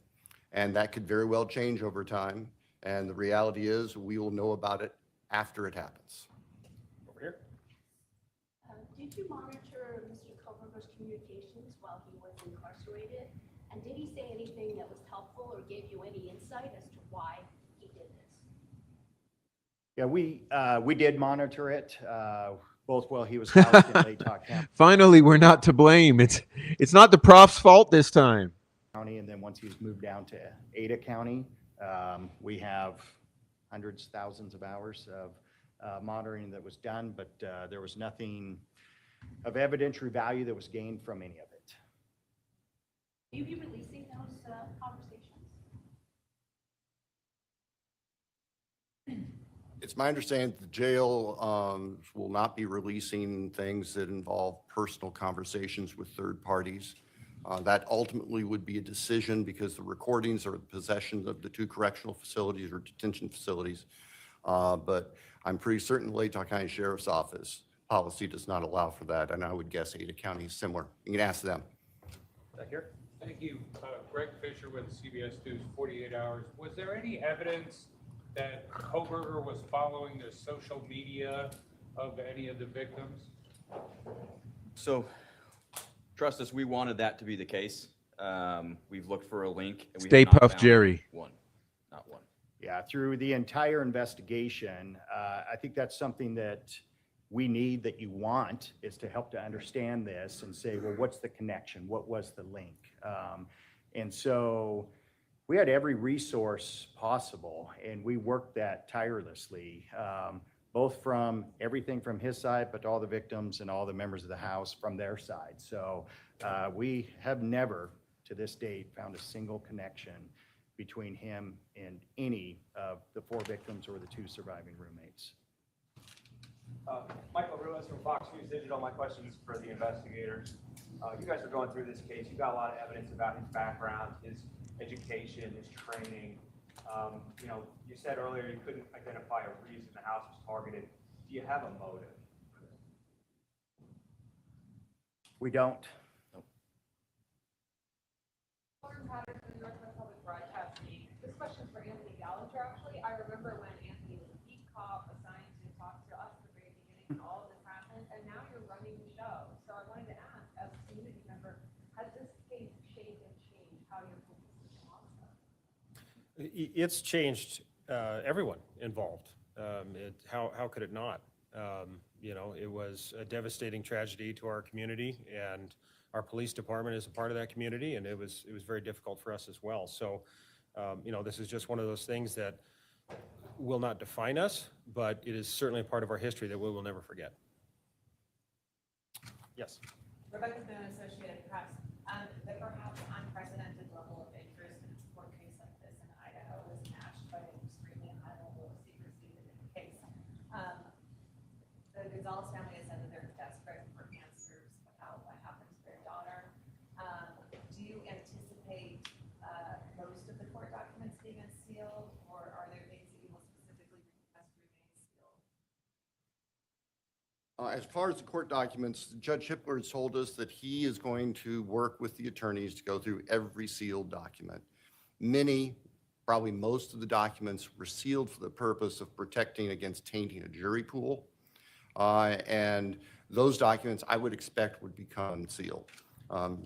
S4: And that could very well change over time. And the reality is we will know about it after it happens.
S3: Over here.
S8: Did you monitor Mr. Kohberger's communications while he was incarcerated? And did he say anything that was helpful or gave you any insight as to why he did this?
S9: Yeah, we did monitor it, both while he was housed in Latah
S1: Finally, we're not to blame. It's not the prof's fault this time.
S9: County, and then once he was moved down to Ada County, we have hundreds, thousands of hours of monitoring that was done, but there was nothing of evidentiary value that was gained from any of it.
S8: Will you be releasing those conversations?
S4: It's my understanding that the jail will not be releasing things that involve personal conversations with third parties. That ultimately would be a decision because the recordings are the possession of the two correctional facilities or detention facilities. But I'm pretty certain the Latah County Sheriff's Office policy does not allow for that, and I would guess Ada County is similar. You can ask them.
S9: Back here.
S14: Thank you. Greg Fisher with CBS News 48 Hours. Was there any evidence that Kohberger was following the social media of any of the victims?
S11: So, trust us, we wanted that to be the case. We've looked for a link. And we
S1: Stay
S11: have not
S1: puft,
S11: found
S1: Jerry.
S11: One, not one.
S9: Yeah, through the entire investigation, I think that's something that we need, that you want, is to help to understand this and say, well, what's the connection? What was the link? And so we had every resource possible, and we worked that tirelessly, both from everything from his side, but all the victims and all the members of the House from their side. So we have never, to this date, found a single connection between him and any of the 4 victims or the 2 surviving roommates.
S15: Michael Ruiz from Fox News Digital. My question is for the investigators. You guys are going through this case. You've got a lot of evidence about his background, his education, his training. You know, you said earlier you couldn't identify a reason the house was targeted. Do you have a motive for this?
S9: We don't.
S12: This question's for Anthony Gallagher, actually. I remember when Anthony was a beat cop assigned to talk to us at the very beginning and all of this happened, and now you're running the show. So I wanted to ask, as a community member, has this case shaped and changed how you're focusing on this?
S3: It's changed everyone involved. How could it not? You know, it was a devastating tragedy to our community, and our police department is a part of that community, and it was very difficult for us as well. So, you know, this is just one of those things that will not define us, but it is certainly a part of our history that we will never forget. Yes.
S8: Rebecca's been an Associated Press. The perhaps unprecedented level of interest in a court case like this in Idaho was matched by an extremely high level of secrecy within the case. The Gonzalez family has said that they're desperate for answers about what happened to their daughter. Do you anticipate most of the court documents being unsealed, or are there things that you will specifically request remain sealed?
S4: As far as the court documents, Judge Hippler has told us that he is going to work with the attorneys to go through every sealed document. Many, probably most of the documents were sealed for the purpose of protecting against tainting a jury pool. And those documents I would expect would become sealed.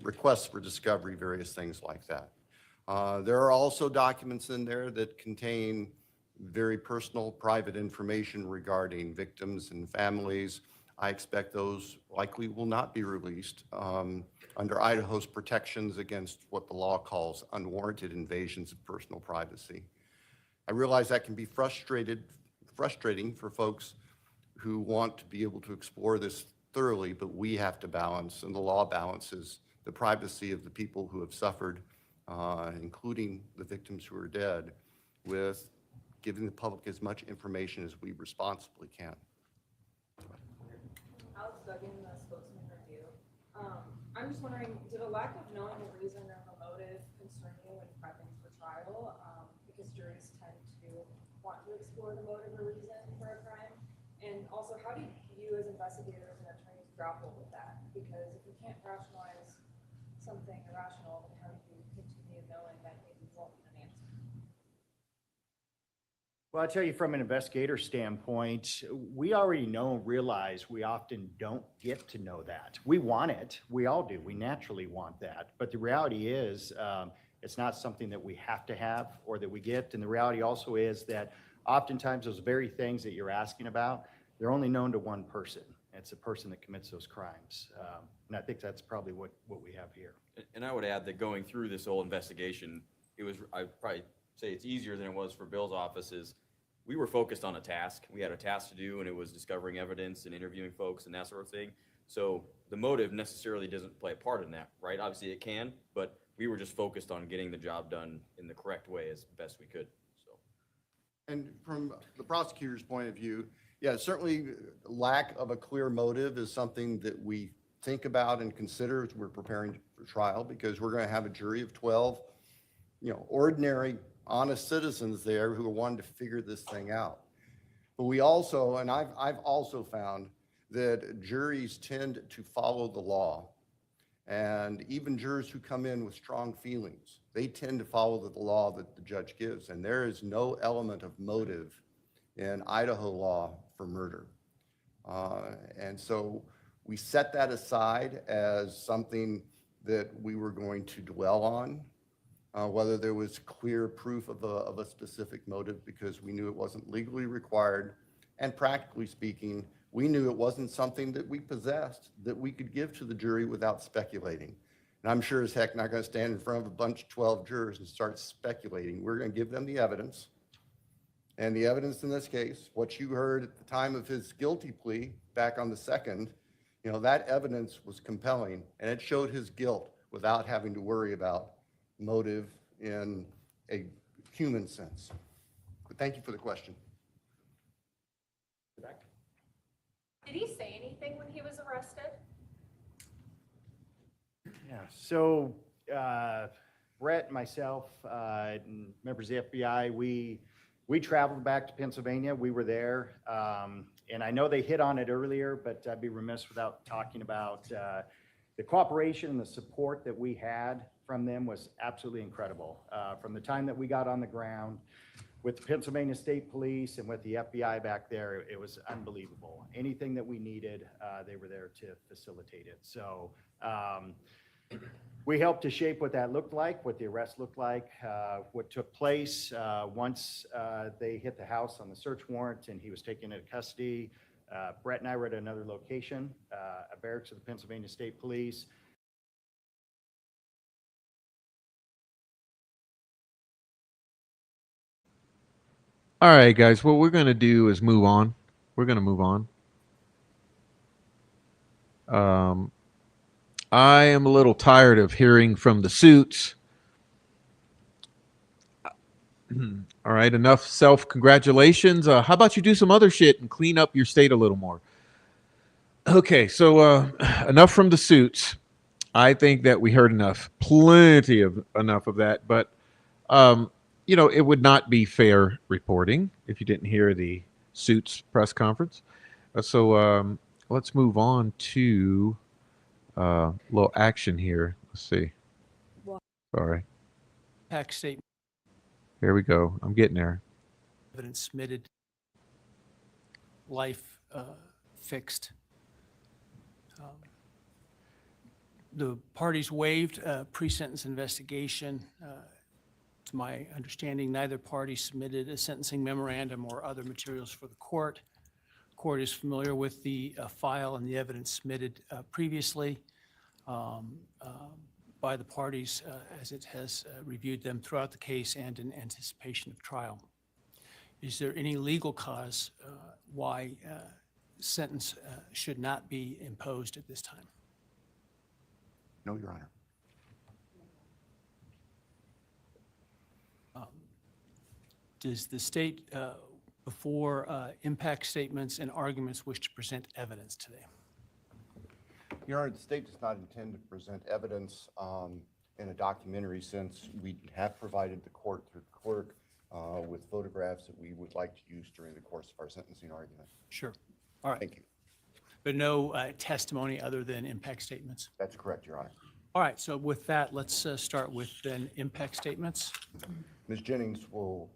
S4: Requests for discovery, various things like that. There are also documents in there that contain very personal, private information regarding victims and families. I expect those likely will not be released under Idaho's protections against what the law calls unwarranted invasions of personal privacy. I realize that can be frustrating for folks who want to be able to explore this thoroughly, but we have to balance, and the law balances, the privacy of the people who have suffered, including the victims who are dead, with giving the public as much information as we responsibly can.
S16: Alex Duggan, the spokesman review. I'm just wondering, did a lack of knowing the reason or the motive concern you when prepping for trial? Because juries tend to want to explore the motive or reason for a crime. And also, how do you as investigators and attorneys grapple with that? Because if you can't rationalize something irrational, then how do you continue knowing that maybe you won't get an answer?
S9: Well, I'll tell you from an investigator standpoint, we already know and realize we often don't get to know that. We want it. We all do. We naturally want that. But the reality is it's not something that we have to have or that we get. And the reality also is that oftentimes those very things that you're asking about, they're only known to one person. It's the person that commits those crimes. And I think that's probably what we have here.
S11: And I would add that going through this whole investigation, I'd probably say it's easier than it was for Bill's offices. We were focused on a task. We had a task to do, and it was discovering evidence and interviewing folks and that sort of thing. So the motive necessarily doesn't play a part in that, right? Obviously it can, but we were just focused on getting the job done in the correct way as best we could. So.
S4: And from the prosecutor's point of view, yeah, certainly lack of a clear motive is something that we think about and consider as we're preparing for trial, because we're going to have a jury of 12, ordinary, honest citizens there who are wanting to figure this thing out. But we also, and I've also found that juries tend to follow the law, and even jurors who come in with strong feelings, they tend to follow the law that the judge gives, and there is no element of motive in Idaho law for murder. And so we set that aside as something that we were going to dwell on. whether there was clear proof of a specific motive, because we knew it wasn't legally required. And practically speaking, we knew it wasn't something that we possessed that we could give to the jury without speculating. And I'm sure as heck not going to stand in front of a bunch of 12 jurors and start speculating. We're going to give them the evidence. And the evidence in this case, what you heard at the time of his guilty plea back on the 2nd, that evidence was compelling, and it showed his guilt without having to worry about motive in a human sense. But thank you for the question.
S12: Did he say anything when he was arrested?
S9: Yeah, so Brett, myself, and members of the FBI, we traveled back to Pennsylvania. We were there, and I know they hit on it earlier, but I'd be remiss without talking about the cooperation and the support that we had from them was absolutely incredible. From the time that we got on the ground with the Pennsylvania State Police and with the FBI back there, it was unbelievable. Anything that we needed, they were there to facilitate it. So we helped to shape what that looked like, what the arrest looked like, what took place once they hit the house on the search warrant and he was taken into custody. Brett and I were at another location, a barracks of the Pennsylvania State Police.
S1: All right, guys, what we're going to do is move on. We're going to move on. I am a little tired of hearing from the suits. All right, enough self-congratulations. How about you do some other shit and clean up your state a little more? Okay, so enough from the suits. I think that we heard enough, enough of that. But, it would not be fair reporting if you didn't hear the suits press conference. So let's move on to a little action here. Let's see. Sorry.
S17: Impact statement.
S1: Here we go. I'm getting there.
S17: Evidence submitted. Life fixed. The parties waived pre-sentence investigation. To my understanding, neither party submitted a sentencing memorandum or other materials for the court. Court is familiar with the file and the evidence submitted previously by the parties as it has reviewed them throughout the case and in anticipation of trial. Is there any legal cause why sentence should not be imposed at this time?
S4: No, Your Honor.
S17: Does the state, before impact statements and arguments, wish to present evidence today?
S4: Your Honor, the state does not intend to present evidence in a documentary sense. We have provided the court through the clerk with photographs that we would like to use during the course of our sentencing argument.
S17: Sure. All right.
S4: Thank you.
S17: But no testimony other than impact statements?
S4: That's correct, Your Honor.
S17: All right, so with that, let's start with then impact statements.
S4: Ms. Jennings will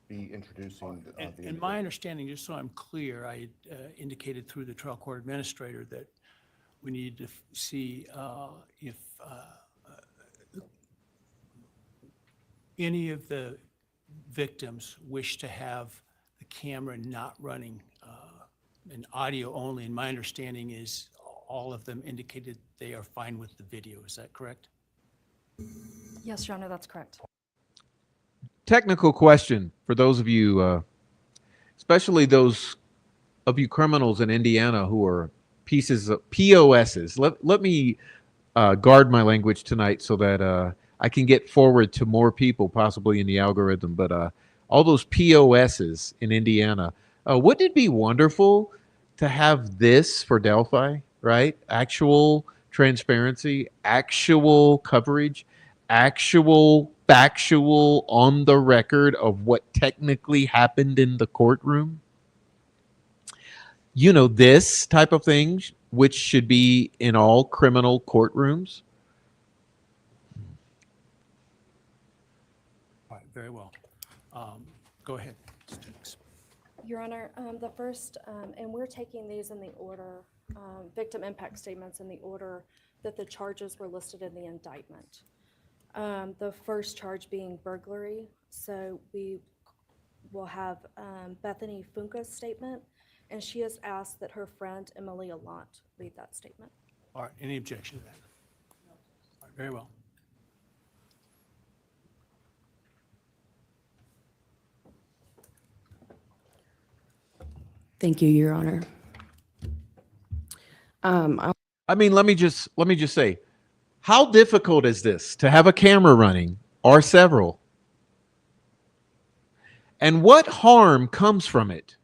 S4: be introducing the
S17: And my understanding, just so I'm clear, I indicated through the trial court administrator that we need to see if any of the victims wish to have the camera not running and audio only. And my understanding is all of them indicated they are fine with the video. Is that correct?
S18: Yes, Your Honor, that's correct.
S1: Technical question for those of you, especially those of you criminals in Indiana who are pieces of POSs. Let me guard my language tonight so that I can get forward to more people possibly in the algorithm. But all those POSs in Indiana, wouldn't it be wonderful to have this for Delphi, right? Actual transparency, actual coverage, actual factual on the record of what technically happened in the courtroom. This type of thing, which should be in all criminal courtrooms.
S17: All right, very well. Go ahead.
S18: Your Honor, the first, and we're taking these in the order, victim impact statements in the order that the charges were listed in the indictment. The first charge being burglary. So we will have Bethany Funka's statement, and she has asked that her friend Emily Allant read that statement.
S17: All right, any objection to that? All right, very well.
S19: Thank you, Your Honor.
S1: I mean, let me just say, how difficult is this to have a camera running or several? And what harm comes from it?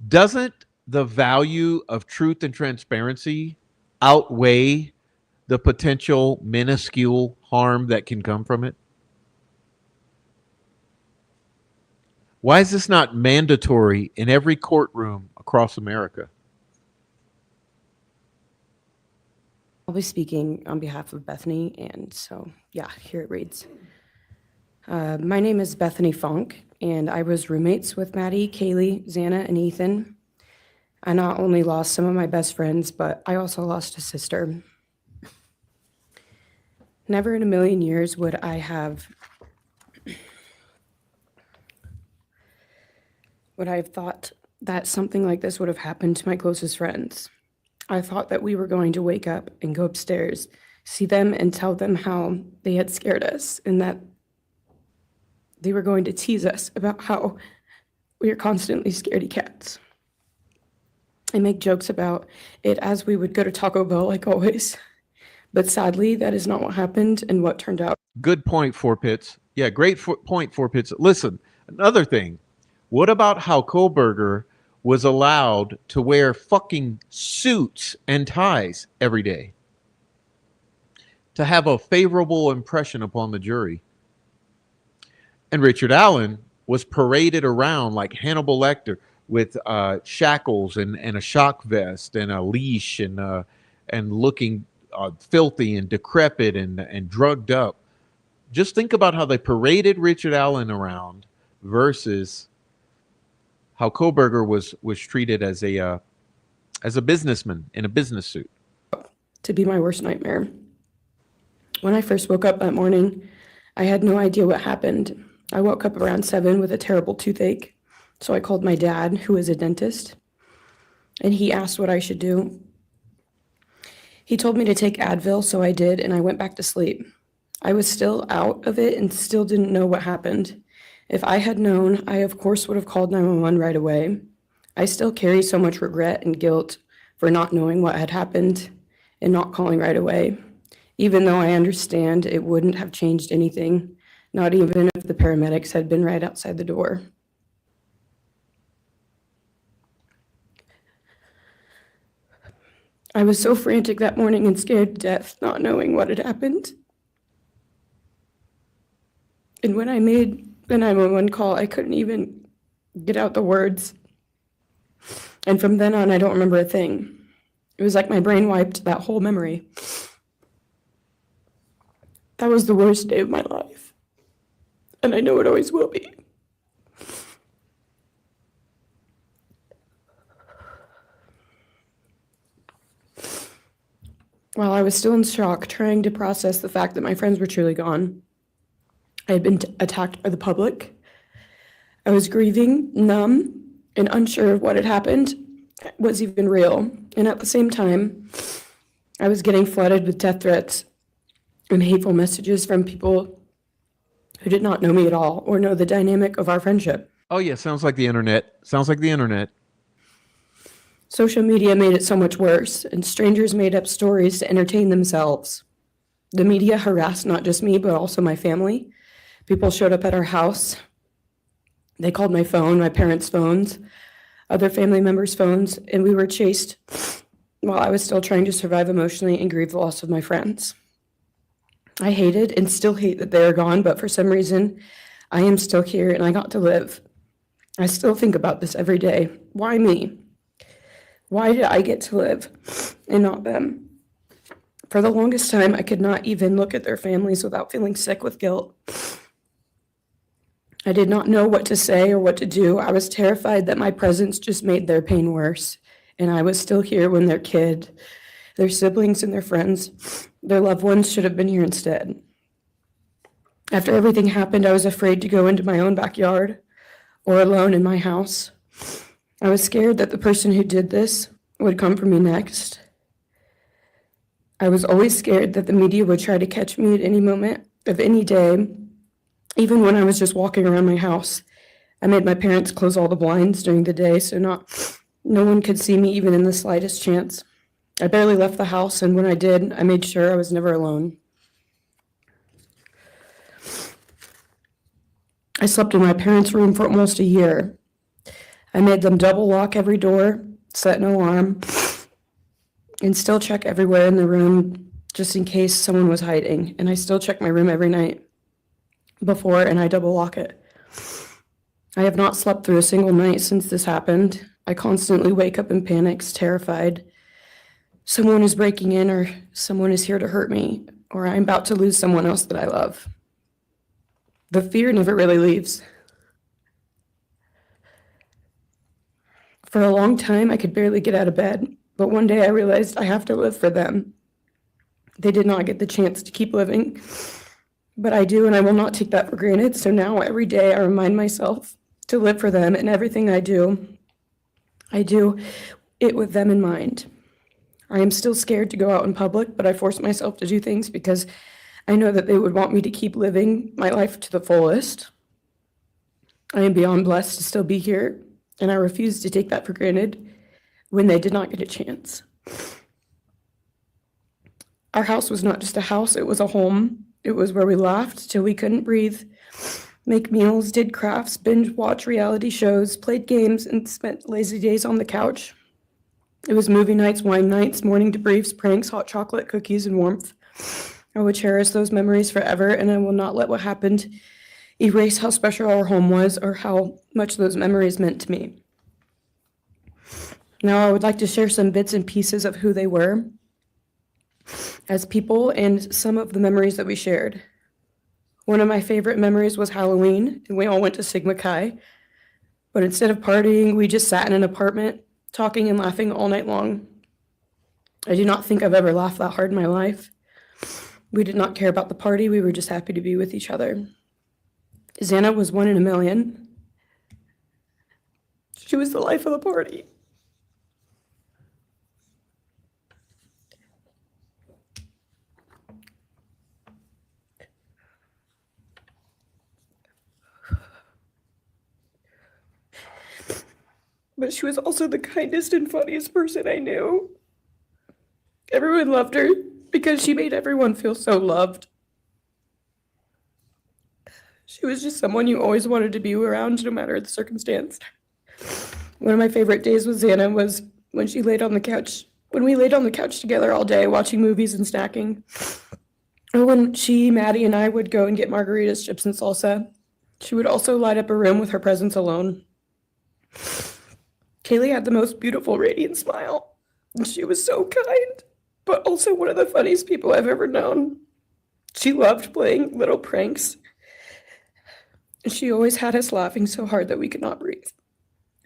S1: Doesn't the value of truth and transparency outweigh the potential minuscule harm that can come from it? Why is this not mandatory in every courtroom across America?
S19: I'll be speaking on behalf of Bethany, and so, yeah, here it reads. My name is Bethany Funk, and I was roommates with Maddie, Kaylee, Xana, and Ethan. I not only lost some of my best friends, but I also lost a sister. Never in a million years would I have thought that something like this would have happened to my closest friends. I thought that we were going to wake up and go upstairs, see them and tell them how they had scared us and that they were going to tease us about how we are constantly scaredy cats. I make jokes about it as we would go to Taco Bell like always. But sadly, that is not what happened and what turned out.
S1: Good point, Four Pits. Yeah, great point, Four Pits. Listen, another thing. What about how KOHBERGER was allowed to wear fucking suits and ties every day to have a favorable impression upon the jury? And Richard Allen was paraded around like Hannibal Lecter with shackles and a shock vest and a leash and looking filthy and decrepit and drugged up. Just think about how they paraded Richard Allen around versus how KOHBERGER was treated as a businessman in a business suit.
S19: To be my worst nightmare. When I first woke up that morning, I had no idea what happened. I woke up around 7 with a terrible toothache, so I called my dad, who is a dentist, and he asked what I should do. He told me to take Advil, so I did, and I went back to sleep. I was still out of it and still didn't know what happened. If I had known, I of course would have called 911 right away. I still carry so much regret and guilt for not knowing what had happened and not calling right away, even though I understand it wouldn't have changed anything, not even if the paramedics had been right outside the door. I was so frantic that morning and scared to death, not knowing what had happened. And when I made the 911 call, I couldn't even get out the words. And from then on, I don't remember a thing. It was like my brain wiped that whole memory. That was the worst day of my life. And I know it always will be. While I was still in shock, trying to process the fact that my friends were truly gone, I had been attacked by the public. I was grieving, numb, and unsure of what had happened was even real. And at the same time, I was getting flooded with death threats and hateful messages from people who did not know me at all or know the dynamic of our friendship.
S1: Oh yeah, sounds like the internet. Sounds like the internet.
S19: Social media made it so much worse, and strangers made up stories to entertain themselves. The media harassed not just me, but also my family. People showed up at our house. They called my phone, my parents' phones, other family members' phones, and we were chased while I was still trying to survive emotionally and grieve the loss of my friends. I hated and still hate that they are gone, but for some reason, I am still here and I got to live. I still think about this every day. Why me? Why did I get to live and not them? For the longest time, I could not even look at their families without feeling sick with guilt. I did not know what to say or what to do. I was terrified that my presence just made their pain worse. And I was still here when their kid, their siblings, and their friends Their loved ones should have been here instead. After everything happened, I was afraid to go into my own backyard or alone in my house. I was scared that the person who did this would come for me next. I was always scared that the media would try to catch me at any moment of any day, even when I was just walking around my house. I made my parents close all the blinds during the day so no one could see me even in the slightest chance. I barely left the house, and when I did, I made sure I was never alone. I slept in my parents' room for almost a year. I made them double lock every door, set an alarm, and still check everywhere in the room just in case someone was hiding. And I still check my room every night before, and I double lock it. I have not slept through a single night since this happened. I constantly wake up in panics, terrified. Someone is breaking in, or someone is here to hurt me, or I'm about to lose someone else that I love. The fear never really leaves. For a long time, I could barely get out of bed, but one day I realized I have to live for them. They did not get the chance to keep living, but I do, and I will not take that for granted. So now every day I remind myself to live for them, and everything I do it with them in mind. I am still scared to go out in public, but I force myself to do things because I know that they would want me to keep living my life to the fullest. I am beyond blessed to still be here, and I refuse to take that for granted when they did not get a chance. Our house was not just a house, it was a home. It was where we laughed till we couldn't breathe, make meals, did crafts, binge watch reality shows, played games, and spent lazy days on the couch. It was movie nights, wine nights, morning debriefs, pranks, hot chocolate, cookies, and warmth. I will cherish those memories forever, and I will not let what happened erase how special our home was or how much those memories meant to me. Now, I would like to share some bits and pieces of who they were as people and some of the memories that we shared. One of my favorite memories was Halloween, and we all went to Sigma Chi. But instead of partying, we just sat in an apartment, talking and laughing all night long. I do not think I've ever laughed that hard in my life. We did not care about the party, we were just happy to be with each other. Xana was 1 in a million. She was the life of the party. But she was also the kindest and funniest person I knew. Everyone loved her because she made everyone feel so loved. She was just someone you always wanted to be around, no matter the circumstance. One of my favorite days with Xana was when she laid on the couch, when we laid on the couch together all day watching movies and snacking. Or when she, Maddie, and I would go and get margaritas, chips, and salsa. She would also light up a room with her presence alone. Kaylee had the most beautiful, radiant smile, and she was so kind, but also one of the funniest people I've ever known. She loved playing little pranks, and she always had us laughing so hard that we could not breathe.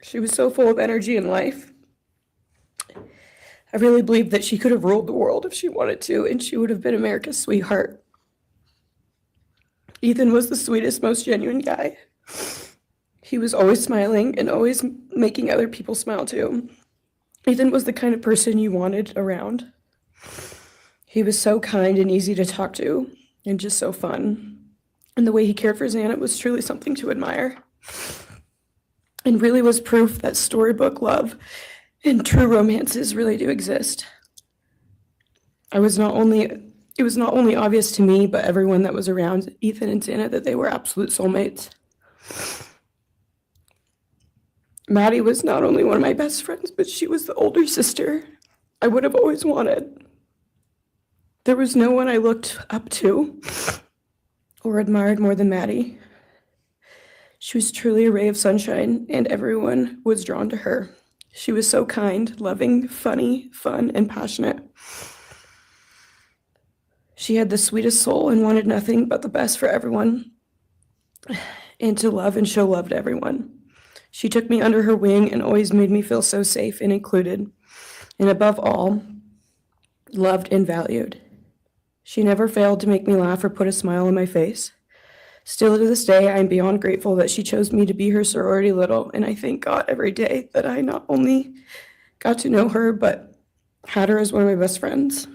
S19: She was so full of energy and life. I really believe that she could have ruled the world if she wanted to, and she would have been America's sweetheart. Ethan was the sweetest, most genuine guy. He was always smiling and always making other people smile too. Ethan was the kind of person you wanted around. He was so kind and easy to talk to and just so fun. And the way he cared for Xana was truly something to admire. And really was proof that storybook love and true romances really do exist. It was not only obvious to me, but everyone that was around Ethan and Xana that they were absolute soulmates. Maddie was not only one of my best friends, but she was the older sister I would have always wanted. There was no one I looked up to or admired more than Maddie. She was truly a ray of sunshine, and everyone was drawn to her. She was so kind, loving, funny, fun, and passionate. She had the sweetest soul and wanted nothing but the best for everyone, and to love and show love to everyone. She took me under her wing and always made me feel so safe and included, and above all, loved and valued. She never failed to make me laugh or put a smile on my face. Still to this day, I am beyond grateful that she chose me to be her sorority little, and I thank God every day that I not only got to know her, but had her as one of my best friends.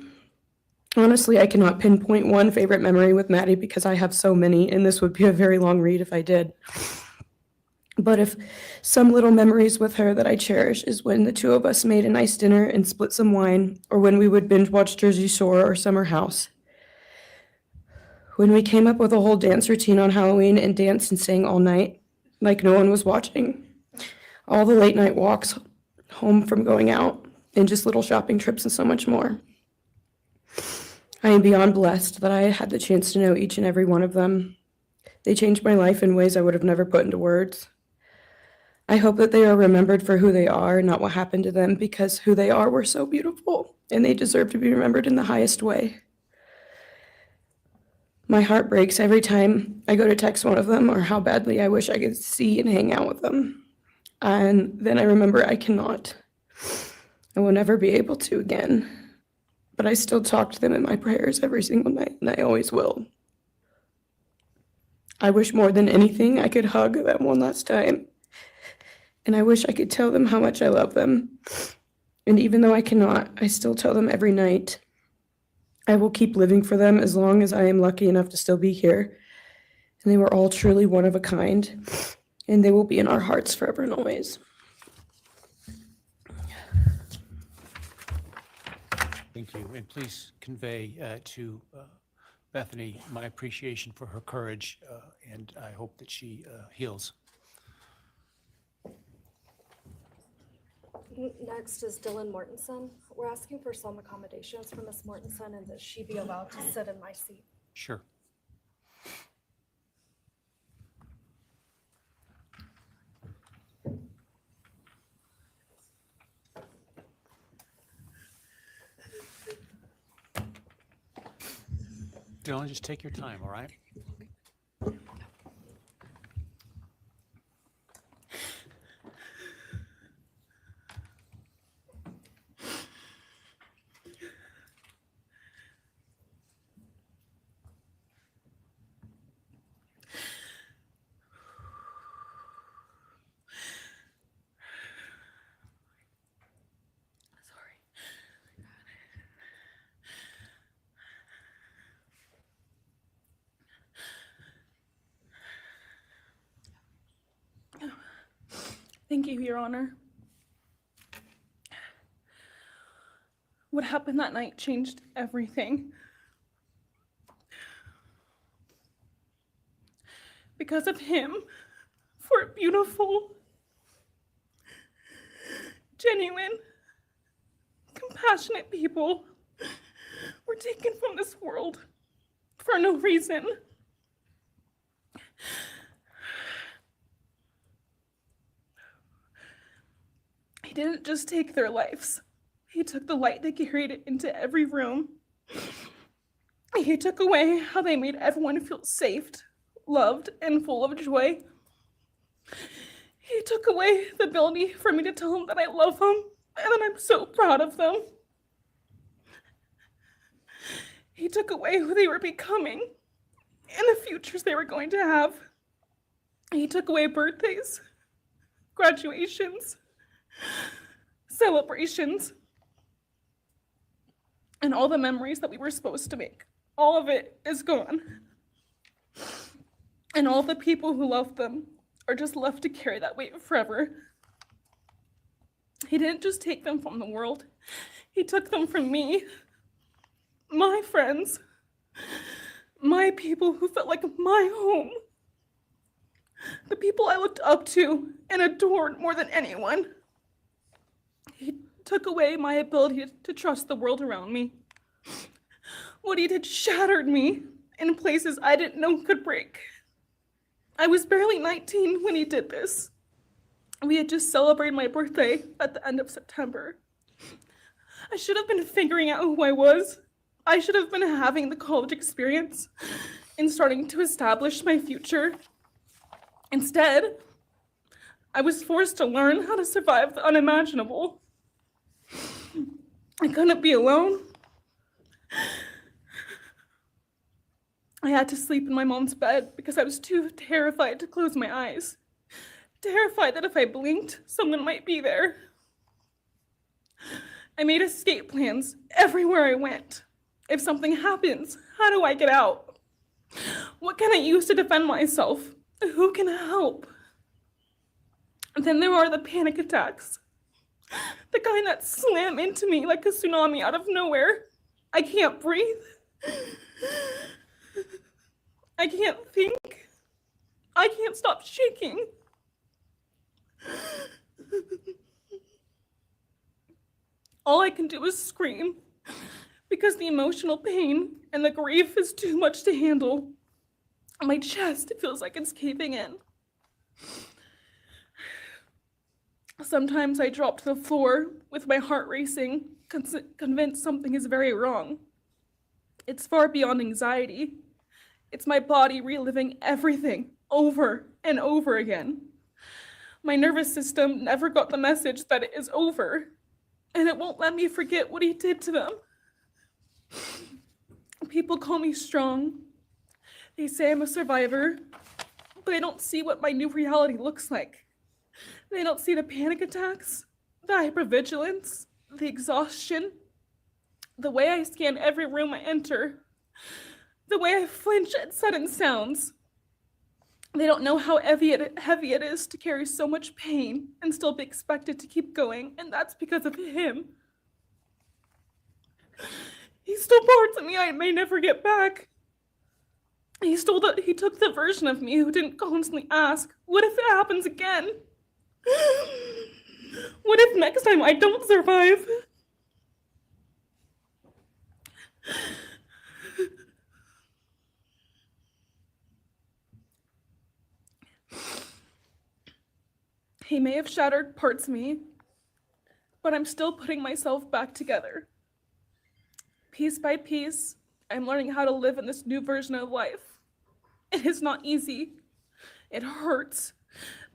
S19: Honestly, I cannot pinpoint one favorite memory with Maddie because I have so many, and this would be a very long read if I did. But if some little memories with her that I cherish is when the two of us made a nice dinner and split some wine, or when we would binge watch Jersey Shore or Summer House. When we came up with a whole dance routine on Halloween and danced and sang all night, like no one was watching. All the late night walks home from going out, and just little shopping trips and so much more. I am beyond blessed that I had the chance to know each and every one of them. They changed my life in ways I would have never put into words. I hope that they are remembered for who they are, not what happened to them, because who they are were so beautiful, and they deserve to be remembered in the highest way. My heart breaks every time I go to text one of them or how badly I wish I could see and hang out with them. And then I remember I cannot. I will never be able to again. But I still talk to them in my prayers every single night, and I always will. I wish more than anything I could hug them one last time. And I wish I could tell them how much I love them. And even though I cannot, I still tell them every night. I will keep living for them as long as I am lucky enough to still be here. And they were all truly one of a kind, and they will be in our hearts forever and always.
S17: Thank you, and please convey to Bethany my appreciation for her courage, and I hope that she heals.
S18: Next is Dylan Mortensen. We're asking for some accommodations for Ms. Mortensen and that she be allowed to sit in my seat.
S17: Sure. Dylan, just take your time, all right?
S20: Thank you, Your Honor. What happened that night changed everything. Because of him, four beautiful, genuine, compassionate people were taken from this world for no reason. He didn't just take their lives. He took the light they carried into every room. He took away how they made everyone feel safe, loved, and full of joy. He took away the ability for me to tell them that I love them and that I'm so proud of them. He took away who they were becoming and the futures they were going to have. He took away birthdays, graduations, celebrations, and all the memories that we were supposed to make. All of it is gone. And all the people who loved them are just left to carry that weight forever. He didn't just take them from the world. He took them from me, my friends, my people who felt like my home, the people I looked up to and adored more than anyone. He took away my ability to trust the world around me. What he did shattered me in places I didn't know could break. I was barely 19 when he did this. We had just celebrated my birthday at the end of September. I should have been figuring out who I was. I should have been having the college experience and starting to establish my future. Instead, I was forced to learn how to survive the unimaginable. I couldn't be alone. I had to sleep in my mom's bed because I was too terrified to close my eyes. Terrified that if I blinked, someone might be there. I made escape plans everywhere I went. If something happens, how do I get out? What can I use to defend myself? Who can help? And then there are the panic attacks. The kind that slam into me like a tsunami out of nowhere. I can't breathe. I can't think. I can't stop shaking. All I can do is scream because the emotional pain and the grief is too much to handle. My chest feels like it's caving in. Sometimes I drop to the floor with my heart racing, convinced something is very wrong. It's far beyond anxiety. It's my body reliving everything over and over again. My nervous system never got the message that it is over, and it won't let me forget what he did to them. People call me strong. They say I'm a survivor, but they don't see what my new reality looks like. They don't see the panic attacks, the hypervigilance, the exhaustion, the way I scan every room I enter, the way I flinch at sudden sounds. They don't know how heavy it is to carry so much pain and still be expected to keep going, and that's because of him. He stole parts of me I may never get back. He took the version of me who didn't constantly ask, what if it happens again? What if next time I don't survive? He may have shattered parts of me, but I'm still putting myself back together. Piece by piece, I'm learning how to live in this new version of life. It is not easy. It hurts,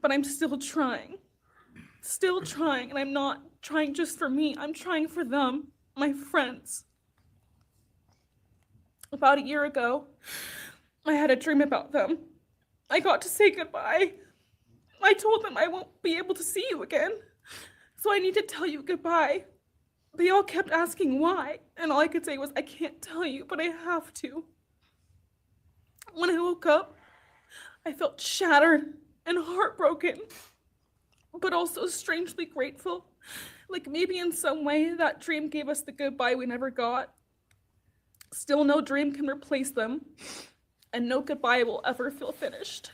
S20: but I'm still trying. Still trying, and I'm not trying just for me. I'm trying for them, my friends. About a year ago, I had a dream about them. I got to say goodbye. I told them I won't be able to see you again, so I need to tell you goodbye. They all kept asking why, and all I could say was, I can't tell you, but I have to. When I woke up, I felt shattered and heartbroken, but also strangely grateful. Like maybe in some way that dream gave us the goodbye we never got. Still, no dream can replace them, and no goodbye will ever feel finished.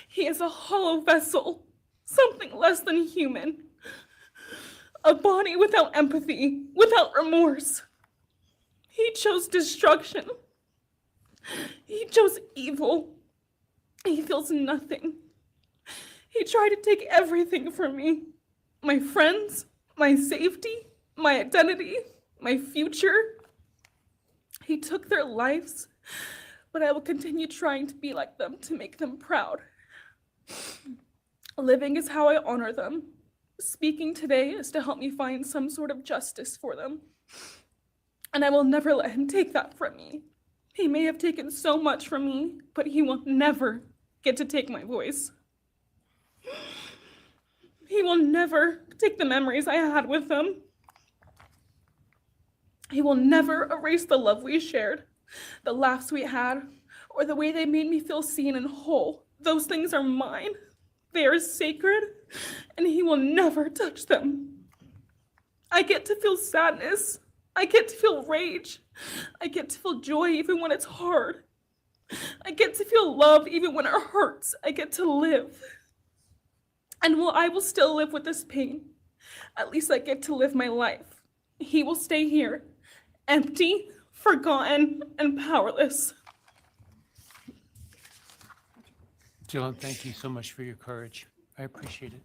S20: He is a hollow vessel, something less than human. A body without empathy, without remorse. He chose destruction. He chose evil. He feels nothing. He tried to take everything from me. My friends, my safety, my identity, my future. He took their lives, but I will continue trying to be like them, to make them proud. Living is how I honor them. Speaking today is to help me find some sort of justice for them. And I will never let him take that from me. He may have taken so much from me, but he will never get to take my voice. He will never take the memories I had with them. He will never erase the love we shared, the laughs we had, or the way they made me feel seen and whole. Those things are mine. They are sacred, and he will never touch them. I get to feel sadness. I get to feel rage. I get to feel joy even when it's hard. I get to feel love even when it hurts. I get to live. And while I will still live with this pain, at least I get to live my life. He will stay here, empty, forgotten, and powerless.
S17: Dylan, thank you so much for your courage. I appreciate it.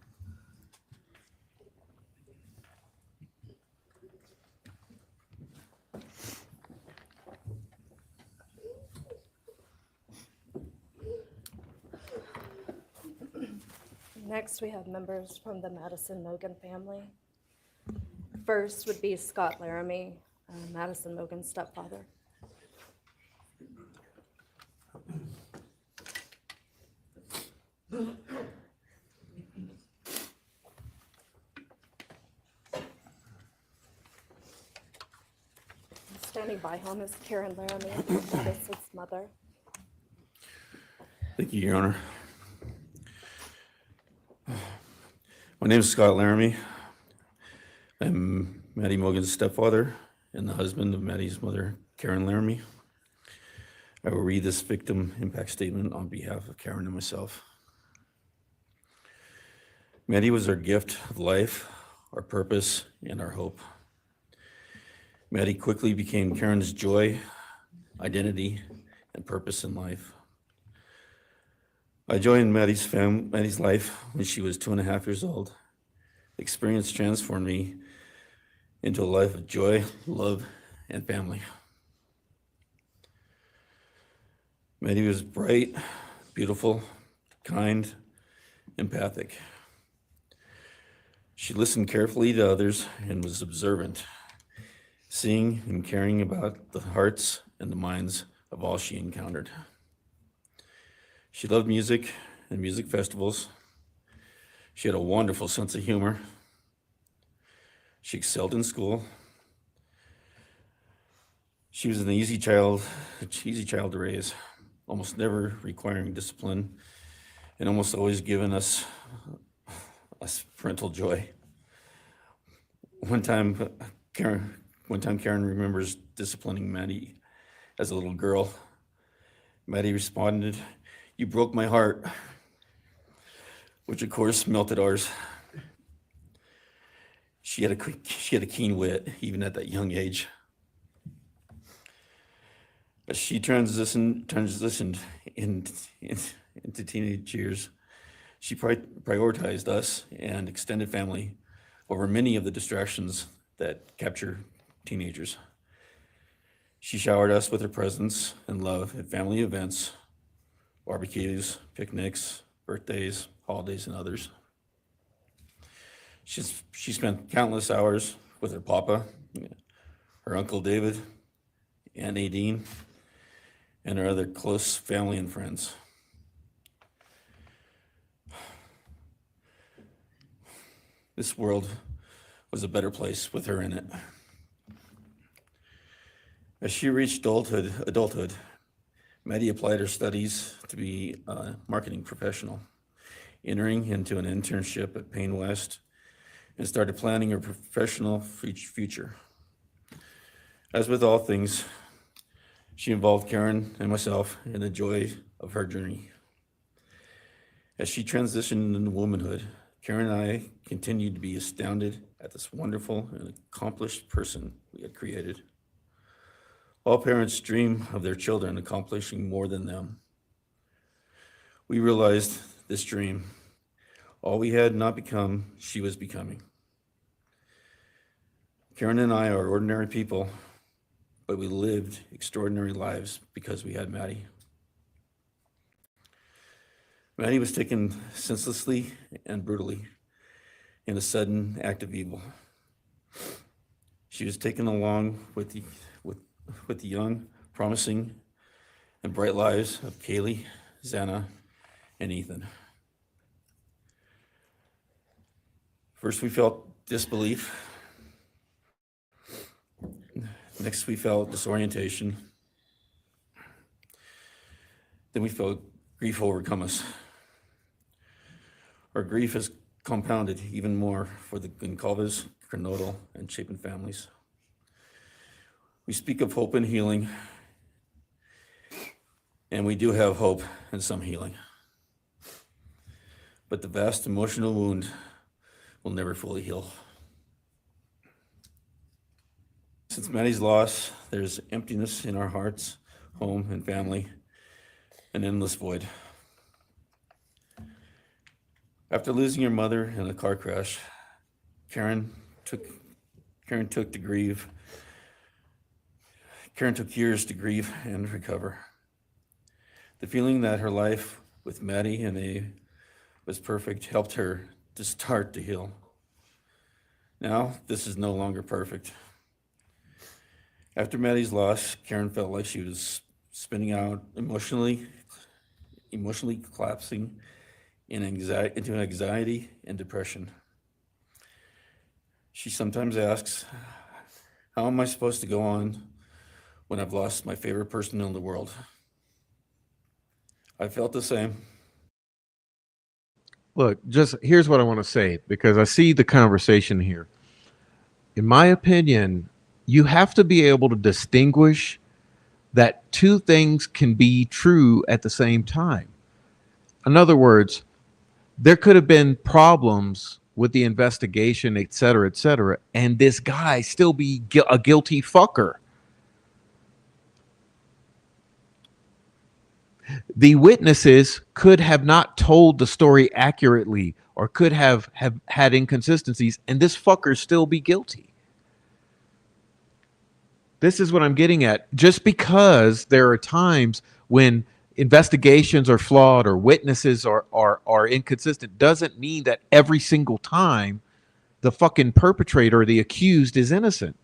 S18: Next, we have members from the Madison Mogan family. First would be Scott Laramie, Madison Mogan's stepfather. Standing by him is Karen Laramie, Madison's mother.
S21: Thank you, Your Honor. My name is Scott Laramie. I'm Maddie Mogan's stepfather and the husband of Maddie's mother, Karen Laramie. I will read this victim impact statement on behalf of Karen and myself. Maddie was our gift of life, our purpose, and our hope. Maddie quickly became Karen's joy, identity, and purpose in life. I joined Maddie's life when she was 2.5 years old. The experience transformed me into a life of joy, love, and family. Maddie was bright, beautiful, kind, empathic. She listened carefully to others and was observant, seeing and caring about the hearts and the minds of all she encountered. She loved music and music festivals. She had a wonderful sense of humor. She excelled in school. She was an easy child to raise, almost never requiring discipline, and almost always giving us parental joy. One time Karen remembers disciplining Maddie as a little girl. Maddie responded, "You broke my heart," which of course melted ours. She had a keen wit, even at that young age. As she transitioned into teenage years, she prioritized us and extended family over many of the distractions that capture teenagers. She showered us with her presence and love at family events, barbecues, picnics, birthdays, holidays, and others. She spent countless hours with her papa, her Uncle David, Aunt Nadine, and her other close family and friends. This world was a better place with her in it. As she reached adulthood, Maddie applied her studies to be a marketing professional, entering into an internship at Payne West, and started planning her professional future. As with all things, she involved Karen and myself in the joy of her journey. As she transitioned into womanhood, Karen and I continued to be astounded at this wonderful and accomplished person we had created. All parents dream of their children accomplishing more than them. We realized this dream, all we had not become, she was becoming. Karen and I are ordinary people, but we lived extraordinary lives because we had Maddie. Maddie was taken senselessly and brutally in a sudden act of evil. She was taken along with the young, promising, and bright lives of Kaylee, Xana, and Ethan. First, we felt disbelief. Next, we felt disorientation. Then we felt grief overcome us. Our grief is compounded even more for the Goncalves, Kernodle, and Chapin families. We speak of hope and healing, and we do have hope and some healing. But the vast emotional wound will never fully heal. Since Maddie's loss, there's emptiness in our hearts, home, and family, an endless void. After losing her mother in a car crash, Karen took years to grieve and recover. The feeling that her life with Maddie and A was perfect helped her to start to heal. Now, this is no longer perfect. After Maddie's loss, Karen felt like she was spinning out, emotionally collapsing, into anxiety and depression. She sometimes asks, how am I supposed to go on when I've lost my favorite person in the world? I felt the same.
S1: Look, just here's what I want to say because I see the conversation here. In my opinion, you have to be able to distinguish that two things can be true at the same time. In other words, there could have been problems with the investigation, et cetera, and this guy still be a guilty fucker. The witnesses could have not told the story accurately or could have had inconsistencies, and this fucker still be guilty. This is what I'm getting at. Just because there are times when investigations are flawed or witnesses are inconsistent doesn't mean that every single time the fucking perpetrator or the accused is innocent.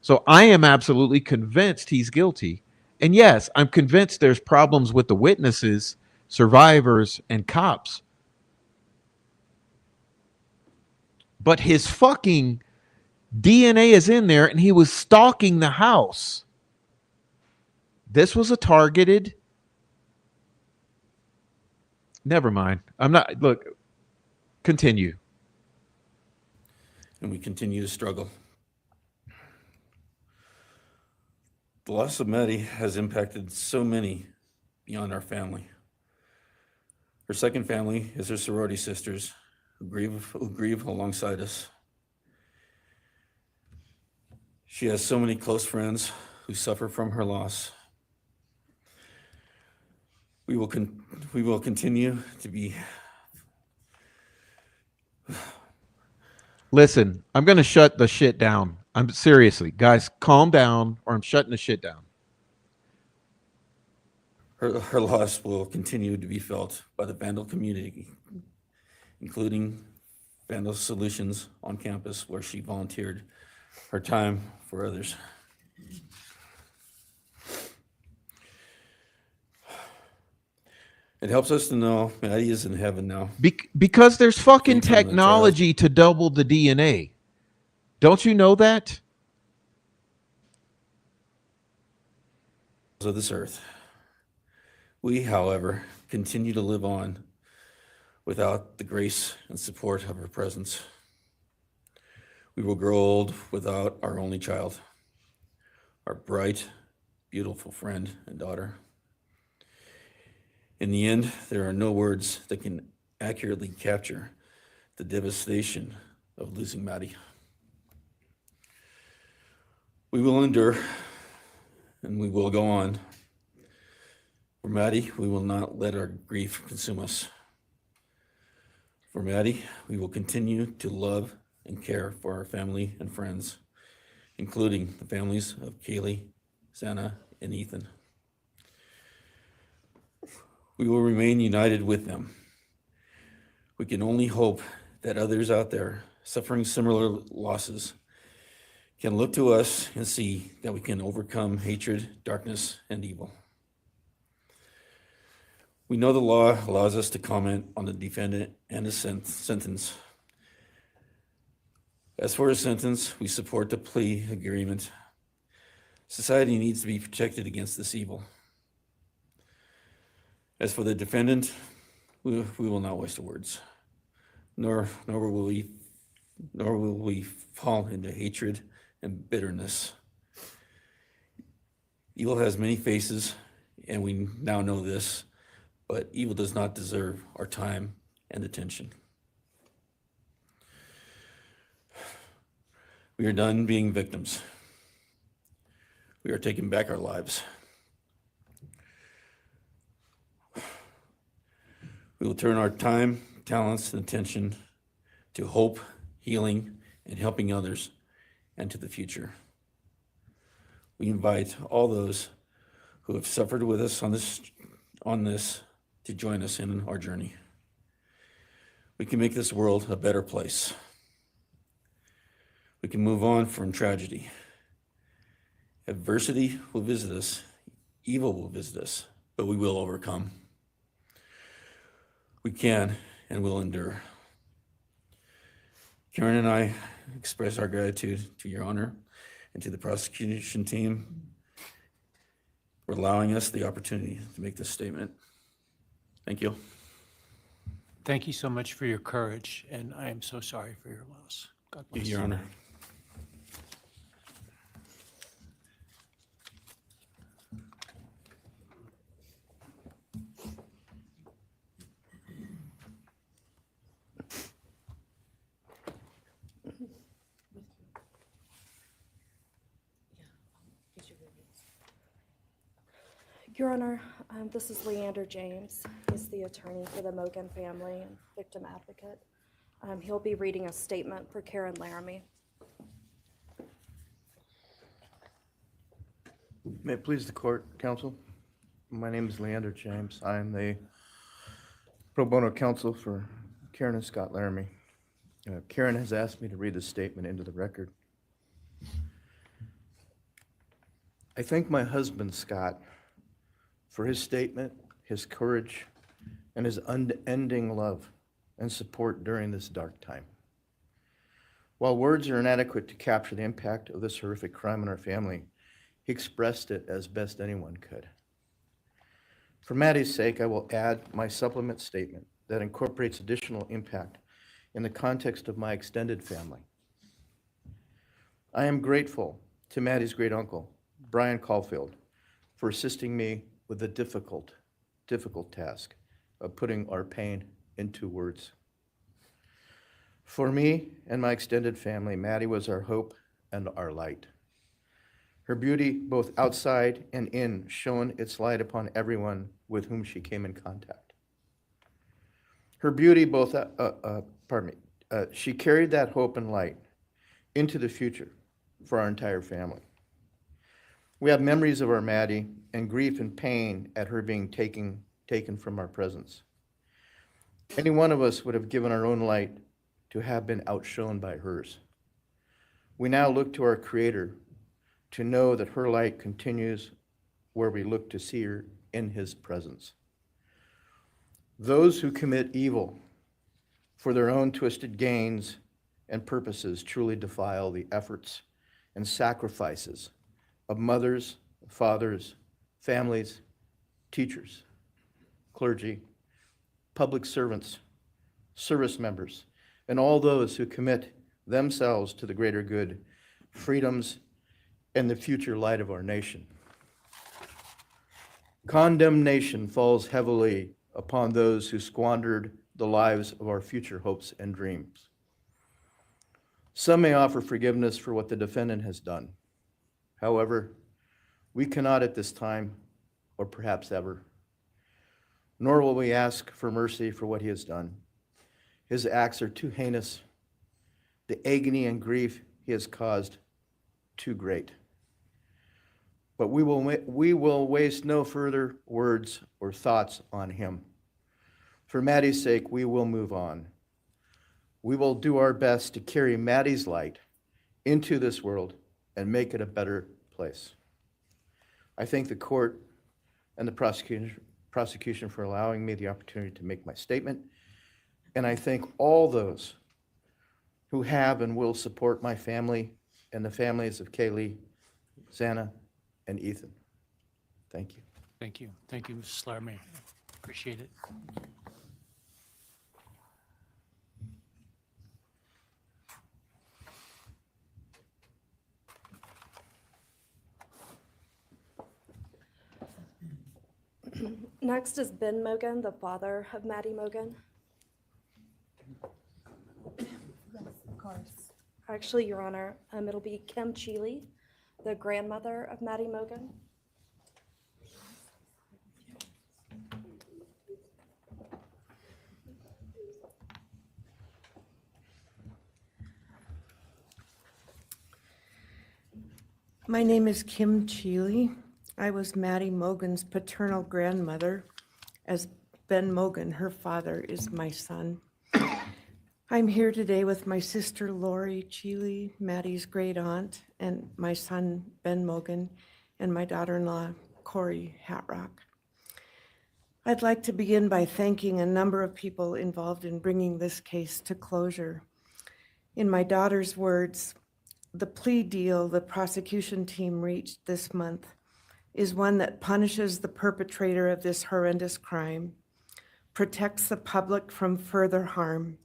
S1: So I am absolutely convinced he's guilty. And yes, I'm convinced there's problems with the witnesses, survivors, and cops. But his fucking DNA is in there and he was stalking the house. This was a targeted. Never mind. I'm not. Look, continue.
S21: And we continue to struggle. The loss of Maddie has impacted so many beyond our family. Her second family is her sorority sisters who grieve alongside us. She has so many close friends who suffer from her loss. We will continue to be.
S1: Listen, I'm going to shut the shit down. I'm seriously, guys, calm down or I'm shutting the shit down.
S21: Her loss will continue to be felt by the Vandal community, including Vandal Solutions on campus, where she volunteered her time for others. It helps us to know Maddie is in heaven now.
S1: Because there's fucking technology to double the DNA. Don't you know that?
S21: Of this earth. We, however, continue to live on without the grace and support of her presence. We will grow old without our only child, our bright, beautiful friend and daughter. In the end, there are no words that can accurately capture the devastation of losing Maddie. We will endure and we will go on. For Maddie, we will not let our grief consume us. For Maddie, we will continue to love and care for our family and friends, including the families of Kaylee, Santa, and Ethan. We will remain united with them. We can only hope that others out there suffering similar losses can look to us and see that we can overcome hatred, darkness, and evil. We know the law allows us to comment on the defendant and his sentence. As for his sentence, we support the plea agreement. Society needs to be protected against this evil. As for the defendant, we will not waste the words, nor will we fall into hatred and bitterness. Evil has many faces, and we now know this, but evil does not deserve our time and attention. We are done being victims. We are taking back our lives. We will turn our time, talents, and attention to hope, healing, and helping others, and to the future. We invite all those who have suffered with us on this to join us in our journey. We can make this world a better place. We can move on from tragedy. Adversity will visit us, evil will visit us, but we will overcome. we can and will endure. Karen and I express our gratitude to Your Honor and to the prosecution team for allowing us the opportunity to make this statement. Thank you.
S17: Thank you so much for your courage, and I am so sorry for your loss. God bless you.
S21: Your Honor.
S18: Your Honor, this is Leander James. He's the attorney for the Mogan family and victim advocate. He'll be reading a statement for Karen Laramie.
S2: May it please the court, counsel. My name is Leander James. I am the pro bono counsel for Karen and Scott Laramie. Karen has asked me to read this statement into the record. I thank my husband, Scott, for his statement, his courage, and his unending love and support during this dark time. While words are inadequate to capture the impact of this horrific crime on our family, he expressed it as best anyone could. For Maddie's sake, I will add my supplement statement that incorporates additional impact in the context of my extended family. I am grateful to Maddie's great uncle, Brian Caulfield, for assisting me with the difficult task of putting our pain into words. For me and my extended family, Maddie was our hope and our light. Her beauty, both outside and in, shone its light upon everyone with whom she came in contact. Her beauty, she carried that hope and light into the future for our entire family. We have memories of our Maddie and grief and pain at her being taken from our presence. Any one of us would have given our own light to have been outshone by hers. We now look to our Creator to know that her light continues where we look to see her in His presence. Those who commit evil for their own twisted gains and purposes truly defile the efforts and sacrifices of mothers, fathers, families, teachers, clergy, public servants, service members, and all those who commit themselves to the greater good, freedoms, and the future light of our nation. Condemnation falls heavily upon those who squandered the lives of our future hopes and dreams. Some may offer forgiveness for what the defendant has done. However, we cannot at this time, or perhaps ever, nor will we ask for mercy for what he has done. His acts are too heinous, the agony and grief he has caused too great. But we will waste no further words or thoughts on him. For Maddie's sake, we will move on. We will do our best to carry Maddie's light into this world and make it a better place. I thank the court and the prosecution for allowing me the opportunity to make my statement. And I thank all those who have and will support my family and the families of Kaylee, Xana, and Ethan. Thank you.
S17: Thank you. Thank you, Mrs. Laramie. Appreciate it.
S18: Next is Ben Mogan, the father of Maddie Mogan.
S22: Yes, of course.
S18: Actually, Your Honor, it'll be Kim Cheeley, the grandmother of Maddie Mogan.
S22: My name is Kim Cheeley. I was Maddie Mogan's paternal grandmother, as Ben Mogan, her father, is my son. I'm here today with my sister Lori Cheeley, Maddie's great aunt, and my son Ben Mogan, and my daughter-in-law Corey Hatrock. I'd like to begin by thanking a number of people involved in bringing this case to closure. In my daughter's words, the plea deal the prosecution team reached this month is one that punishes the perpetrator of this horrendous crime, protects the public from further harm,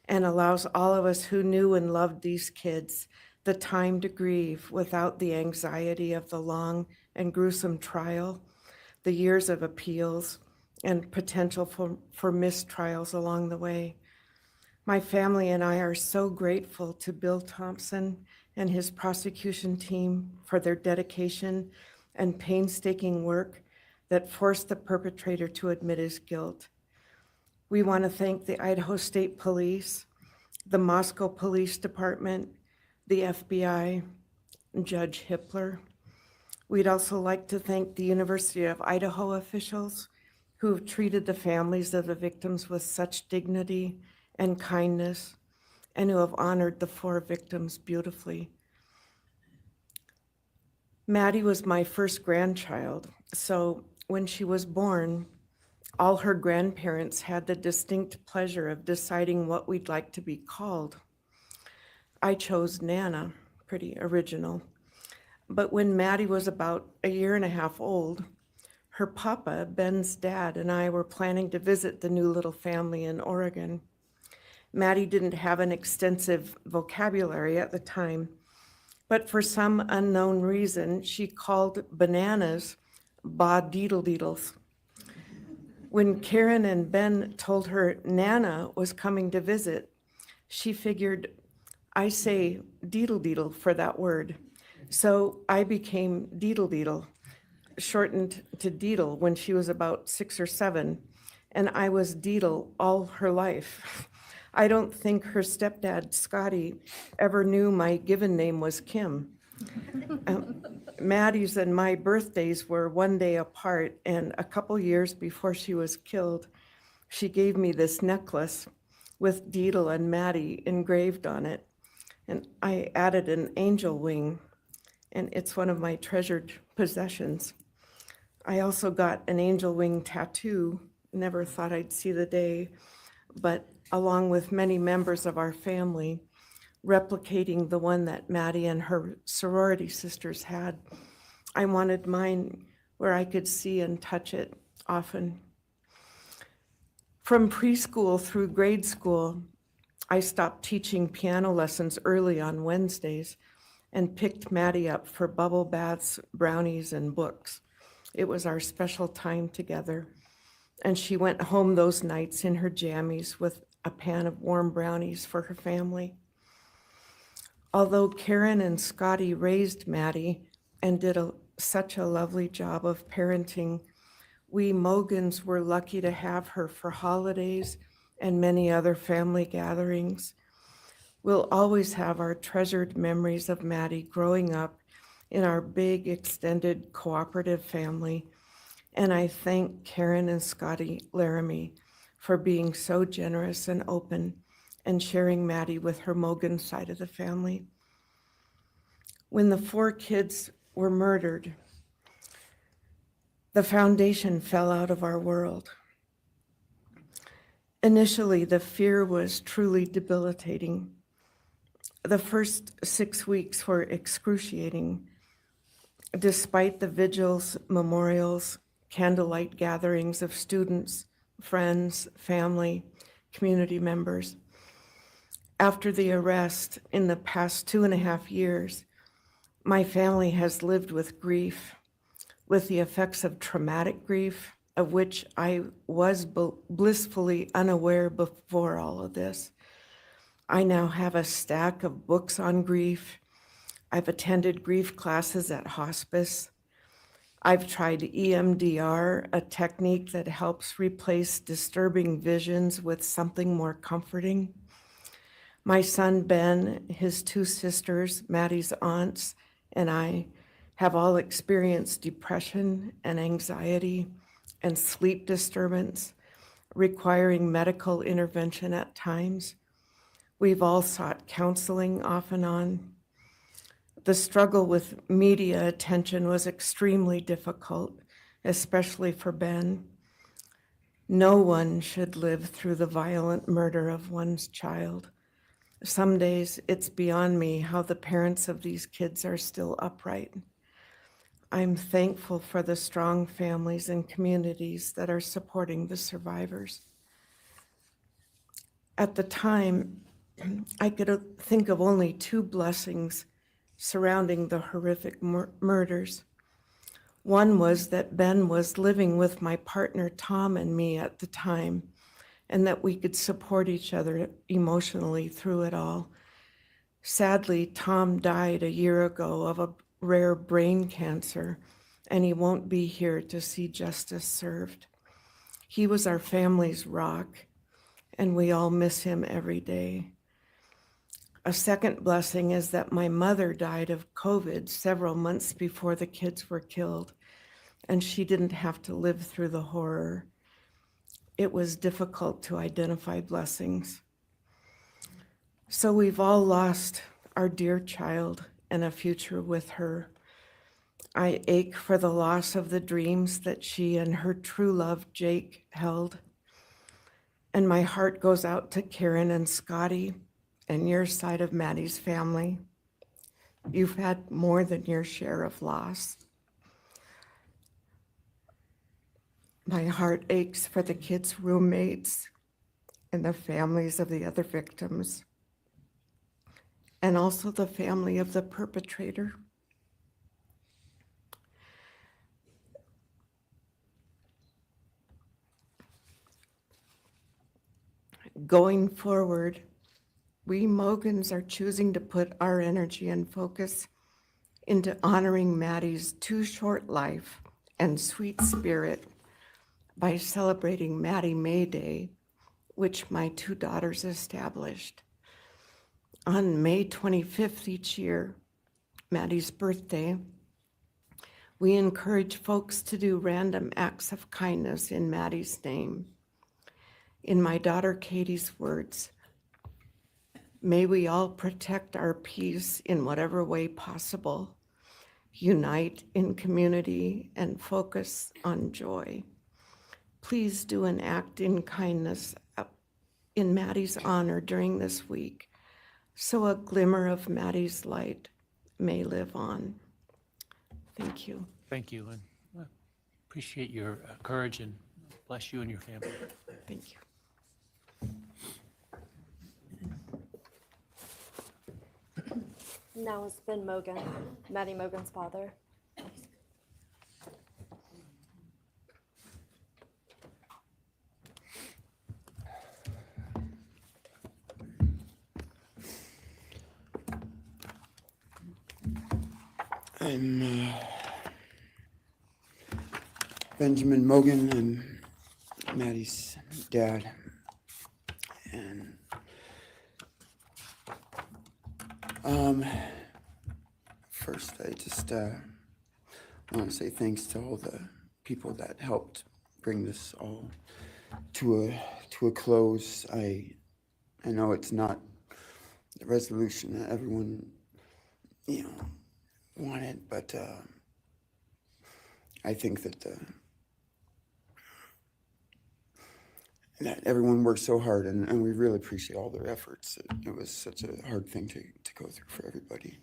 S22: and allows all of us who knew and loved these kids the time to grieve without the anxiety of the long and gruesome trial, the years of appeals, and potential for mistrials along the way. My family and I are so grateful to Bill Thompson and his prosecution team for their dedication and painstaking work that forced the perpetrator to admit his guilt. We want to thank the Idaho State Police, the Moscow Police Department, the FBI, and Judge Hippler. We'd also like to thank the University of Idaho officials who have treated the families of the victims with such dignity and kindness, and who have honored the 4 victims beautifully. Maddie was my first grandchild, so when she was born, all her grandparents had the distinct pleasure of deciding what we'd like to be called. I chose Nana, pretty original. But when Maddie was about a year and a half old, her papa, Ben's dad, and I were planning to visit the new little family in Oregon. Maddie didn't have an extensive vocabulary at the time, but for some unknown reason, she called bananas ba-deedle-deedles. When Karen and Ben told her Nana was coming to visit, she figured, I say deedle-deedle for that word. So I became deedle-deedle, shortened to Deedle when she was about 6 or 7, and I was Deedle all her life. I don't think her stepdad, Scotty, ever knew my given name was Kim. Maddie's and my birthdays were one day apart, and a couple years before she was killed, she gave me this necklace with Deedle and Maddie engraved on it, and I added an angel wing, and it's one of my treasured possessions. I also got an angel wing tattoo, never thought I'd see the day, but along with many members of our family, replicating the one that Maddie and her sorority sisters had. I wanted mine where I could see and touch it often. From preschool through grade school, I stopped teaching piano lessons early on Wednesdays and picked Maddie up for bubble baths, brownies, and books. It was our special time together, and she went home those nights in her jammies with a pan of warm brownies for her family. Although Karen and Scotty raised Maddie and did such a lovely job of parenting, we Mogans were lucky to have her for holidays and many other family gatherings. We'll always have our treasured memories of Maddie growing up in our big extended cooperative family, and I thank Karen and Scotty Laramie for being so generous and open and sharing Maddie with her Mogan side of the family. When the 4 kids were murdered, the foundation fell out of our world. Initially, the fear was truly debilitating. The first 6 weeks were excruciating. Despite the vigils, memorials, candlelight gatherings of students, friends, family, community members. After the arrest, in the past 2.5 years, my family has lived with grief, with the effects of traumatic grief, of which I was blissfully unaware before all of this. I now have a stack of books on grief. I've attended grief classes at hospice. I've tried EMDR, a technique that helps replace disturbing visions with something more comforting. My son Ben, his 2 sisters, Maddie's aunts, and I have all experienced depression and anxiety and sleep disturbance, requiring medical intervention at times. We've all sought counseling off and on. The struggle with media attention was extremely difficult, especially for Ben. No one should live through the violent murder of one's child. Some days it's beyond me how the parents of these kids are still upright. I'm thankful for the strong families and communities that are supporting the survivors. At the time, I could think of only two blessings surrounding the horrific murders. One was that Ben was living with my partner Tom and me at the time, and that we could support each other emotionally through it all. Sadly, Tom died a year ago of a rare brain cancer, and he won't be here to see justice served. He was our family's rock, and we all miss him every day. A second blessing is that my mother died of COVID several months before the kids were killed, and she didn't have to live through the horror. It was difficult to identify blessings. So we've all lost our dear child and a future with her. I ache for the loss of the dreams that she and her true love, Jake, held. And my heart goes out to Karen and Scotty and your side of Maddie's family. You've had more than your share of loss. My heart aches for the kids' roommates and the families of the other victims, and also the family of the perpetrator. Going forward, we Mogans are choosing to put our energy and focus into honoring Maddie's too short life and sweet spirit by celebrating Maddie May Day, which my two daughters established. On May 25th each year, Maddie's birthday, we encourage folks to do random acts of kindness in Maddie's name. In my daughter Katie's words, may we all protect our peace in whatever way possible, unite in community, and focus on joy. Please do an act in kindness in Maddie's honor during this week, so a glimmer of Maddie's light may live on. Thank you.
S17: Thank you, and I appreciate your courage, and bless you and your family.
S22: Thank you.
S18: Now it's Ben Mogan, Maddie Mogan's father.
S5: I'm Benjamin Mogan. I'm Maddie's dad. And first I just want to say thanks to all the people that helped bring this all to a close. I know it's not the resolution that everyone, wanted, but I think that that everyone worked so hard, and we really appreciate all their efforts. It was such a hard thing to go through for everybody.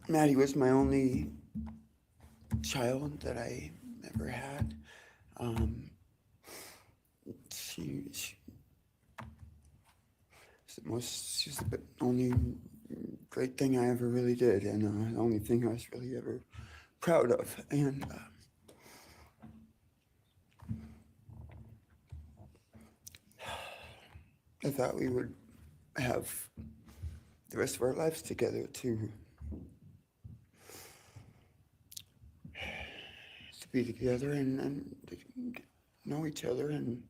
S5: Maddie was my only child that I ever had. She's the only great thing I ever really did, and the only thing I was really ever proud of. And I thought we would have the rest of our lives together to be together and to know each other, and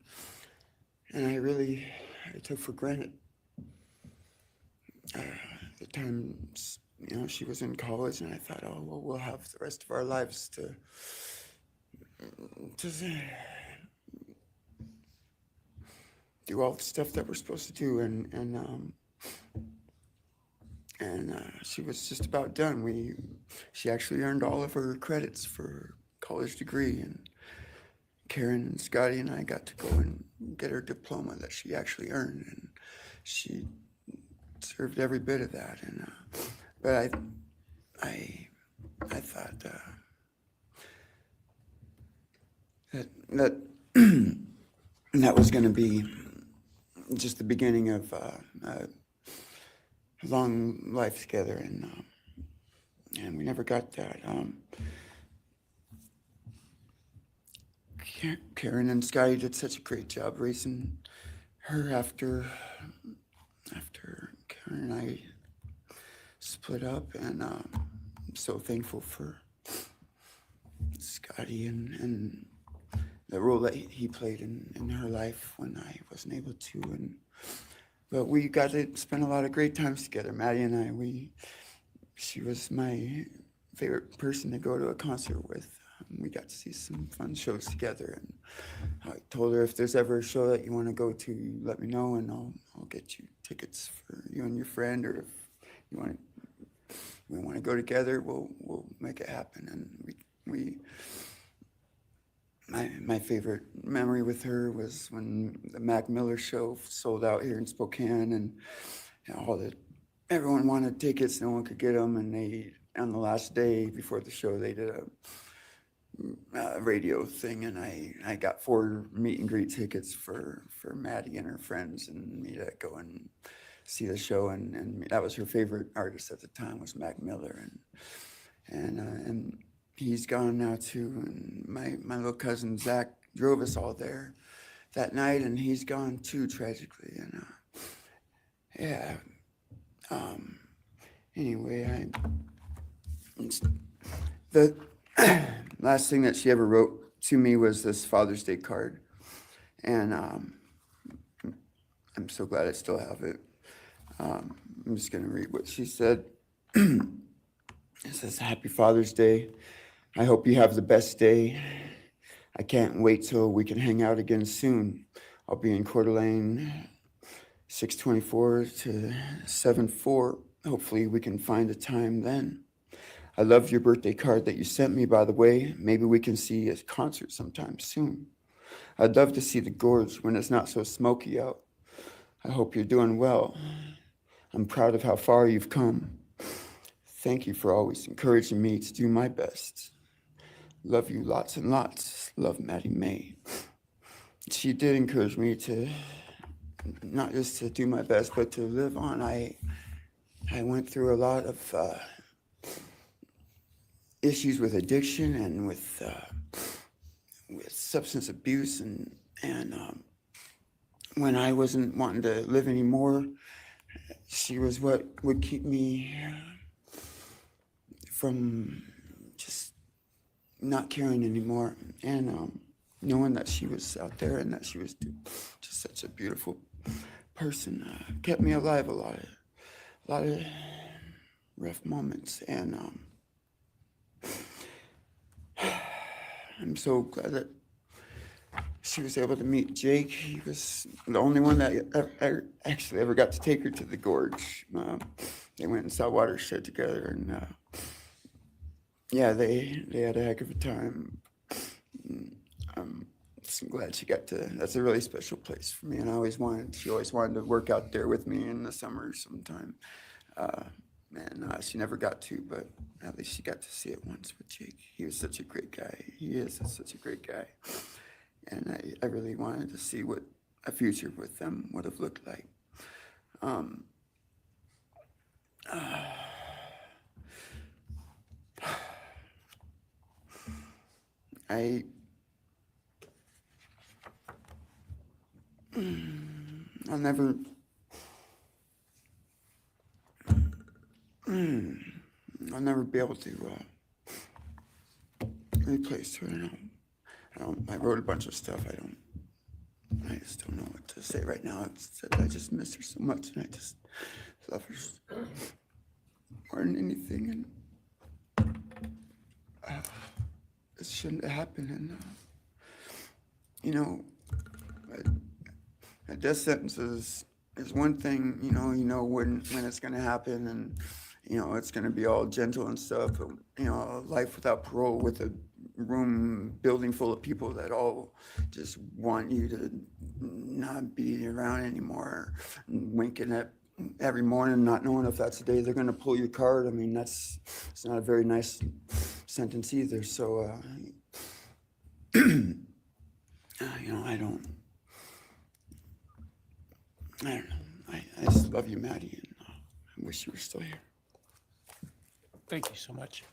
S5: I took for granted the times, she was in college, and I thought, oh, well, we'll have the rest of our lives to do all the stuff that we're supposed to do, and she was just about done. She actually earned all of her credits for her college degree, and Karen and Scotty and I got to go and get her diploma that she actually earned, and she deserved every bit of that. And but I thought that that was going to be just the beginning of a long life together, and we never got that. Karen and Scotty did such a great job raising her after Karen and I split up, and I'm so thankful for Scotty and the role that he played in her life when I wasn't able to. But we got to spend a lot of great times together, Maddie and I. She was my favorite person to go to a concert with. We got to see some fun shows together, and I told her, if there's ever a show that you want to go to, let me know, and I'll get you tickets for you and your friend, or if we want to go together, we'll make it happen. And my favorite memory with her was when the Mac Miller show sold out here in Spokane, and everyone wanted tickets, no one could get them, and on the last day before the show, they did a radio thing, and I got 4 meet and greet tickets for Maddie and her friends and me to go and see the show, and that was her favorite artist at the time, was Mac Miller, and he's gone now too, and my little cousin Zach drove us all there that night, and he's gone too, tragically, and anyway, the last thing that she ever wrote to me was this Father's Day card, and I'm so glad I still have it. I'm just going to read what she said. It says, "Happy Father's Day. I hope you have the best day. I can't wait till we can hang out again soon. I'll be in Coeur d'Alene, 624 to 74. Hopefully we can find a time then. I love your birthday card that you sent me, by the way. Maybe we can see a concert sometime soon. I'd love to see the gorge when it's not so smoky out. I hope you're doing well. I'm proud of how far you've come. Thank you for always encouraging me to do my best. Love you lots and lots. Love, Maddie May." She did encourage me to not just to do my best, but to live on. I went through a lot of issues with addiction and with substance abuse, and when I wasn't wanting to live anymore, she was what would keep me from just not caring anymore, and knowing that she was out there and that she was just such a beautiful person kept me alive a lot of rough moments, and I'm so glad that she was able to meet Jake. He was the only one that actually ever got to take her to the gorge. They went and saw Watershed together, and yeah, they had a heck of a time. I'm just glad she got to. That's a really special place for me, and she always wanted to work out there with me in the summer sometime. She never got to, but at least she got to see it once with Jake. He was such a great guy. He is such a great guy. And I really wanted to see what a future with them would have looked like. I'll never be able to replace her. I wrote a bunch of stuff. I just don't know what to say right now. I just miss her so much, and I just love her more than anything. And it shouldn't have happened. And a death sentence is there's one thing, you know when it's gonna happen, and, it's gonna be all gentle and stuff, but, life without parole with a building full of people that all just want you to not be around anymore, and winking at every morning, not knowing if that's the day they're gonna pull your card. I mean, it's not a very nice sentence either, so, I don't know. I just love you, Maddie, and I wish you were still here.
S17: Thank you so much.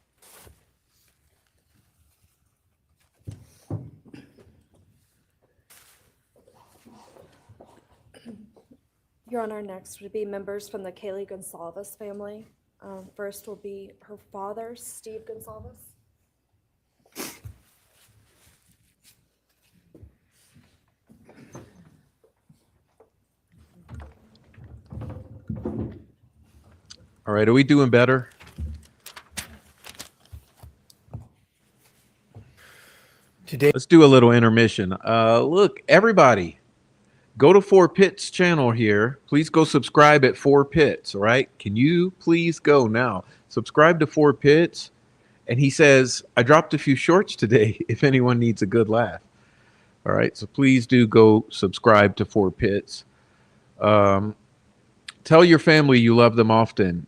S18: Your Honor, next would be members from the Kaylee Gonsalves family. First will be her father, Steve Gonsalves.
S1: All right, are we doing better?
S6: Today,
S1: let's do a little intermission. Look, everybody, go to Four Pits channel here. Please go subscribe at Four Pits, all right? Can you please go now? Subscribe to Four Pits. And he says, I dropped a few shorts today if anyone needs a good laugh. All right, so please do go subscribe to Four Pits. Tell your family you love them often.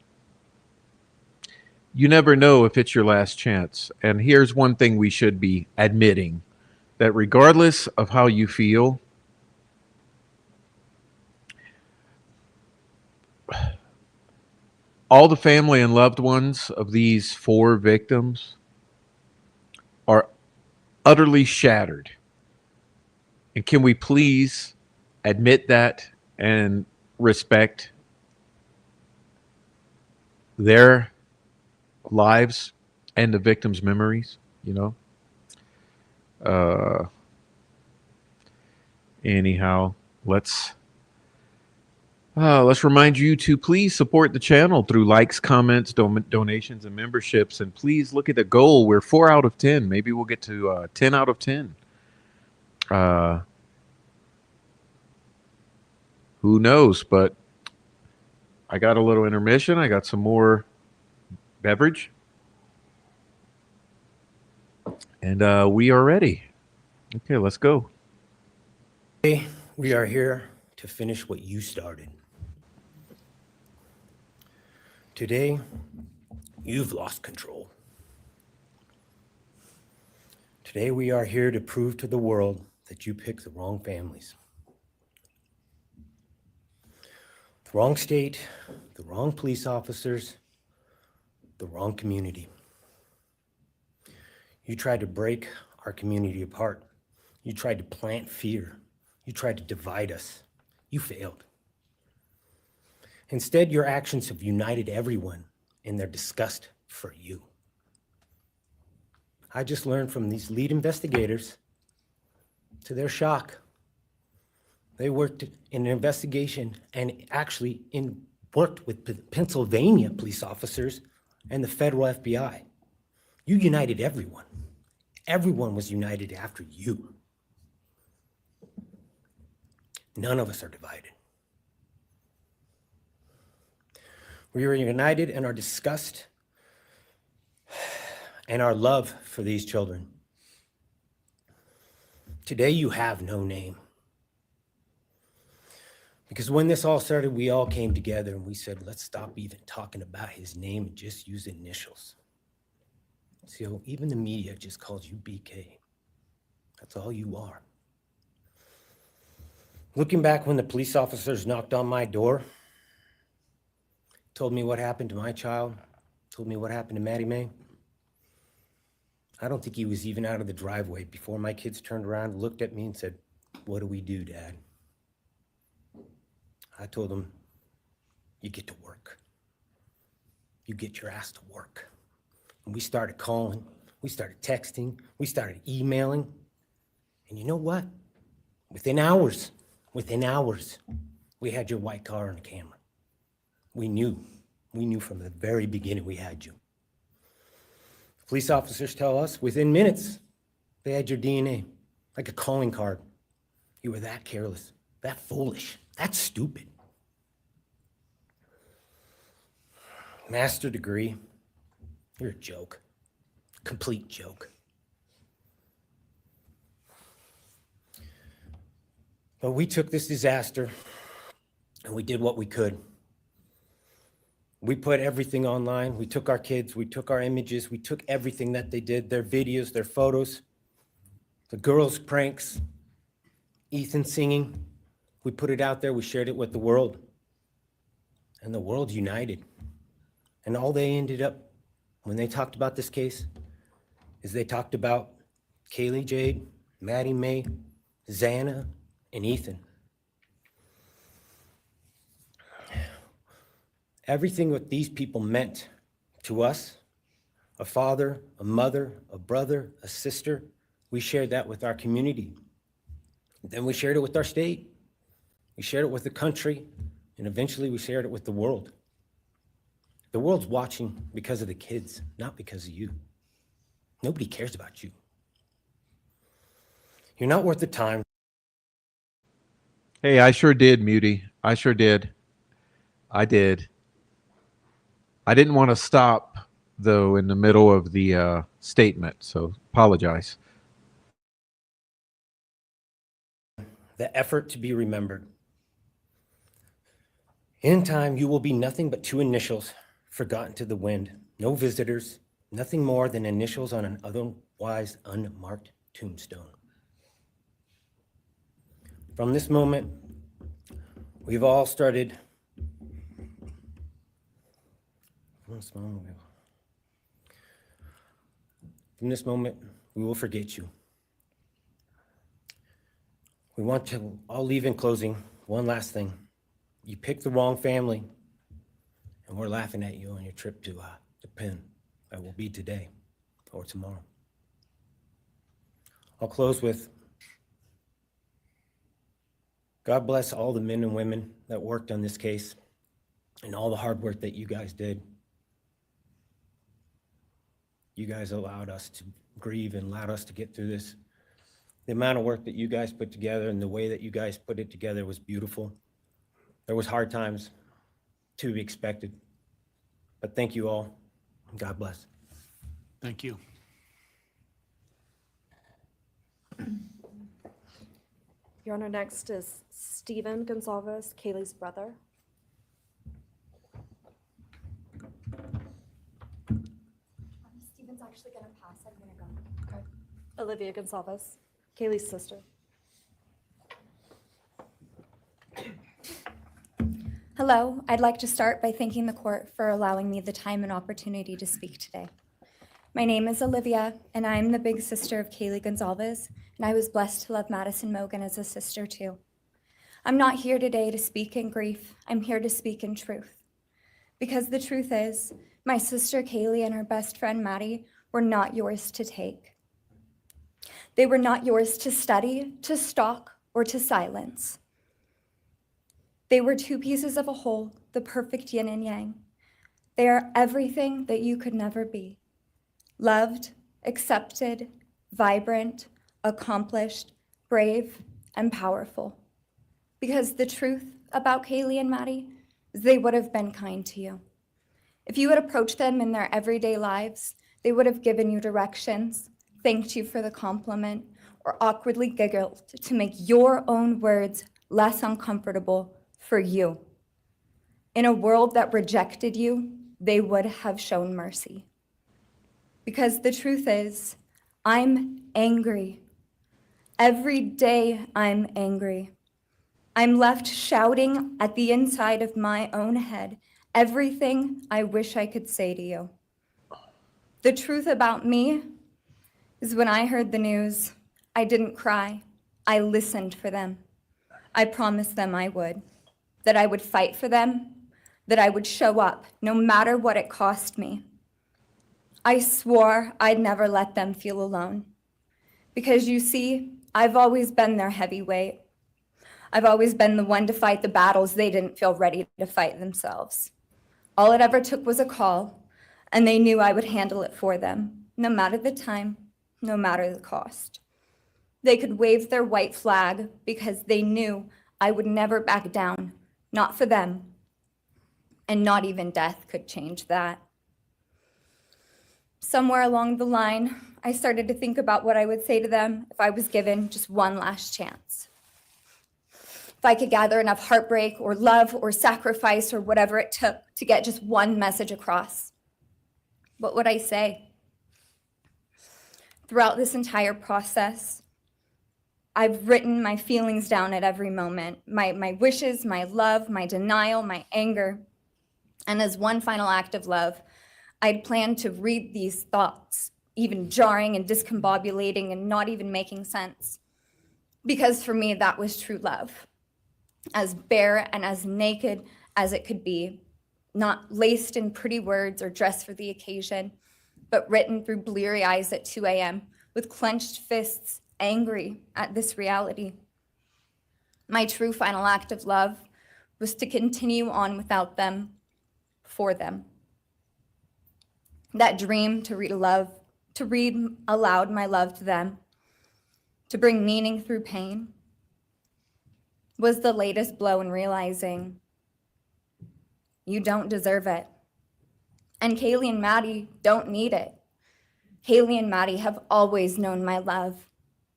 S1: You never know if it's your last chance. And here's one thing we should be admitting, that regardless of how you feel, all the family and loved ones of these 4 victims are utterly shattered. And can we please admit that and respect their lives and the victims' memories, Anyhow, let's remind you to please support the channel through likes, comments, donations, and memberships. And please look at the goal. We're 4 out of 10. Maybe we'll get to 10 out of 10. Who knows? But I got a little intermission. I got some more beverage. And we are ready. Okay, let's go.
S6: Today, we are here to finish what you started. Today, you've lost control. Today, we are here to prove to the world that you picked the wrong families. The wrong state, the wrong police officers, the wrong community. You tried to break our community apart. You tried to plant fear. You tried to divide us. You failed. Instead, your actions have united everyone in their disgust for you. I just learned from these lead investigators, to their shock, they worked in an investigation and actually worked with Pennsylvania police officers and the federal FBI. You united everyone. Everyone was united after you. None of us are divided. We are united in our disgust and our love for these children. Today you have no name. Because when this all started, we all came together and we said, let's stop even talking about his name and just use initials. So even the media just calls you BK. That's all you are. Looking back when the police officers knocked on my door, told me what happened to my child, told me what happened to Maddie Mae, I don't think he was even out of the driveway before my kids turned around, looked at me and said, what do we do, Dad? I told them, you get to work. You get your ass to work. And we started calling, we started texting, we started emailing. And you know what? Within hours, we had your white car on the camera. We knew from the very beginning we had you. Police officers tell us within minutes, they had your DNA, like a calling card. You were that careless, that foolish, that stupid. master degree. You're a joke, complete joke. But we took this disaster and we did what we could. We put everything online. We took our kids, we took our images, we took everything that they did, their videos, their photos, the girls' pranks, Ethan singing. We put it out there, we shared it with the world. And the world united. And all they ended up, when they talked about this case, is they talked about Kaylee Jade, Maddie Mae, Xana, and Ethan. Everything what these people meant to us, a father, a mother, a brother, a sister, we shared that with our community. Then we shared it with our state. We shared it with the country, and eventually we shared it with the world. The world's watching because of the kids, not because of you. Nobody cares about you. You're not worth the time.
S1: Hey, I sure did, Muty. I sure did. I did. I didn't want to stop, though, in the middle of the statement, so apologize.
S6: The effort to be remembered. In time, you will be nothing but two initials forgotten to the wind. No visitors, nothing more than initials on an otherwise unmarked tombstone. From this moment, we've all started. From this moment, we will forget you. We want to all leave in closing. One last thing. You picked the wrong family, and we're laughing at you on your trip to the pen that will be today or tomorrow. I'll close with, God bless all the men and women that worked on this case and all the hard work that you guys did. You guys allowed us to grieve and allowed us to get through this. The amount of work that you guys put together and the way that you guys put it together was beautiful. There was hard times to be expected, but thank you all. God bless.
S17: Thank you.
S18: Your Honor, next is Stephen Gonzalez, Kaylee's brother.
S8: Steven's actually gonna pass, I'm gonna go.
S18: Okay. Olivia Gonzalez, Kaylee's sister.
S7: Hello, I'd like to start by thanking the court for allowing me the time and opportunity to speak today. My name is Olivia, and I'm the big sister of Kaylee Gonzalez, and I was blessed to love Madison Mogan as a sister too. I'm not here today to speak in grief, I'm here to speak in truth. Because the truth is, my sister Kaylee and her best friend Maddie were not yours to take. They were not yours to study, to stalk, or to silence. They were two pieces of a whole, the perfect yin and yang. They are everything that you could never be. Loved, accepted, vibrant, accomplished, brave, and powerful. Because the truth about Kaylee and Maddie is they would have been kind to you. If you had approached them in their everyday lives, they would have given you directions, thanked you for the compliment, or awkwardly giggled to make your own words less uncomfortable for you. In a world that rejected you, they would have shown mercy. Because the truth is, I'm angry. Every day I'm angry. I'm left shouting at the inside of my own head everything I wish I could say to you. The truth about me is when I heard the news, I didn't cry. I listened for them. I promised them I would. That I would fight for them, that I would show up, no matter what it cost me. I swore I'd never let them feel alone. Because you see, I've always been their heavyweight. I've always been the one to fight the battles they didn't feel ready to fight themselves. All it ever took was a call, and they knew I would handle it for them, no matter the time, no matter the cost. They could wave their white flag because they knew I would never back down. Not for them, and not even death could change that. Somewhere along the line, I started to think about what I would say to them if I was given just one last chance. If I could gather enough heartbreak or love or sacrifice or whatever it took to get just one message across, what would I say? Throughout this entire process, I've written my feelings down at every moment, my wishes, my love, my denial, my anger. And as one final act of love, I'd planned to read these thoughts, even jarring and discombobulating and not even making sense. Because for me, that was true love. As bare and as naked as it could be, not laced in pretty words or dressed for the occasion, but written through bleary eyes at 2 a.m. with clenched fists, angry at this reality. My true final act of love was to continue on without them, for them. That dream to read aloud my love to them, to bring meaning through pain, was the latest blow in realizing you don't deserve it. And Kaylee and Maddie don't need it. Kaylee and Maddie have always known my love,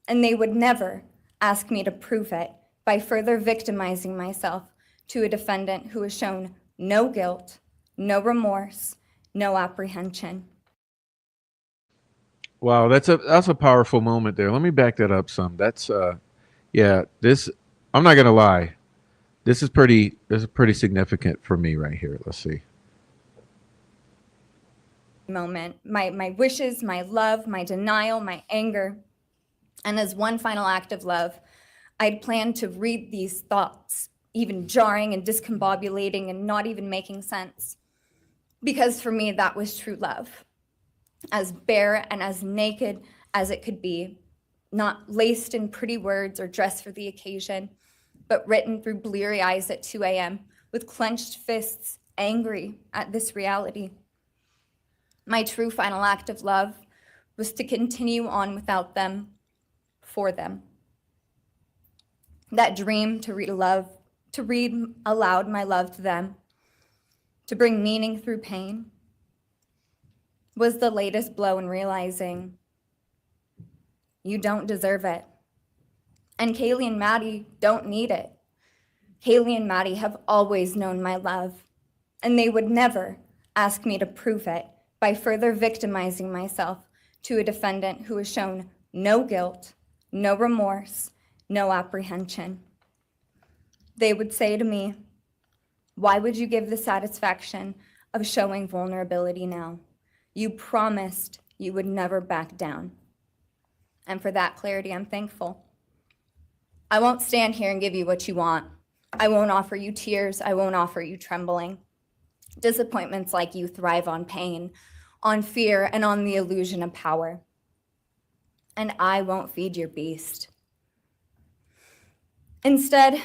S7: and they would never ask me to prove it by further victimizing myself to a defendant who has shown no guilt, no remorse, no apprehension.
S1: Wow, that's a powerful moment there. Let me back that up some. That's this, I'm not gonna lie. This is pretty significant for me right here. Let's see.
S7: Moment, my wishes, my love, my denial, my anger. And as one final act of love, I'd planned to read these thoughts, even jarring and discombobulating and not even making sense. Because for me, that was true love. As bare and as naked as it could be, not laced in pretty words or dressed for the occasion, but written through bleary eyes at 2 a.m. with clenched fists, angry at this reality. My true final act of love was to continue on without them, for them. That dream to read aloud my love to them, to bring meaning through pain, was the latest blow in realizing you don't deserve it. And Kaylee and Maddie don't need it. Kaylee and Maddie have always known my love, and they would never ask me to prove it by further victimizing myself to a defendant who has shown no guilt, no remorse, no apprehension. They would say to me, "Why would you give the satisfaction of showing vulnerability now? You promised you would never back down." And for that clarity, I'm thankful. I won't stand here and give you what you want. I won't offer you tears. I won't offer you trembling. Disappointments like you thrive on pain, on fear, and on the illusion of power. And I won't feed your beast. Instead,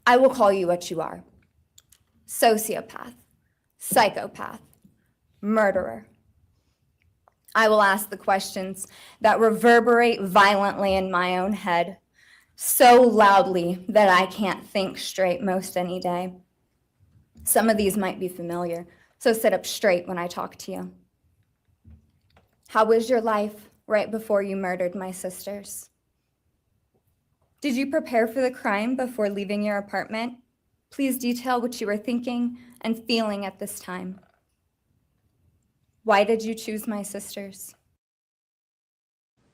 S7: I will call you what you are: sociopath, psychopath, murderer. I will ask the questions that reverberate violently in my own head, so loudly that I can't think straight most any day. Some of these might be familiar, so sit up straight when I talk to you. How was your life right before you murdered my sisters? Did you prepare for the crime before leaving your apartment? Please detail what you were thinking and feeling at this time. Why did you choose my sisters?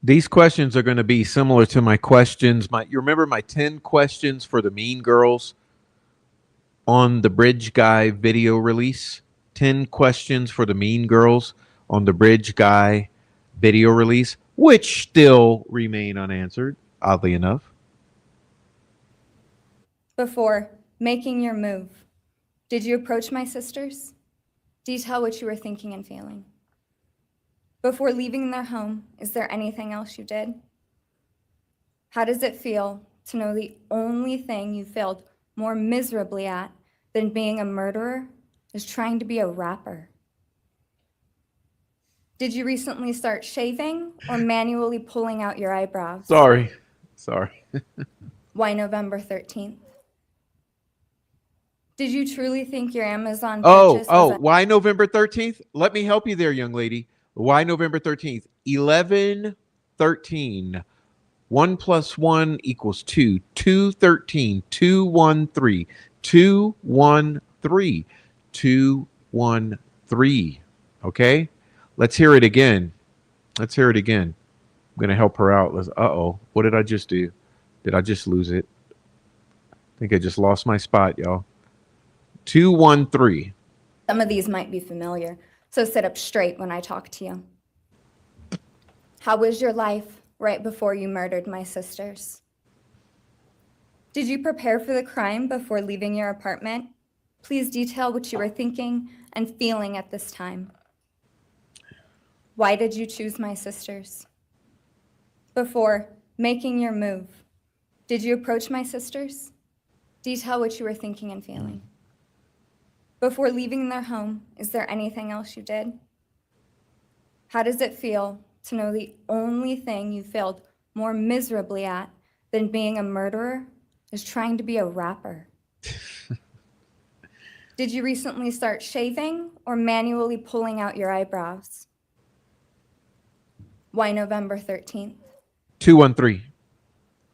S1: These questions are going to be similar to my questions. You remember my 10 questions for the Mean Girls on the Bridge Guy video release? 10 questions for the Mean Girls on the Bridge Guy video release, which still remain unanswered, oddly enough.
S7: Before making your move, did you approach my sisters? Detail what you were thinking and feeling. Before leaving their home, is there anything else you did? How does it feel to know the only thing you failed more miserably at than being a murderer is trying to be a rapper? Did you recently start shaving or manually pulling out your eyebrows?
S1: Sorry.
S7: Why November 13th? Did you truly think your Amazon
S1: Oh,
S7: purchase was a-
S1: why November 13th? Let me help you there, young lady. Why November 13th? 11/13. 1 + 1 = 2. 2/13. 213. 213. 213. Okay? Let's hear it again. Let's hear it again. I'm going to help her out. Uh-oh. What did I just do? Did I just lose it? I think I just lost my spot, y'all. 213.
S7: Some of these might be familiar, so sit up straight when I talk to you. How was your life right before you murdered my sisters? Did you prepare for the crime before leaving your apartment? Please detail what you were thinking and feeling at this time. Why did you choose my sisters? Before making your move, did you approach my sisters? Detail what you were thinking and feeling. Before leaving their home, is there anything else you did? How does it feel to know the only thing you failed more miserably at than being a murderer is trying to be a rapper? Did you recently start shaving or manually pulling out your eyebrows? Why November 13th?
S1: 213.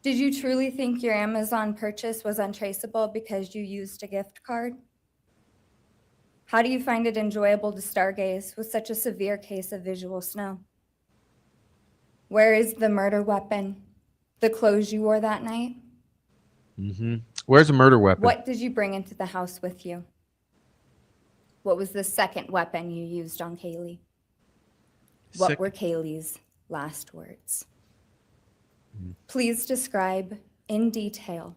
S7: Did you truly think your Amazon purchase was untraceable because you used a gift card? How do you find it enjoyable to stargaze with such a severe case of visual snow? Where is the murder weapon? The clothes you wore that night?
S1: Where's the murder weapon?
S7: What did you bring into the house with you? What was the second weapon you used on Kaylee? What were Kaylee's last words? Please describe in detail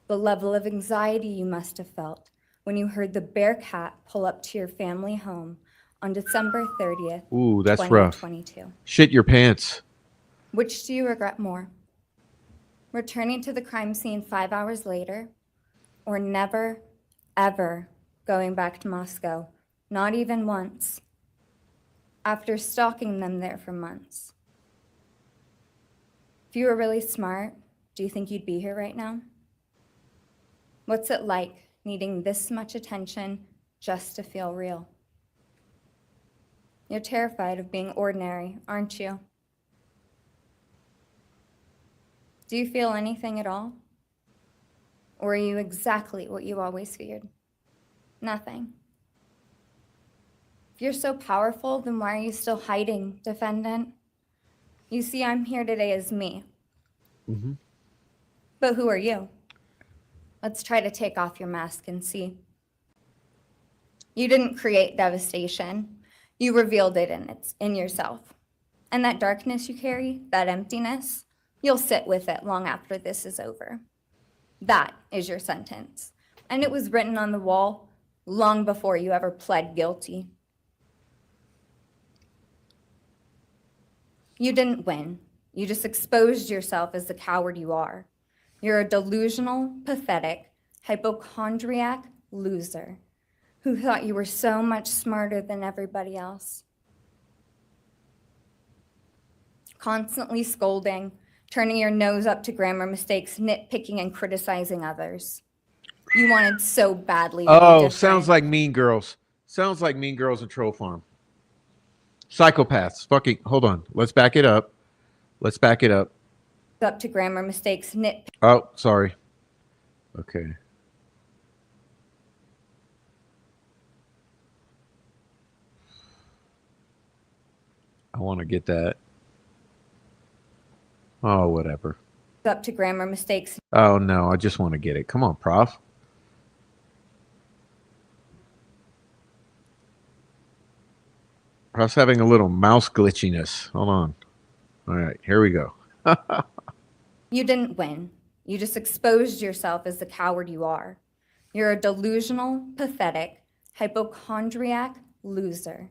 S7: the level of anxiety you must have felt when you heard the Bearcat pull up to your family home on December 30th,
S1: Ooh, that's rough.
S7: 2022.
S1: Shit your pants.
S7: Which do you regret more? Returning to the crime scene 5 hours later, or never, ever going back to Moscow, not even once, after stalking them there for months? If you were really smart, do you think you'd be here right now? What's it like needing this much attention just to feel real? You're terrified of being ordinary, aren't you? Do you feel anything at all? Or are you exactly what you always feared? Nothing. If you're so powerful, then why are you still hiding, defendant? You see, I'm here today as me. But who are you? Let's try to take off your mask and see. You didn't create devastation. You revealed it in yourself. And that darkness you carry, that emptiness, you'll sit with it long after this is over. That is your sentence. And it was written on the wall long before you ever pled guilty. You didn't win. You just exposed yourself as the coward you are. You're a delusional, pathetic, hypochondriac loser who thought you were so much smarter than everybody else. Constantly scolding, turning your nose up to grammar mistakes, nitpicking and criticizing others. You wanted so badly to be different.
S1: Sounds like Mean Girls. Sounds like Mean Girls and Troll Farm. Psychopaths. Fucking, hold on. Let's back it up. Let's back it up.
S7: Up to grammar mistakes, nitpicking.
S1: Oh, sorry. Okay. I want to get that. Oh, whatever.
S7: Up to grammar mistakes.
S1: Oh, no. I just want to get it. Come on, prof. Prof's having a little mouse glitchiness. Hold on. All right, here we go.
S7: You didn't win. You just exposed yourself as the coward you are. You're a delusional, pathetic, hypochondriac loser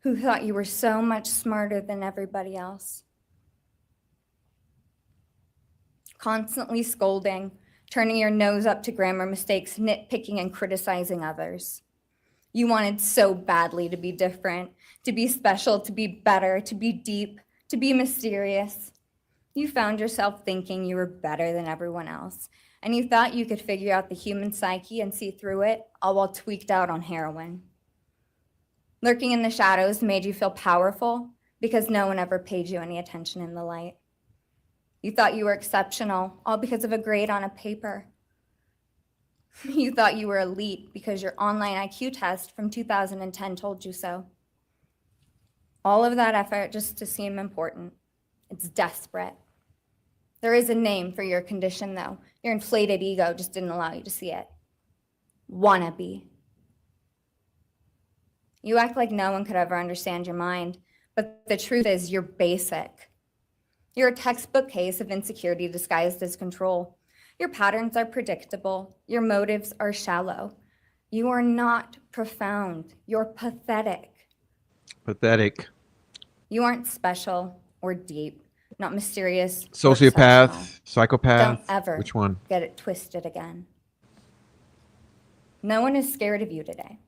S7: who thought you were so much smarter than everybody else. Constantly scolding, turning your nose up to grammar mistakes, nitpicking and criticizing others. You wanted so badly to be different, to be special, to be better, to be deep, to be mysterious. You found yourself thinking you were better than everyone else, and you thought you could figure out the human psyche and see through it, all while tweaked out on heroin. Lurking in the shadows made you feel powerful because no one ever paid you any attention in the light. You thought you were exceptional, all because of a grade on a paper. You thought you were elite because your online IQ test from 2010 told you so. All of that effort just to seem important. It's desperate. There is a name for your condition, though. Your inflated ego just didn't allow you to see it. Wannabe. You act like no one could ever understand your mind, but the truth is you're basic. You're a textbook case of insecurity disguised as control. Your patterns are predictable. Your motives are shallow. You are not profound. You're pathetic.
S1: Pathetic.
S7: You aren't special or deep, not mysterious. or
S1: Sociopath,
S7: exceptional.
S1: psychopath.
S7: Don't ever
S1: Which one?
S7: get it twisted again. No one is scared of you today.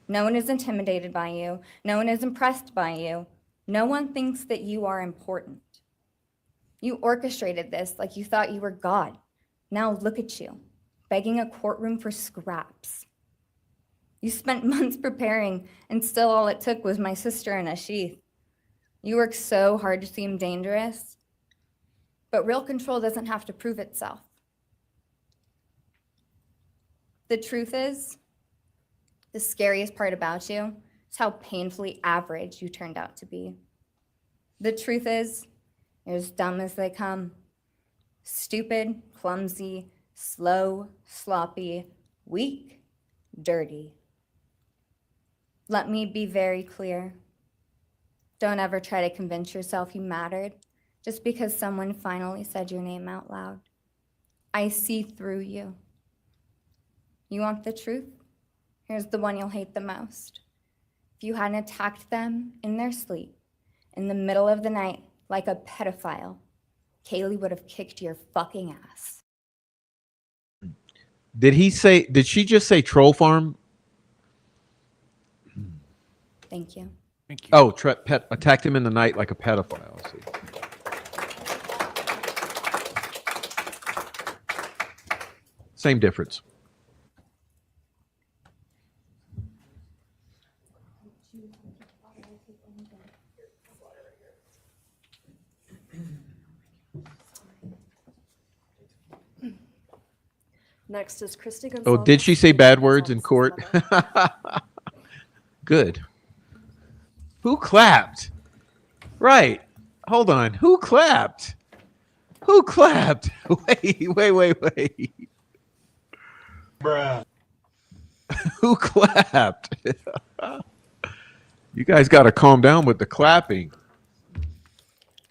S7: No one is intimidated by you. No one is impressed by you. No one thinks that you are important. You orchestrated this like you thought you were God. Now look at you, begging a courtroom for scraps. You spent months preparing, and still all it took was my sister in a sheath. You work so hard to seem dangerous, but real control doesn't have to prove itself. The truth is, the scariest part about you is how painfully average you turned out to be. The truth is, you're as dumb as they come. Stupid, clumsy, slow, sloppy, weak, dirty. Let me be very clear. Don't ever try to convince yourself you mattered just because someone finally said your name out loud. I see through you. You want the truth? Here's the one you'll hate the most. If you hadn't attacked them in their sleep, in the middle of the night, like a pedophile, Kaylee would have kicked your fucking ass.
S1: Did she just say troll farm?
S7: Thank you.
S17: Thank you.
S1: Oh, attacked him in the night like a pedophile. I see. Same difference.
S18: Next is Christy
S1: Oh,
S18: Gonzalez.
S1: did she say bad words in court? Good. Who clapped? Right. Hold on. Who clapped? Who clapped? Wait.
S14: Bruh.
S1: Who clapped? You guys got to calm down with the clapping.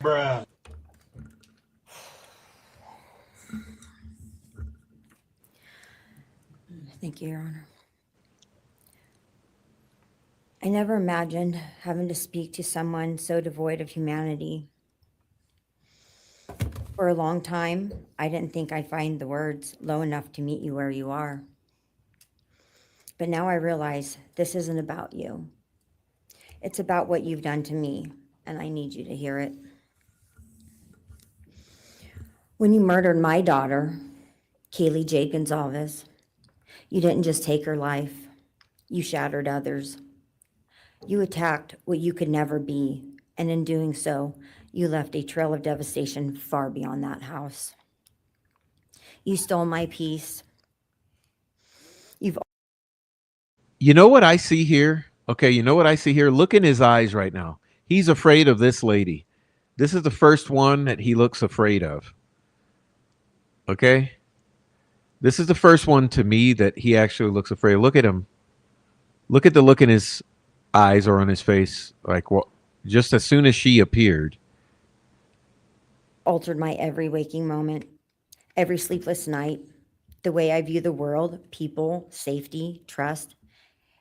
S14: Bruh.
S10: Thank you, Your Honor. I never imagined having to speak to someone so devoid of humanity. For a long time, I didn't think I'd find the words low enough to meet you where you are. But now I realize this isn't about you. It's about what you've done to me, and I need you to hear it. When you murdered my daughter, Kaylee J. Gonzalez, you didn't just take her life, you shattered others. You attacked what you could never be, and in doing so, you left a trail of devastation far beyond that house. You stole my peace.
S1: You know what I see here? Okay, you know what I see here? Look in his eyes right now. He's afraid of this lady. This is the first one that he looks afraid of. Okay? This is the first one to me that he actually looks afraid. Look at him. Look at the look in his eyes or on his face. Like, well, just as soon as she appeared.
S10: Altered my every waking moment, every sleepless night, the way I view the world, people, safety, trust.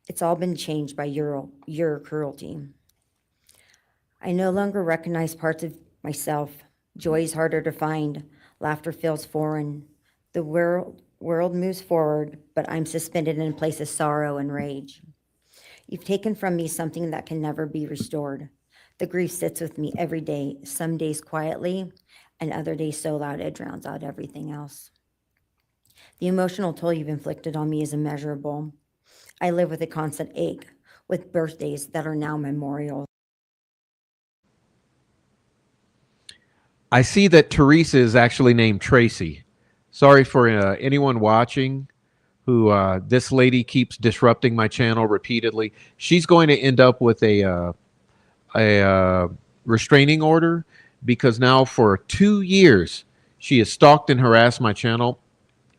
S10: It's all been changed by your cruelty. I no longer recognize parts of myself. Joy is harder to find. Laughter feels foreign. The world moves forward, but I'm suspended in a place of sorrow and rage. You've taken from me something that can never be restored. The grief sits with me every day, some days quietly, and other days so loud it drowns out everything else. The emotional toll you've inflicted on me is immeasurable. I live with a constant ache, with birthdays that are now memorials.
S1: I see that Teresa is actually named Tracy. Sorry for anyone watching who this lady keeps disrupting my channel repeatedly. She's going to end up with a restraining order because now for 2 years she has stalked and harassed my channel,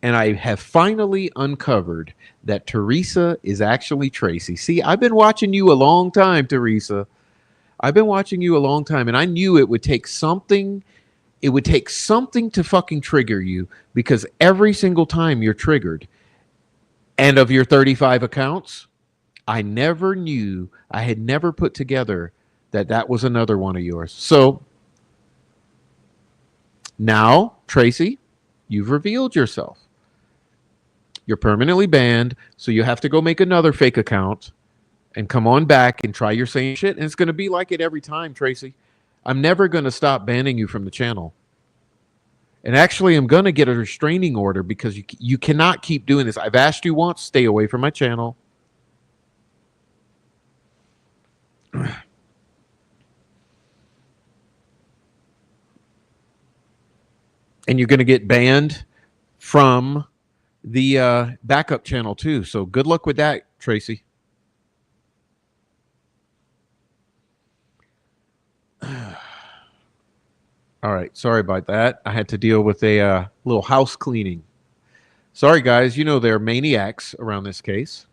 S1: and I have finally uncovered that Teresa is actually Tracy. See, I've been watching you a long time, Teresa. I've been watching you a long time, and I knew it would take something. It would take something to fucking trigger you, because every single time you're triggered, and of your 35 accounts, I never knew, I had never put together that that was another one of yours. So now, Tracy, you've revealed yourself. You're permanently banned, so you have to go make another fake account and come on back and try your same shit. And it's going to be like it every time, Tracy. I'm never going to stop banning you from the channel. And actually, I'm going to get a restraining order because you cannot keep doing this. I've asked you once, stay away from my channel. And you're going to get banned from the backup channel too. So good luck with that, Tracy. All right. Sorry about that. I had to deal with a little house cleaning. Sorry, guys. You know there are maniacs around this case.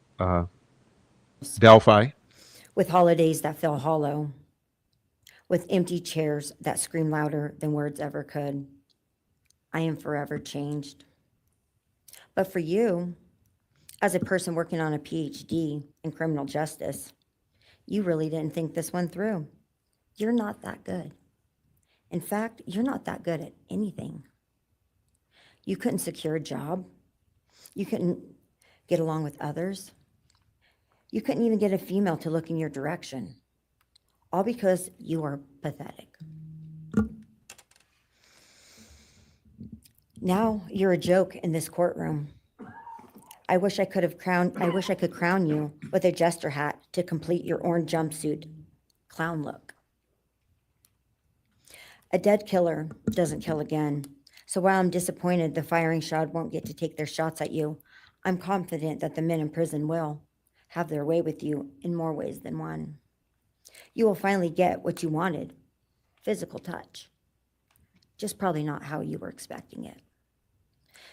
S1: Delphi.
S10: With holidays that feel hollow. With empty chairs that scream louder than words ever could. I am forever changed. But for you, as a person working on a PhD in criminal justice, you really didn't think this one through. You're not that good. In fact, you're not that good at anything. You couldn't secure a job. You couldn't get along with others. You couldn't even get a female to look in your direction. All because you are pathetic. Now you're a joke in this courtroom. I wish I could crown you with a jester hat to complete your orange jumpsuit clown look. A dead killer doesn't kill again. So while I'm disappointed the firing squad won't get to take their shots at you, I'm confident that the men in prison will have their way with you in more ways than one. You will finally get what you wanted, physical touch. Just probably not how you were expecting it.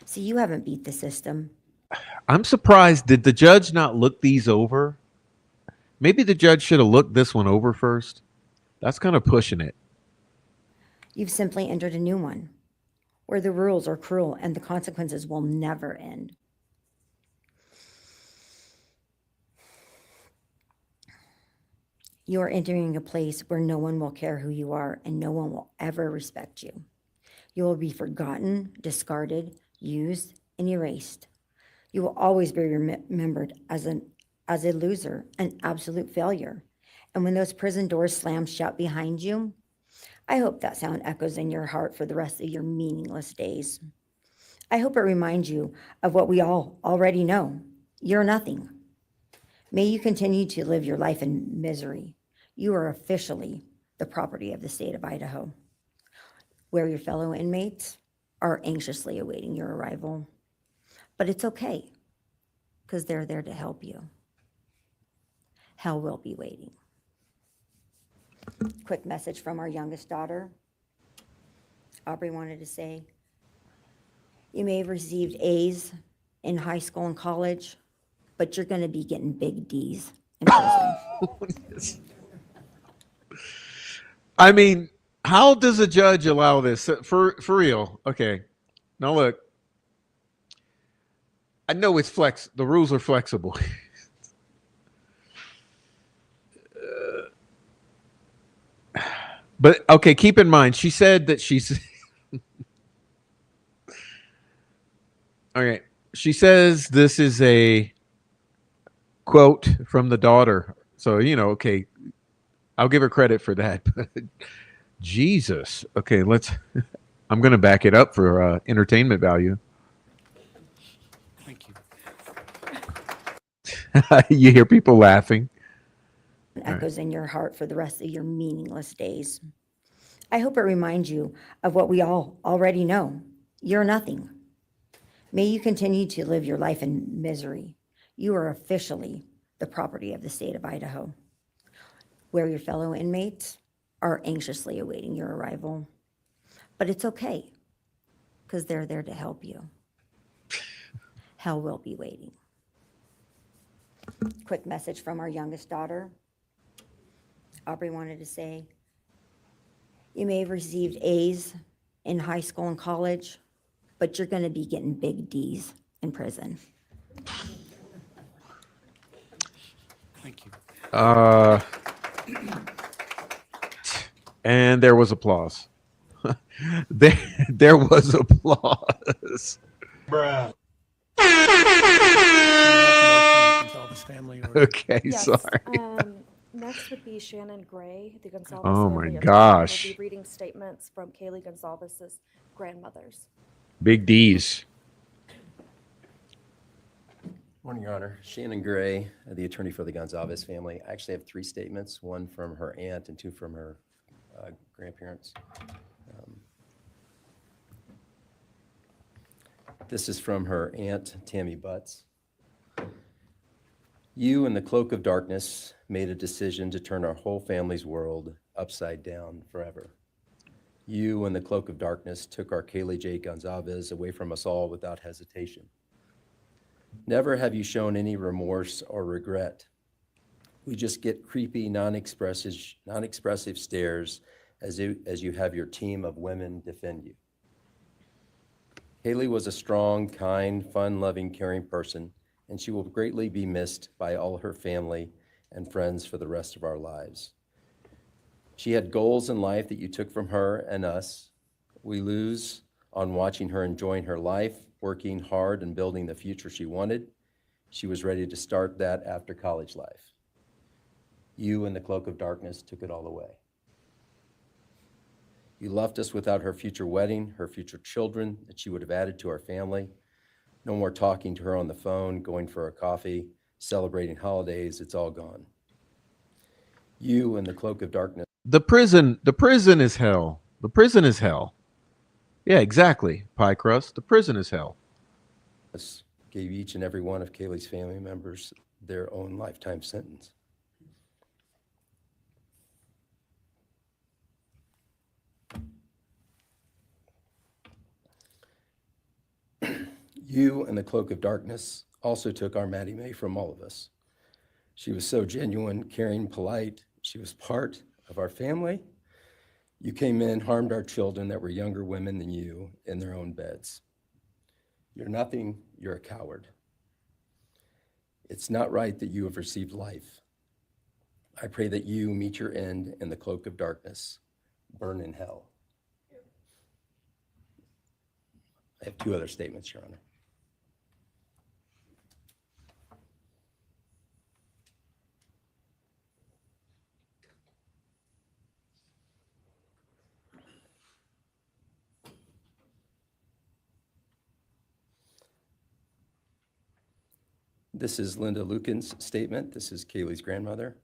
S10: See, you haven't beat the system.
S1: I'm surprised. Did the judge not look these over? Maybe the judge should have looked this one over first. That's kind of pushing it.
S10: You've simply entered a new one, where the rules are cruel and the consequences will never end. You are entering a place where no one will care who you are and no one will ever respect you. You will be forgotten, discarded, used, and erased. You will always be remembered as a loser, an absolute failure. And when those prison doors slam shut behind you, I hope that sound echoes in your heart for the rest of your meaningless days. I hope it reminds you of what we all already know. You're nothing. May you continue to live your life in misery. You are officially the property of the state of Idaho, where your fellow inmates are anxiously awaiting your arrival. But it's okay, because they're there to help you. Hell will be waiting. Quick message from our youngest daughter. Aubrey wanted to say, you may have received A's in high school and college, but you're going to be getting big D's in prison.
S1: I mean, how does a judge allow this? For real. Okay. Now look, I know it's the rules are flexible. But okay, keep in mind, she said that she's okay. She says this is a quote from the daughter. So, you know, okay, I'll give her credit for that. But Jesus. Okay, let's I'm going to back it up for entertainment value.
S17: Thank you.
S1: You hear people laughing.
S10: Echoes in your heart for the rest of your meaningless days. I hope it reminds you of what we all already know. You're nothing. May you continue to live your life in misery. You are officially the property of the state of Idaho, where your fellow inmates are anxiously awaiting your arrival. But it's okay, because they're there to help you. Hell will be waiting. Quick message from our youngest daughter. Aubrey wanted to say, you may have received A's in high school and college, but you're going to be getting big D's in prison.
S17: Thank you.
S1: And there was applause. there was applause.
S14: Bruh.
S1: Okay,
S18: Yes,
S1: sorry.
S18: Next would be Shannon Gray, the Gonzalez
S1: Oh
S18: family
S1: my
S18: attorney,
S1: gosh.
S18: will be reading statements from Kaylee Gonzalez's grandmothers.
S1: Big D's.
S13: Morning, Your Honor. Shannon Gray, the attorney for the Gonzalez family. I actually have 3 statements, one from her aunt and 2 from her grandparents. This is from her aunt, Tammy Butts. You, in the cloak of darkness, made a decision to turn our whole family's world upside down forever. You, in the cloak of darkness, took our Kaylee J. Gonzalez away from us all without hesitation. Never have you shown any remorse or regret. We just get creepy, non-expressive stares as you have your team of women defend you. Kaylee was a strong, kind, fun-loving, caring person, and she will greatly be missed by all her family and friends for the rest of our lives. She had goals in life that you took from her and us. We lose on watching her enjoying her life, working hard and building the future she wanted. She was ready to start that after college life. You, in the cloak of darkness, took it all away. You left us without her future wedding, her future children that she would have added to our family. No more talking to her on the phone, going for a coffee, celebrating holidays. It's all gone. You, in the cloak of darkness.
S1: The prison is hell. The prison is hell. Yeah, exactly. Pie crust. The prison is hell.
S13: Gave each and every one of Kaylee's family members their own lifetime sentence. You, in the cloak of darkness, also took our Maddie Mae from all of us. She was so genuine, caring, polite. She was part of our family. You came in, harmed our children that were younger women than you in their own beds. You're nothing, you're a coward. It's not right that you have received life. I pray that you meet your end in the cloak of darkness, burn in hell. I have 2 other statements, Your Honor. This is Linda Lucan's statement. This is Kaylee's grandmother.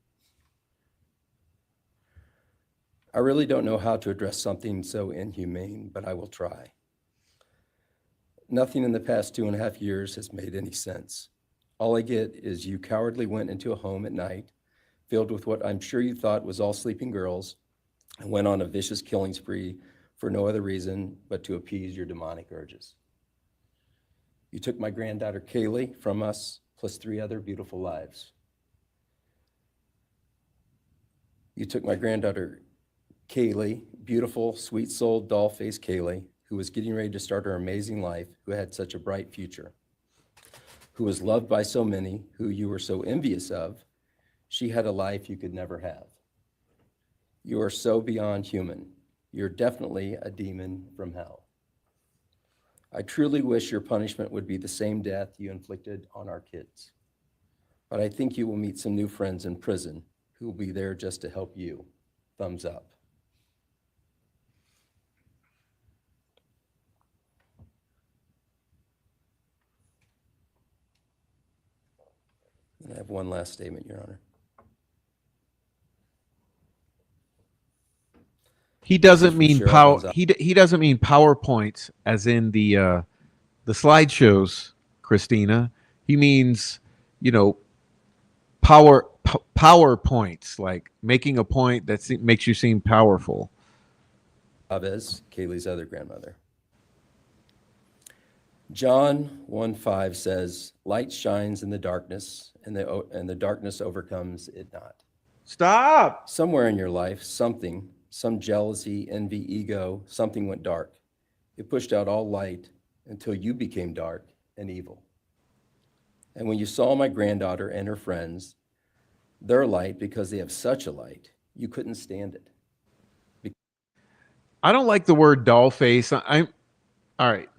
S13: I really don't know how to address something so inhumane, but I will try. Nothing in the past 2.5 years has made any sense. All I get is you cowardly went into a home at night, filled with what I'm sure you thought was all sleeping girls, and went on a vicious killing spree for no other reason but to appease your demonic urges. You took my granddaughter Kaylee from us, plus 3 other beautiful lives. You took my granddaughter Kaylee, beautiful, sweet-souled, doll-faced Kaylee, who was getting ready to start her amazing life, who had such a bright future, who was loved by so many, who you were so envious of. She had a life you could never have. You are so beyond human. You're definitely a demon from hell. I truly wish your punishment would be the same death you inflicted on our kids. But I think you will meet some new friends in prison who will be there just to help you. Thumbs up. And I have one last statement, Your Honor.
S1: He
S13: This is
S1: doesn't
S13: from
S1: mean
S13: Cheryl
S1: power.
S13: Gonzalez.
S1: He doesn't mean PowerPoints as in the slideshows, Christina. He means, you know, PowerPoints, like making a point that makes you seem powerful.
S13: Chavez, Kaylee's other grandmother. John 1:5 says, "Light shines in the darkness, and the darkness overcomes it not."
S1: Stop.
S13: Somewhere in your life, some jealousy, envy, ego, something went dark. It pushed out all light until you became dark and evil. And when you saw my granddaughter and her friends, their light, because they have such a light, you couldn't stand it.
S1: I don't like the word doll face. I'm all right.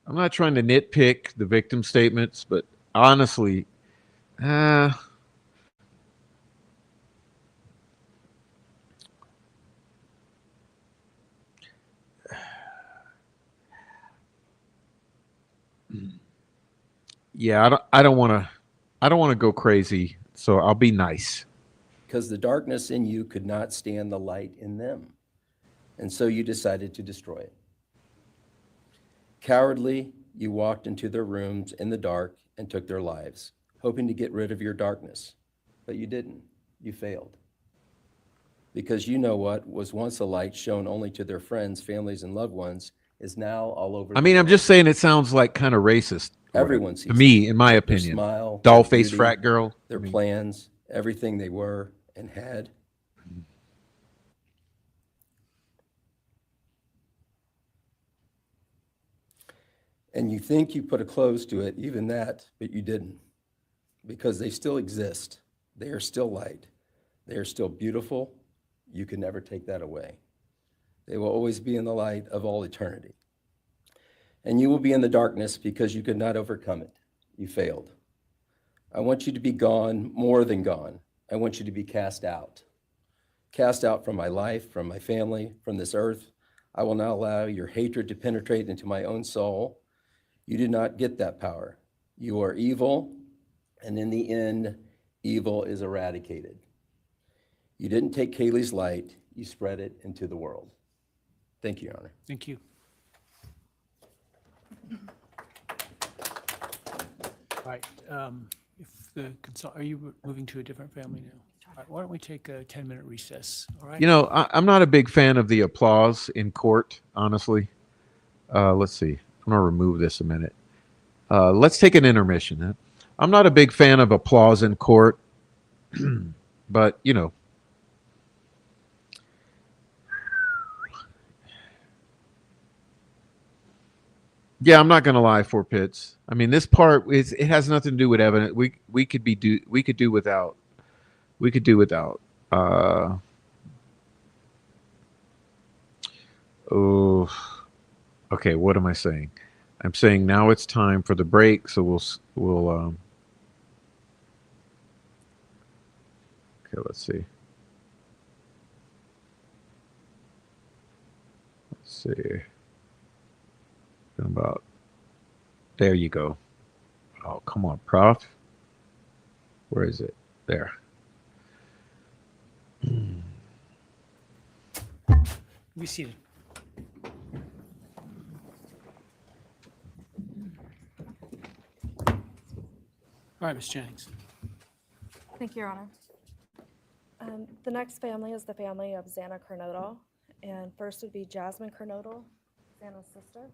S1: I'm not trying to nitpick the victim statements, but honestly, yeah, I don't want to go crazy, so I'll be nice.
S13: Because the darkness in you could not stand the light in them. And so you decided to destroy it. Cowardly, you walked into their rooms in the dark and took their lives, hoping to get rid of your darkness. But you didn't. You failed. Because you know what was once a light shown only to their friends, families, and loved ones is now all over
S1: I
S13: the
S1: mean, I'm
S13: world.
S1: just saying it sounds like kind of racist.
S13: Everyone sees
S1: to me,
S13: it.
S1: in my
S13: Their
S1: opinion.
S13: smile,
S1: Doll
S13: their
S1: face
S13: beauty,
S1: frat girl.
S13: their
S1: I mean,
S13: plans, everything they were and had. And you think you put a close to it, even that, but you didn't. Because they still exist. They are still light. They are still beautiful. You can never take that away. They will always be in the light of all eternity. And you will be in the darkness because you could not overcome it. You failed. I want you to be gone, more than gone. I want you to be cast out. Cast out from my life, from my family, from this earth. I will not allow your hatred to penetrate into my own soul. You did not get that power. You are evil, and in the end, evil is eradicated. You didn't take Kaylee's light, you spread it into the world. Thank you, Your Honor.
S17: Thank you. All right, if the are you moving to a different family now? All right, why don't we take a 10-minute recess, all right?
S1: you know, I'm not a big fan of the applause in court, honestly. Let's see. I'm gonna remove this a minute. Let's take an intermission. I'm not a big fan of applause in court, but you know. Yeah, I'm not gonna lie, Fort Pitts. I mean, this part it has nothing to do with evidence. We could do without. We could do without. Oh, okay. What am I saying? I'm saying now it's time for the break. So we'll. Okay, let's see. Let's see. About. There you go. Oh, come on, Prof. Where is it? There.
S17: Be seated. All right, Ms. Jennings.
S18: Thank you, Your Honor. The next family is the family of Xana Kernodle, and first would be Jasmine Kernodle, Xana's sister.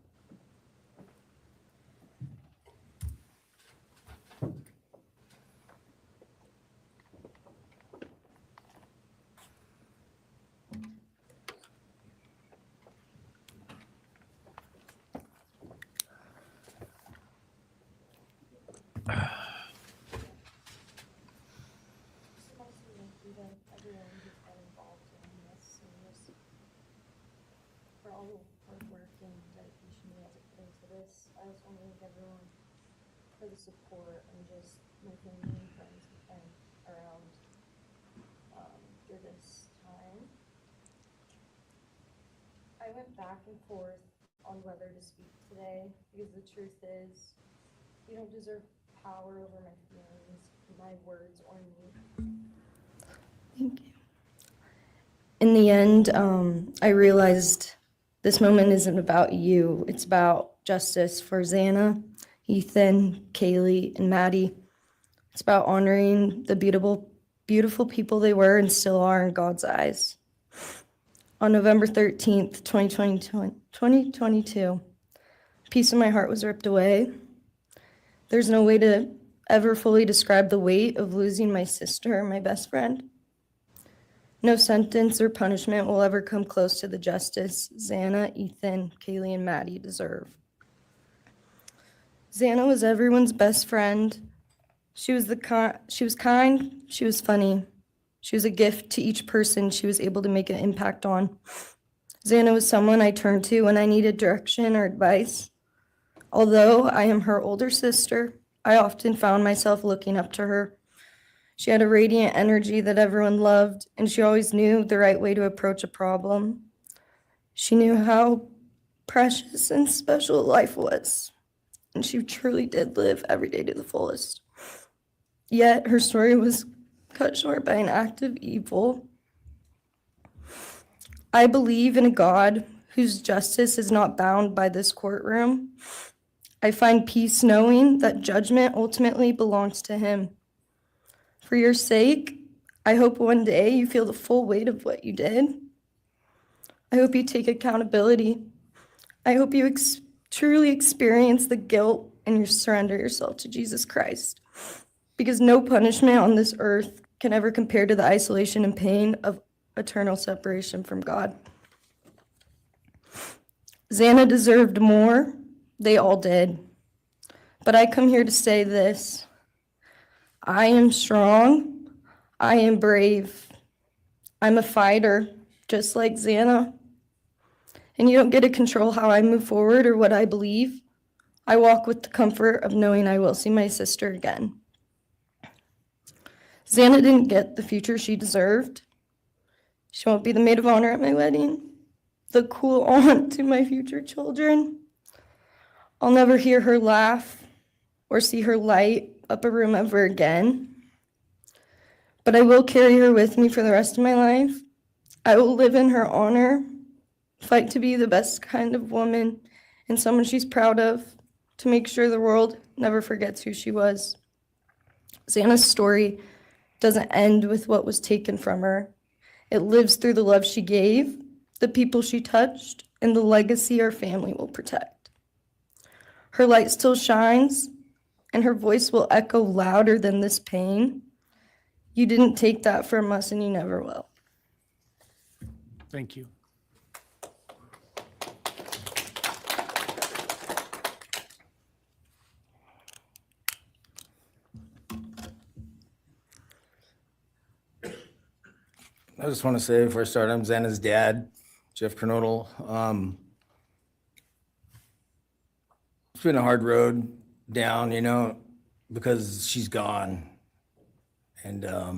S18: For all the hard work and dedication you guys have put into this. I just want to thank everyone for the support and just my family and friends have been around through this time. I went back and forth on whether to speak today because the truth is you don't deserve power over my feelings, my words, or me.
S3: Thank you. In the end, I realized this moment isn't about you. It's about justice for Xana, Ethan, Kaylee, and Maddie. It's about honoring the beautiful people they were and still are in God's eyes. On November 13th, 2022, a piece of my heart was ripped away. There's no way to ever fully describe the weight of losing my sister, my best friend. No sentence or punishment will ever come close to the justice Xana, Ethan, Kaylee, and Maddie deserve. Xana was everyone's best friend. She was kind, she was funny. She was a gift to each person she was able to make an impact on. Xana was someone I turned to when I needed direction or advice. Although I am her older sister, I often found myself looking up to her. She had a radiant energy that everyone loved, and she always knew the right way to approach a problem. She knew how precious and special life was, and she truly did live every day to the fullest. Yet her story was cut short by an act of evil. I believe in a God whose justice is not bound by this courtroom. I find peace knowing that judgment ultimately belongs to Him. For your sake, I hope one day you feel the full weight of what you did. I hope you take accountability. I hope you truly experience the guilt and you surrender yourself to Jesus Christ. Because no punishment on this earth can ever compare to the isolation and pain of eternal separation from God. Xana deserved more. They all did. But I come here to say this. I am strong. I am brave. I'm a fighter, just like Xana. And you don't get to control how I move forward or what I believe. I walk with the comfort of knowing I will see my sister again. Xana didn't get the future she deserved. She won't be the maid of honor at my wedding, the cool aunt to my future children. I'll never hear her laugh or see her light up a room ever again. But I will carry her with me for the rest of my life. I will live in her honor, fight to be the best kind of woman and someone she's proud of, to make sure the world never forgets who she was. Xana's story doesn't end with what was taken from her. It lives through the love she gave, the people she touched, and the legacy our family will protect. Her light still shines, and her voice will echo louder than this pain. You didn't take that from us, and you never will.
S17: Thank you.
S15: I just want to say before I start, I'm Xana's dad, Jeff Kernodle. It's been a hard road down, because she's gone. And I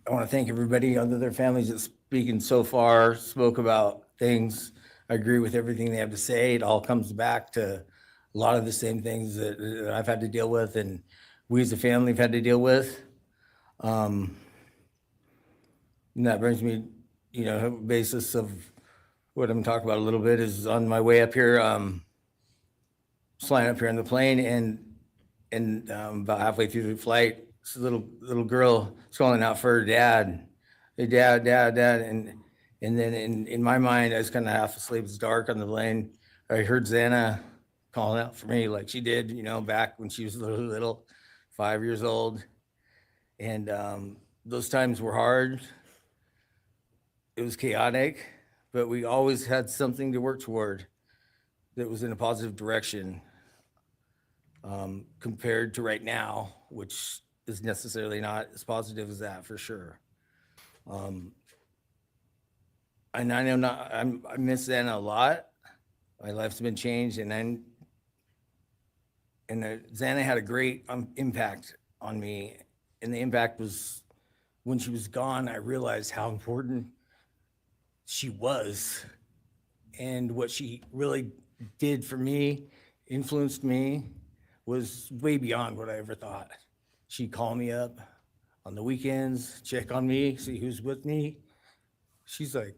S15: want to thank everybody, other their families that's speaking so far, spoke about things. I agree with everything they have to say. It all comes back to a lot of the same things that I've had to deal with and we as a family have had to deal with. And that brings me, basis of what I'm talking about a little bit is on my way up here, flying up here on the plane and about halfway through the flight, this little girl is calling out for her dad. Hey, dad. And then in my mind, I was kind of half asleep. It's dark on the plane. I heard Xana calling out for me like she did, back when she was little, 5 years old. And those times were hard. It was chaotic, but we always had something to work toward that was in a positive direction, compared to right now, which is necessarily not as positive as that for sure. And I know I miss Xana a lot. My life's been changed, and Xana had a great impact on me, and the impact was when she was gone. I realized how important she was and what she really did for me, influenced me, was way beyond what I ever thought. She'd call me up on the weekends, check on me, see who's with me. She's like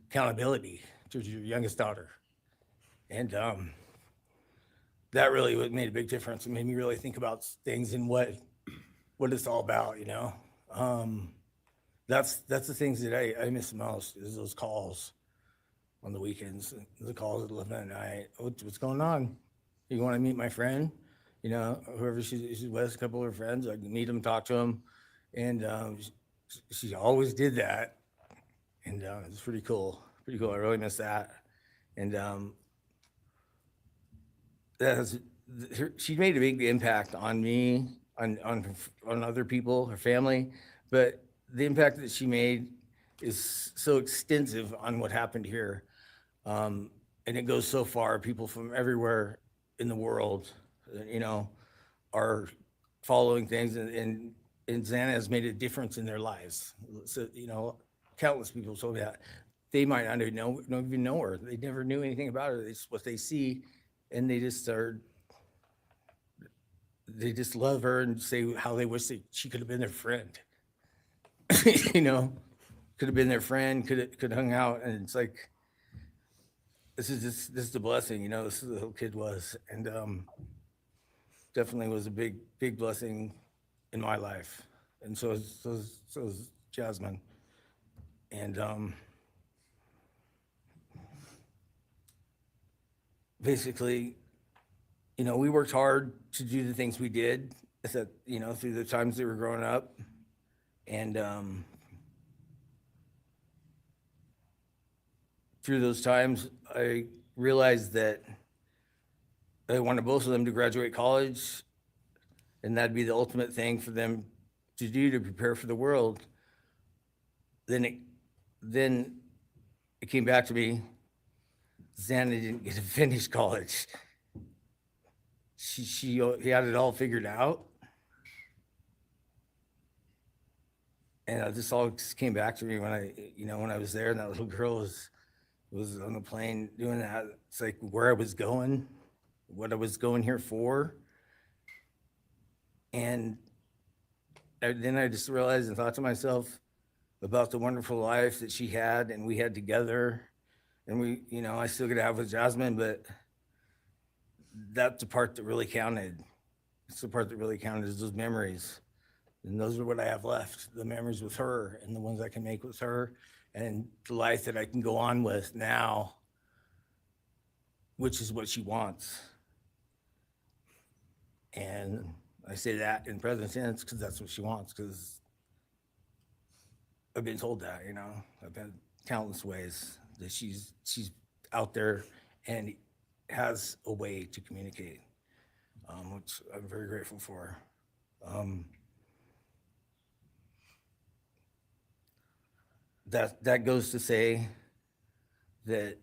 S15: accountability to your youngest daughter. And that really made a big difference. It made me really think about things and what it's all about, you know? That's the things that I miss the most, is those calls on the weekends, the calls at 11 at night. What's going on? You want to meet my friend? You know, whoever she's with, a couple of her friends, I can meet them, talk to them. And she always did that. And it's pretty cool. Pretty cool. I really miss that. And she made a big impact on me, on other people, her family. But the impact that she made is so extensive on what happened here. And it goes so far. People from everywhere in the world, you know, are following things, and Xana has made a difference in their lives. So, you know, countless people told me that. They might not even know her. They never knew anything about her. It's what they see, and they just love her and say how they wish that she could have been their friend. You know, could have been their friend, could have hung out. And it's like, this is the blessing, you know, this is the whole kid was. And definitely was a big blessing in my life. And so is Jasmine. And basically, you know, we worked hard to do the things we did, you know, through the times they were growing up. And through those times, I realized that I wanted both of them to graduate college, and that'd be the ultimate thing for them to do to prepare for the world. Then it came back to me, Xana didn't get to finish college. He had it all figured out. And this all just came back to me when I was there, and that little girl was on the plane doing that. It's like where I was going, what I was going here for. And then I just realized and thought to myself about the wonderful life that she had and we had together. And we, you know, I still get to have with Jasmine, but that's the part that really counted. It's the part that really counted, is those memories. And those are what I have left, the memories with her and the ones I can make with her, and the life that I can go on with now, which is what she wants. And I say that in present tense because that's what she wants, because I've been told that, you know, I've had countless ways that she's out there and has a way to communicate, which I'm very grateful for. That goes to say that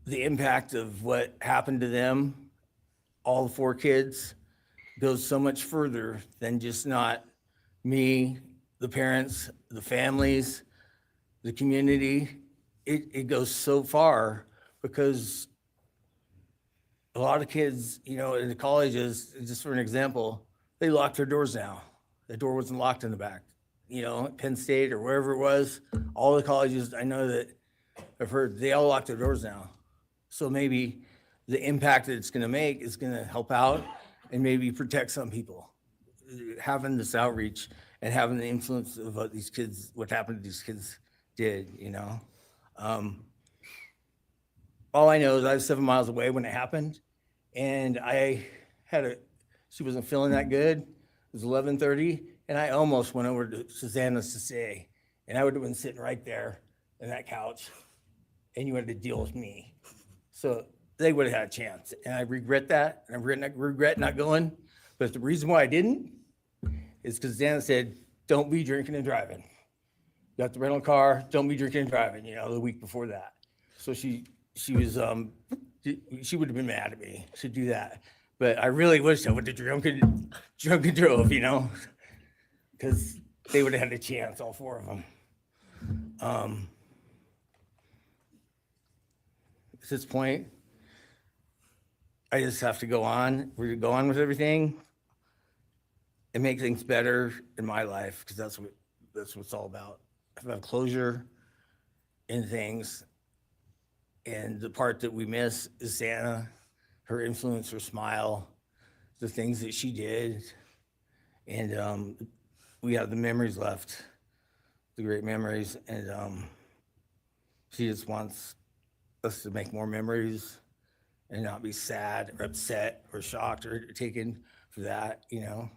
S15: the impact of what happened to them, all 4 kids, goes so much further than just not me, the parents, the families, the community. It goes so far because a lot of kids, you know, in the colleges, just for an example, they locked their doors now. The door wasn't locked in the back. You know, at Penn State or wherever it was, all the colleges I know that I've heard, they all lock their doors now. So maybe the impact that it's going to make is going to help out and maybe protect some people. Having this outreach and having the influence of what these kids, what happened to these kids did, you know. All I know is I was 7 miles away when it happened, and she wasn't feeling that good. It was 11:30. And I almost went over to Susanna's to say, and I would have been sitting right there on that couch, and you had to deal with me. So they would have had a chance. And I regret that, and I regret not going. But the reason why I didn't is because Susanna said, don't be drinking and driving. You got the rental car, don't be drinking and driving, you know, the week before that. So she was, she would have been mad at me to do that. But I really wish I would have drunk and drove, you know, because they would have had a chance, all 4 of them. At this point, I just have to go on. We're go on with everything and make things better in my life, because that's what it's all about. I have closure in things, and the part that we miss is Santa, her influence, her smile, the things that she did, and we have the memories left, the great memories, and she just wants us to make more memories and not be sad or upset or shocked or taken for that, you know?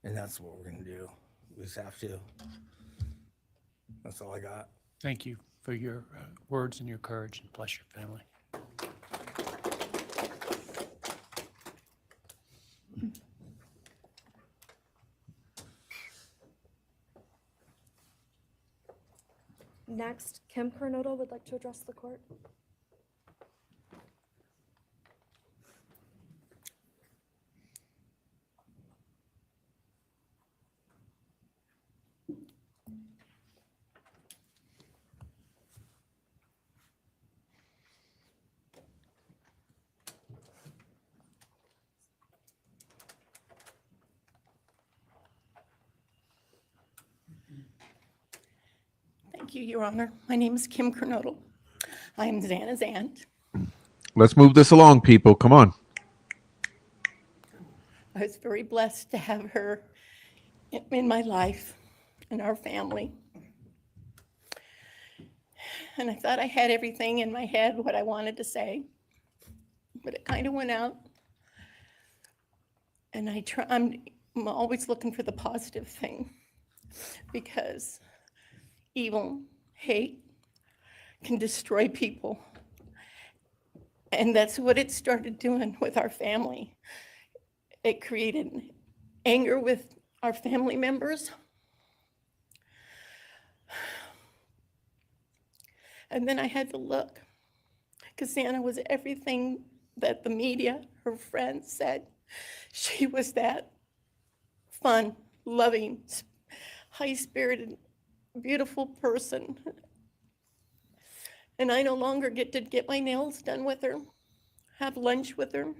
S15: And that's what we're gonna do. We just have to. That's all I got.
S17: Thank you for your words and your courage, and bless your family.
S18: Next, Kim Coronado would like to address the court.
S11: Thank you, Your Honor. My name is Kim Coronado. I am Xana's aunt.
S1: Let's move this along, people. Come on.
S11: I was very blessed to have her in my life, in our family. And I thought I had everything in my head, what I wanted to say, but it kind of went out. And I'm always looking for the positive thing, because evil, hate can destroy people. And that's what it started doing with our family. It created anger with our family members. And then I had to look, because Santa was everything that the media, her friends said. She was that fun, loving, high-spirited, beautiful person. And I no longer get to get my nails done with her, have lunch with her.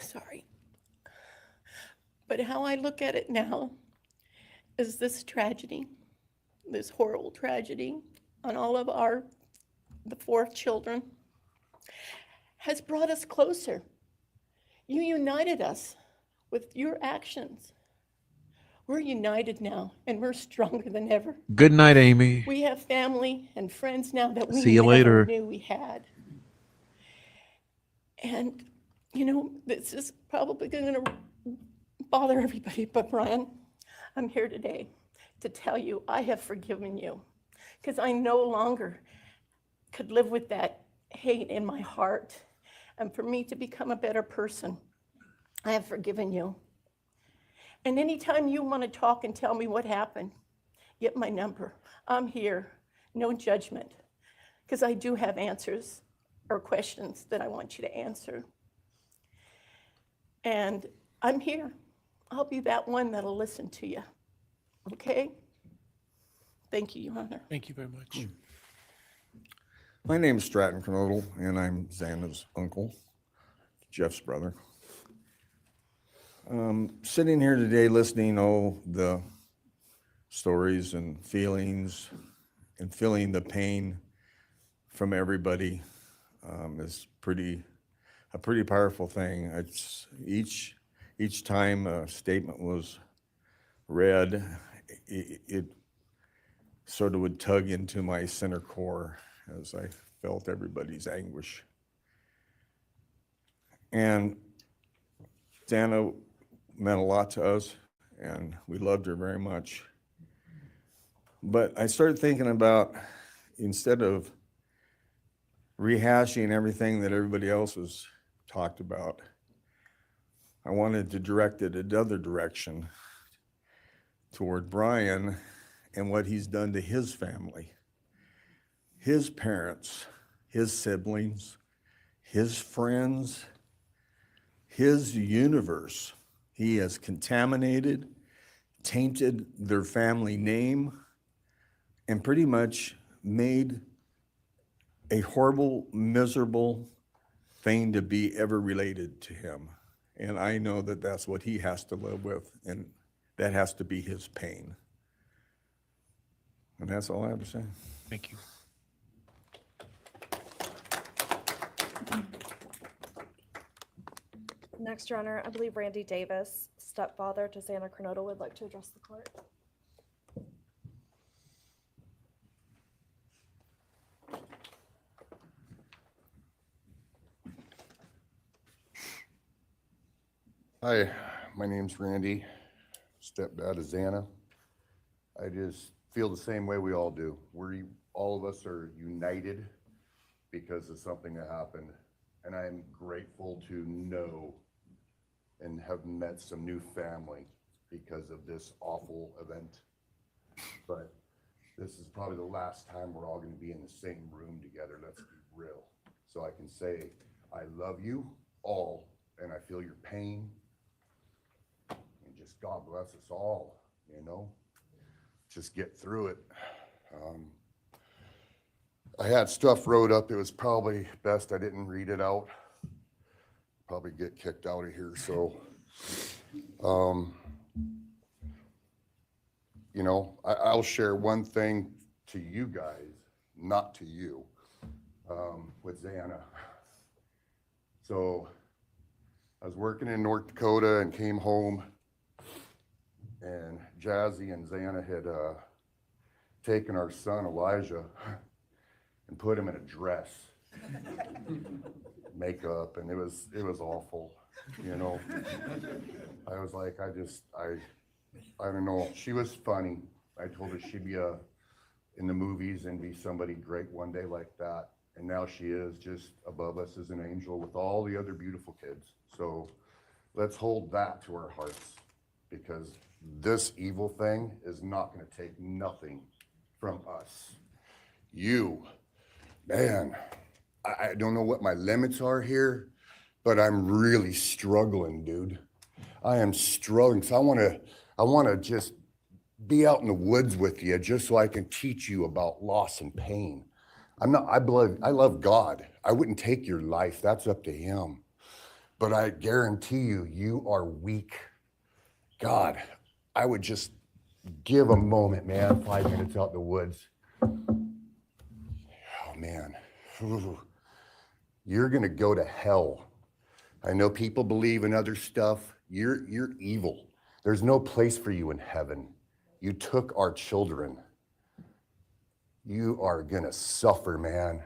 S11: Sorry. But how I look at it now is this tragedy, this horrible tragedy on all of the 4 children, has brought us closer. You united us with your actions. We're united now, and we're stronger than ever.
S1: Good night, Amy.
S11: We have family and friends now that we
S1: See you
S11: never
S1: later.
S11: knew we had. And, you know, this is probably going to bother everybody, but Brian, I'm here today to tell you I have forgiven you, because I no longer could live with that hate in my heart. And for me to become a better person, I have forgiven you. And anytime you want to talk and tell me what happened, get my number. I'm here, no judgment, because I do have answers or questions that I want you to answer. And I'm here. I'll be that one that'll listen to you. Okay? Thank you, Your Honor.
S17: Thank you very much.
S16: My name is Stratton Knodel, and I'm Xana's uncle, Jeff's brother. Sitting here today listening to the stories and feelings and feeling the pain from everybody is a pretty powerful thing. It's each time a statement was read, it sort of would tug into my center core as I felt everybody's anguish. And Dana meant a lot to us, and we loved her very much. But I started thinking about, instead of rehashing everything that everybody else has talked about, I wanted to direct it another direction toward Brian and what he's done to his family, his parents, his siblings, his friends, his universe. He has contaminated, tainted their family name, and pretty much made a horrible, miserable thing to be ever related to him. And I know that that's what he has to live with, and that has to be his pain. And that's all I have to say.
S1: Thank you.
S9: Next, Your Honor, I believe Randy Davis, stepfather to Xana Kernodle, would like to address the court.
S4: Hi, my name's Randy, stepdad of Xana. I just feel the same way we all do. All of us are united because of something that happened. And I'm grateful to know and have met some new family because of this awful event. But this is probably the last time we're all gonna be in the same room together, let's be real. So I can say, I love you all, and I feel your pain. And just God bless us all, you know? Just get through it. I had stuff wrote up. It was probably best I didn't read it out. Probably get kicked out of here, so. You know, I'll share one thing to you guys, not to you, with Xana. So I was working in North Dakota and came home, and Jazzy and Xana had taken our son Elijah and put him in a dress, makeup, and it was awful, you know. I was like, I don't know. She was funny. I told her she'd be in the movies and be somebody great one day like that. And now she is just above us as an angel with all the other beautiful kids. So let's hold that to our hearts, because this evil thing is not going to take nothing from us. You, man, I don't know what my limits are here, but I'm really struggling, dude. I am struggling. So I want to just be out in the woods with you just so I can teach you about loss and pain. I love God. I wouldn't take your life. That's up to him. But I guarantee you, you are weak. God, I would just give a moment, man, 5 minutes out in the woods. Oh, man. Ooh. You're going to go to hell. I know people believe in other stuff. You're evil. There's no place for you in heaven. You took our children. You are going to suffer, man.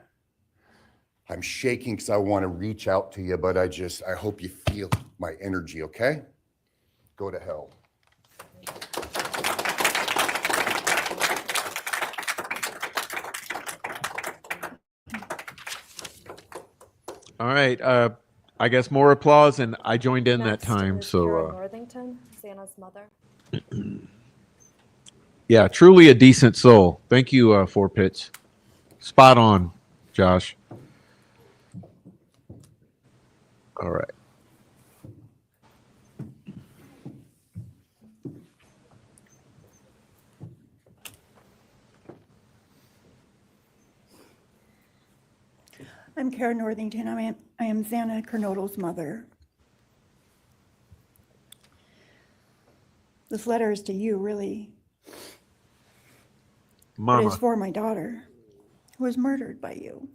S4: I'm shaking because I want to reach out to you, but I hope you feel my energy, okay? Go to hell.
S1: All right. I guess more applause, and I joined in
S9: Next
S1: that time.
S9: is
S1: So,
S9: Karen Northington, Xana's mother.
S1: yeah, truly a decent soul. Thank you, Four Pits. Spot on, Josh. All right.
S12: I'm Karen Northington. I am Xana Kernodle's mother. This letter is to you, really.
S1: Mama.
S12: It is for my daughter, who was murdered by you.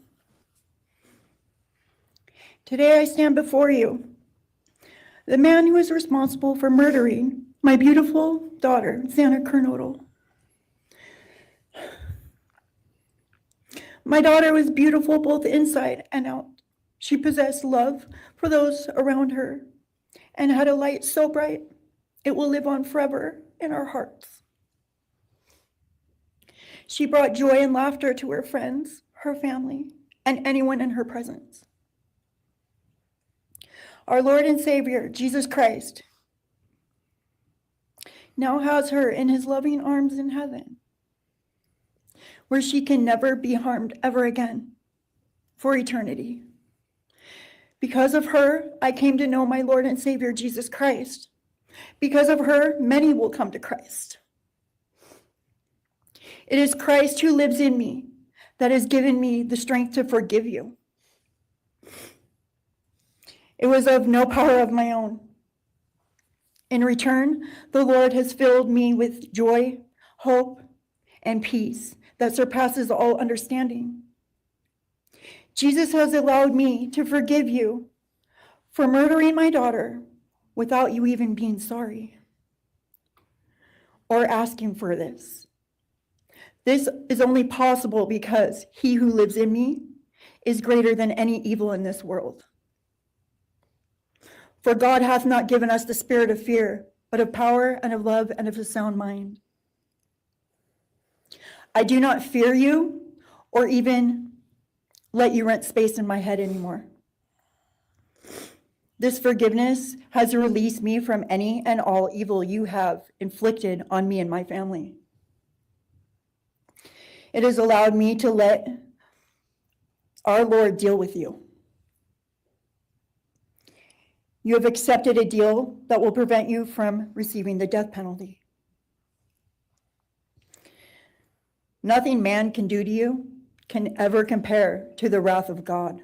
S12: Today I stand before you, the man who is responsible for murdering my beautiful daughter, Xana Kernodle. My daughter was beautiful both inside and out. She possessed love for those around her and had a light so bright it will live on forever in our hearts. She brought joy and laughter to her friends, her family, and anyone in her presence. Our Lord and Savior, Jesus Christ, now has her in his loving arms in heaven, where she can never be harmed ever again for eternity. Because of her, I came to know my Lord and Savior, Jesus Christ. Because of her, many will come to Christ. It is Christ who lives in me that has given me the strength to forgive you. It was of no power of my own. In return, the Lord has filled me with joy, hope, and peace that surpasses all understanding. Jesus has allowed me to forgive you for murdering my daughter without you even being sorry or asking for this. This is only possible because he who lives in me is greater than any evil in this world. For God hath not given us the spirit of fear, but of power and of love and of a sound mind. I do not fear you or even let you rent space in my head anymore. This forgiveness has released me from any and all evil you have inflicted on me and my family. It has allowed me to let our Lord deal with you. You have accepted a deal that will prevent you from receiving the death penalty. Nothing man can do to you can ever compare to the wrath of God.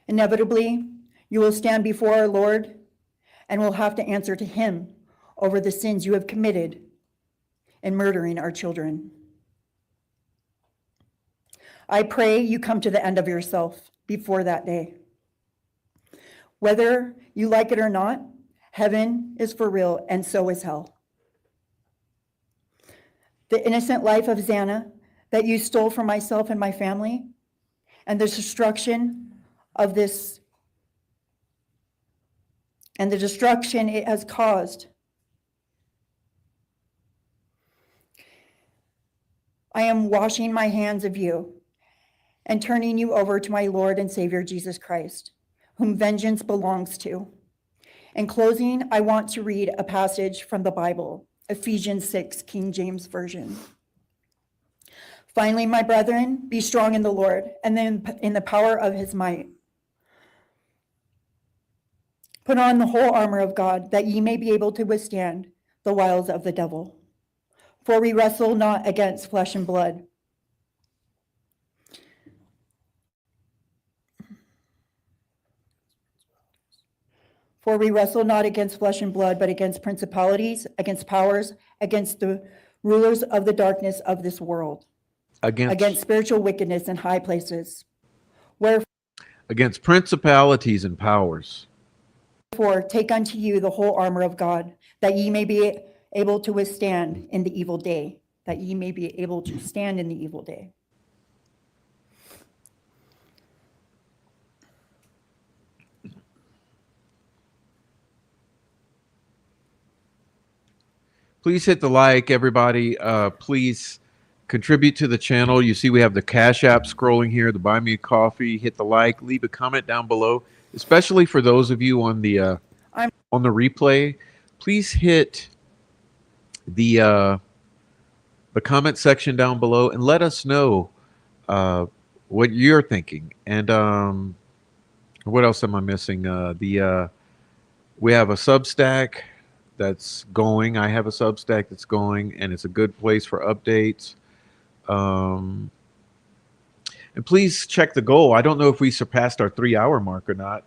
S12: Inevitably, you will stand before our Lord and will have to answer to him over the sins you have committed in murdering our children. I pray you come to the end of yourself before that day. Whether you like it or not, heaven is for real, and so is hell. The innocent life of Xana that you stole from myself and my family, and the destruction of this, and the destruction it has caused. I am washing my hands of you and turning you over to my Lord and Savior Jesus Christ, whom vengeance belongs to. In closing, I want to read a passage from the Bible, Ephesians 6, King James Version. Finally, my brethren, be strong in the Lord and then in the power of his might. Put on the whole armor of God, that ye may be able to withstand the wiles of the devil. For we wrestle not against flesh and blood, For we wrestle not against flesh and blood, but against principalities, against powers, against the rulers of the darkness of this world, against spiritual wickedness in high places. Wherefore,
S1: against principalities and powers.
S12: take unto you the whole armor of God, that ye may be able to withstand in the evil day, that ye may be able to stand in the evil day.
S1: Please hit the like, everybody. Please contribute to the channel. You see we have the Cash App scrolling here, the Buy Me a Coffee. Hit the like, leave a comment down below, especially for those of you on the replay. Please hit the comment section down below and let us know what you're thinking. And what else am I missing? We have a Substack that's going. I have a Substack that's going, and it's a good place for updates. And please check the goal. I don't know if we surpassed our 3-hour mark or not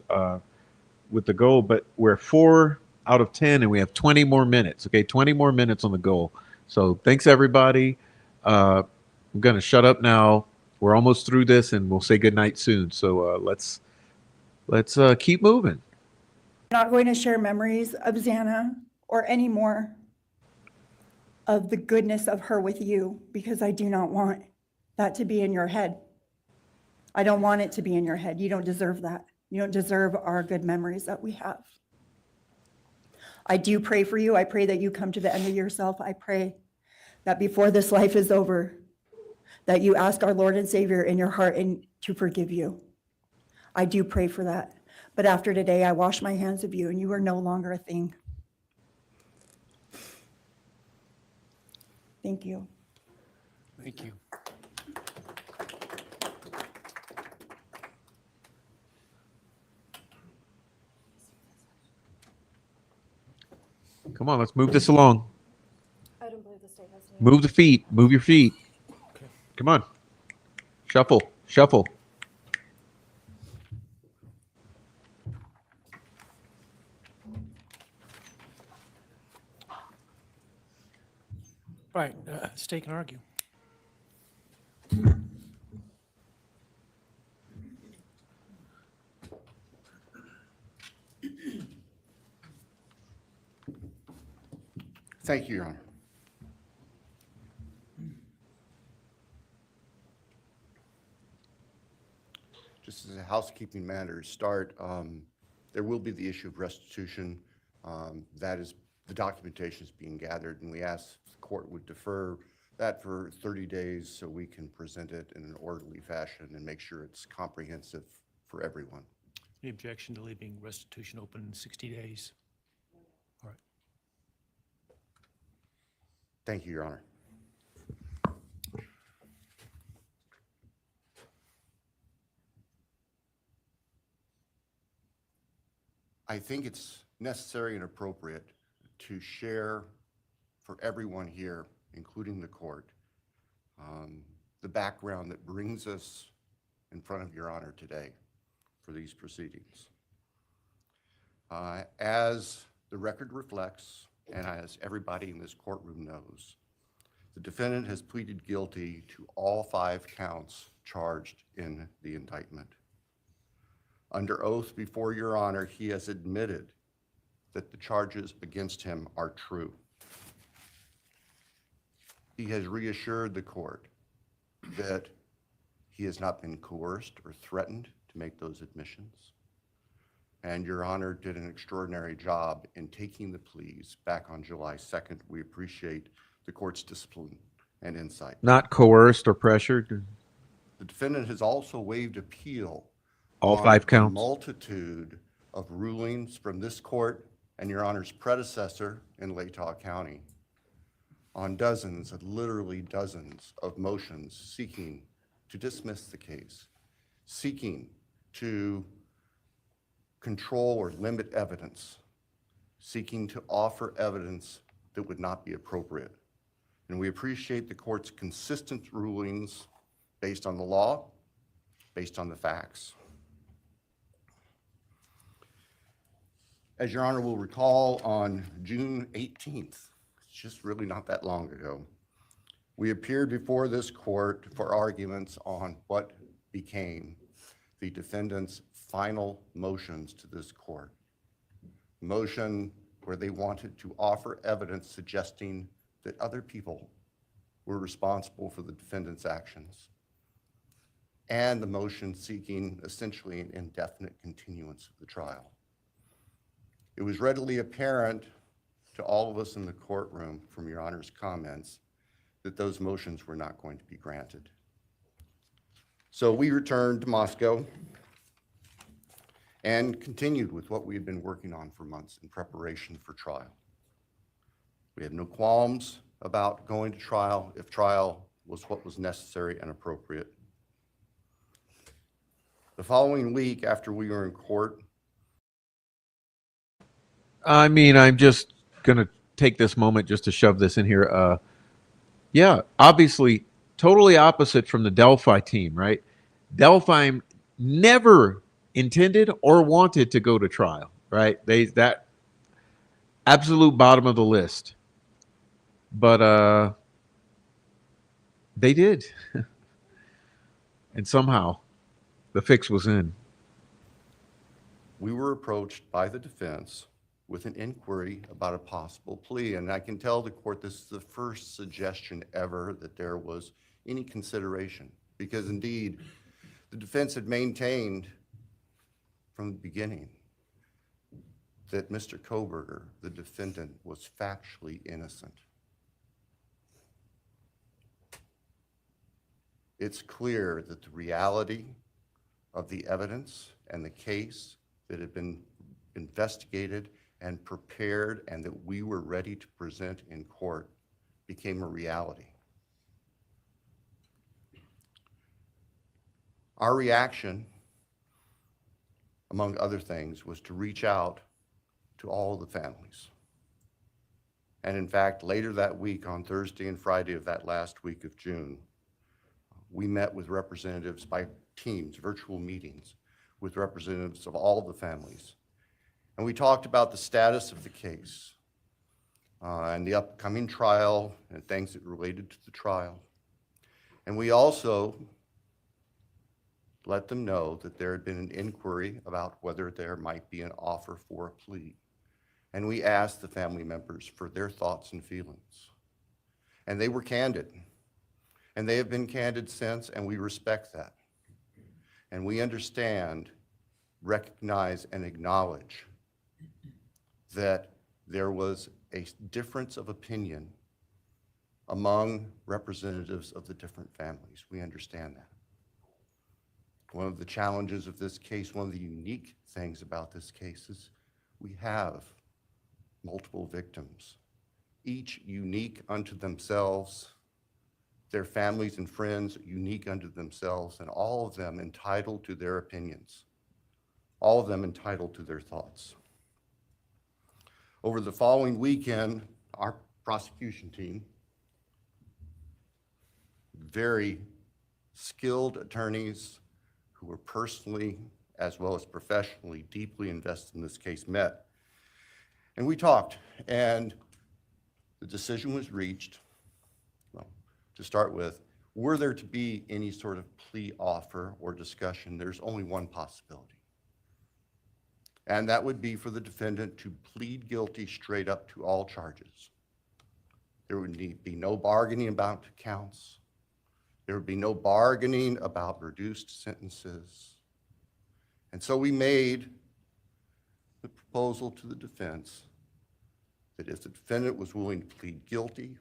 S1: with the goal, but we're 4 out of 10, and we have 20 more minutes. Okay, 20 more minutes on the goal. So thanks, everybody. I'm going to shut up now. We're almost through this, and we'll say goodnight soon. So let's keep moving.
S12: I'm not going to share memories of Xana or any more of the goodness of her with you, because I do not want that to be in your head. I don't want it to be in your head. You don't deserve that. You don't deserve our good memories that we have. I do pray for you. I pray that you come to the end of yourself. I pray that before this life is over, that you ask our Lord and Savior in your heart and to forgive you. I do pray for that. But after today, I wash my hands of you, and you are no longer a thing. Thank you.
S17: Thank you.
S1: Come on, let's move this along.
S9: I don't believe this state has any
S1: Move the feet. Move your feet. Come on. Shuffle. Shuffle.
S17: Right, state can argue.
S4: Thank you, Your Honor. Just as a housekeeping matter to start, there will be the issue of restitution. That is, the documentation is being gathered, and we ask the court would defer that for 30 days so we can present it in an orderly fashion and make sure it's comprehensive for everyone.
S17: Any objection to leaving restitution open in 60 days? All right.
S4: Thank you, Your Honor. I think it's necessary and appropriate to share for everyone here, including the court, the background that brings us in front of Your Honor today for these proceedings. As the record reflects, and as everybody in this courtroom knows, the defendant has pleaded guilty to all 5 counts charged in the indictment. Under oath before Your Honor, he has admitted that the charges against him are true. He has reassured the court that he has not been coerced or threatened to make those admissions. And Your Honor did an extraordinary job in taking the pleas back on July 2nd. We appreciate the court's discipline and insight.
S1: Not coerced or pressured.
S4: The defendant has also waived appeal
S1: All
S4: on
S1: 5
S4: a
S1: counts.
S4: multitude of rulings from this court and Your Honor's predecessor in Latah County on dozens, literally dozens of motions seeking to dismiss the case, seeking to control or limit evidence, seeking to offer evidence that would not be appropriate. And we appreciate the court's consistent rulings based on the law, based on the facts. As Your Honor will recall, on June 18th, it's just really not that long ago, we appeared before this court for arguments on what became the defendant's final motions to this court. Motion where they wanted to offer evidence suggesting that other people were responsible for the defendant's actions, and the motion seeking essentially an indefinite continuance of the trial. It was readily apparent to all of us in the courtroom from Your Honor's comments that those motions were not going to be granted. So we returned to Moscow and continued with what we had been working on for months in preparation for trial. We had no qualms about going to trial if trial was what was necessary and appropriate. The following week after we were in court,
S1: I mean, I'm just going to take this moment just to shove this in here. Yeah, obviously, totally opposite from the Delphi team, right? Delphi never intended or wanted to go to trial, right? That absolute bottom of the list. But they did. And somehow the fix was in.
S4: we were approached by the defense with an inquiry about a possible plea. And I can tell the court this is the first suggestion ever that there was any consideration, because indeed the defense had maintained from the beginning that Mr. KOHBERGER, the defendant, was factually innocent. It's clear that the reality of the evidence and the case that had been investigated and prepared and that we were ready to present in court became a reality. Our reaction, among other things, was to reach out to all the families And in fact, later that week, on Thursday and Friday of that last week of June, we met with representatives by teams, virtual meetings, with representatives of all the families. And we talked about the status of the case and the upcoming trial and things that related to the trial. And we also let them know that there had been an inquiry about whether there might be an offer for a plea. And we asked the family members for their thoughts and feelings. And they were candid. And they have been candid since, and we respect that. And we understand, recognize, and acknowledge that there was a difference of opinion among representatives of the different families. We understand that. One of the challenges of this case, one of the unique things about this case is we have multiple victims, each unique unto themselves, their families and friends unique unto themselves, and all of them entitled to their opinions, all of them entitled to their thoughts. Over the following weekend, our prosecution team, very skilled attorneys who were personally as well as professionally deeply invested in this case, met. And we talked, and the decision was reached. Well, to start with, were there to be any sort of plea offer or discussion, there's only one possibility. And that would be for the defendant to plead guilty straight up to all charges. There would be no bargaining about counts. There would be no bargaining about reduced sentences. And so we made the proposal to the defense that if the defendant was willing to plead guilty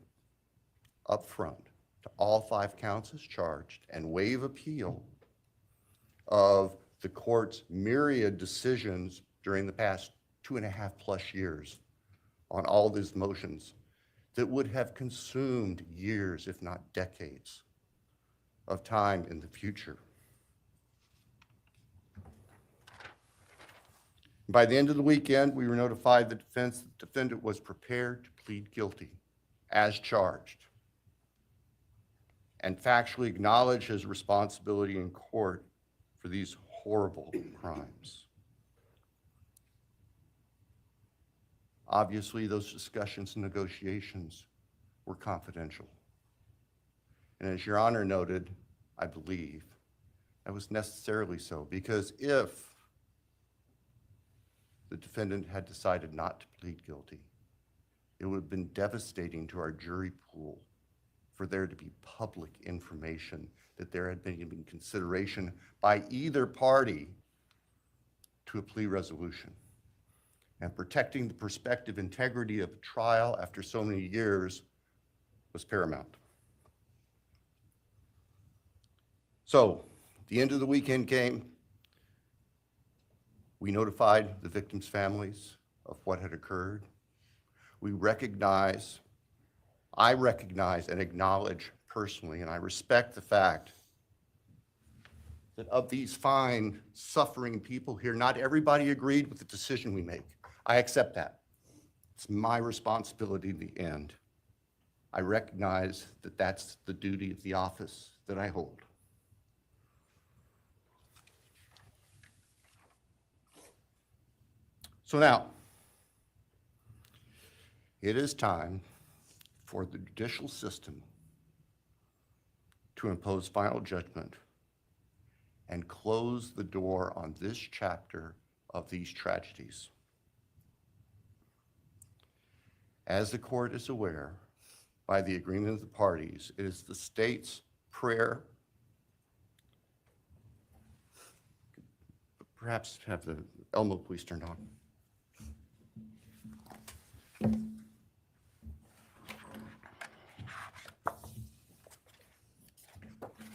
S4: up front to all 5 counts as charged and waive appeal of the court's myriad decisions during the past 2.5+ years on all these motions that would have consumed years, if not decades, of time in the future. By the end of the weekend, we were notified the defendant was prepared to plead guilty as charged and factually acknowledge his responsibility in court for these horrible crimes. Obviously, those discussions and negotiations were confidential. And as Your Honor noted, I believe that was necessarily so, because if the defendant had decided not to plead guilty, it would have been devastating to our jury pool for there to be public information that there had been consideration by either party to a plea resolution. And protecting the prospective integrity of the trial after so many years was paramount. So, the end of the weekend came. We notified the victims' families of what had occurred. I recognize and acknowledge personally, and I respect the fact that of these fine, suffering people here, not everybody agreed with the decision we make. I accept that. It's my responsibility in the end. I recognize that that's the duty of the office that I hold. So now, it is time for the judicial system to impose final judgment and close the door on this chapter of these tragedies. As the court is aware, by the agreement of the parties, it is the state's prayer. Perhaps have the Elmo police turned on.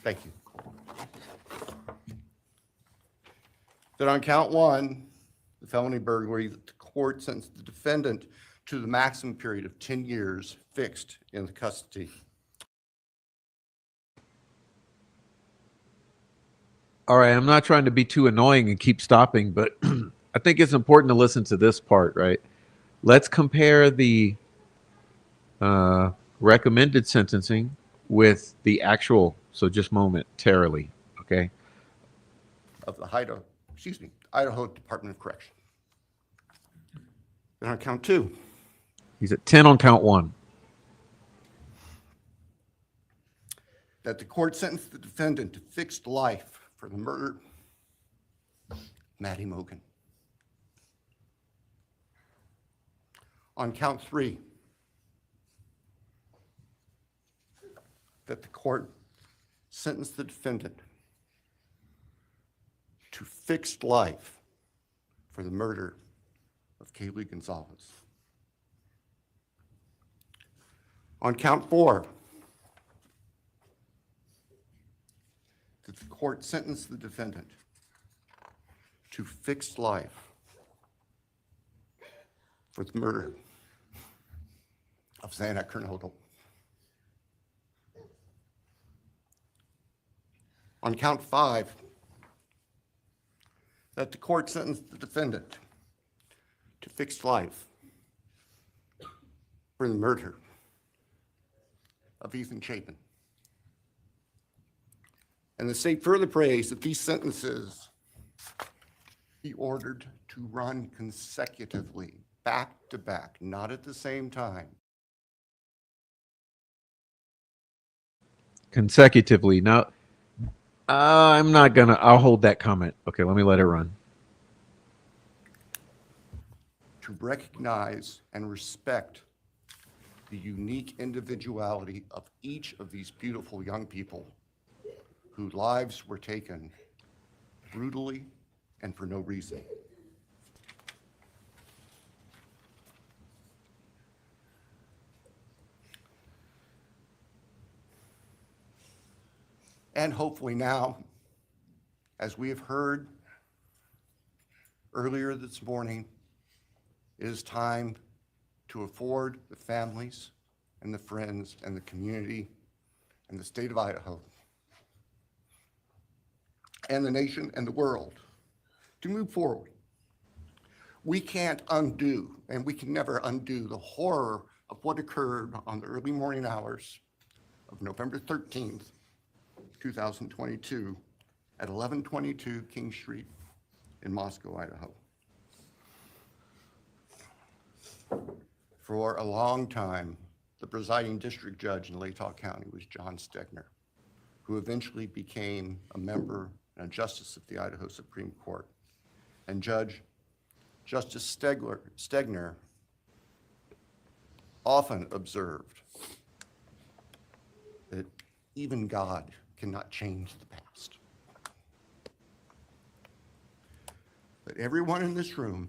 S4: Thank you. That on count 1, the felony burglary, that the court sentenced the defendant to the maximum period of 10 years fixed in the custody.
S1: All right, I'm not trying to be too annoying and keep stopping, but I think it's important to listen to this part, right? Let's compare the recommended sentencing with the actual, so just momentarily, okay?
S4: of the Idaho Department of Correction. Then on count 2,
S1: He's at 10 on count 1.
S4: that the court sentenced the defendant to fixed life for the murder of Maddie Mogen. On count 3, that the court sentenced the defendant to fixed life for the murder of Kaylee Gonzalez. On count 4, that the court sentenced the defendant to fixed life for the murder of Xana Kernodle. On count 5, that the court sentenced the defendant to fixed life for the murder of Ethan Chapin. And the state further prays that these sentences be ordered to run consecutively, back to back, not at the same time.
S1: Consecutively. Now, I'll hold that comment. Okay, let me let it run.
S4: To recognize and respect the unique individuality of each of these beautiful young people whose lives were taken brutally and for no reason. And hopefully now, as we have heard earlier this morning, it is time to afford the families and the friends and the community and the state of Idaho and the nation and the world to move forward. We can't undo, and we can never undo, the horror of what occurred on the early morning hours of November 13th, 2022 at 1122 King Street in Moscow, Idaho. For a long time, the presiding district judge in Latah County was John Stegner, who eventually became a member and a justice of the Idaho Supreme Court. And Justice Stegner often observed that even God cannot change the past. But everyone in this room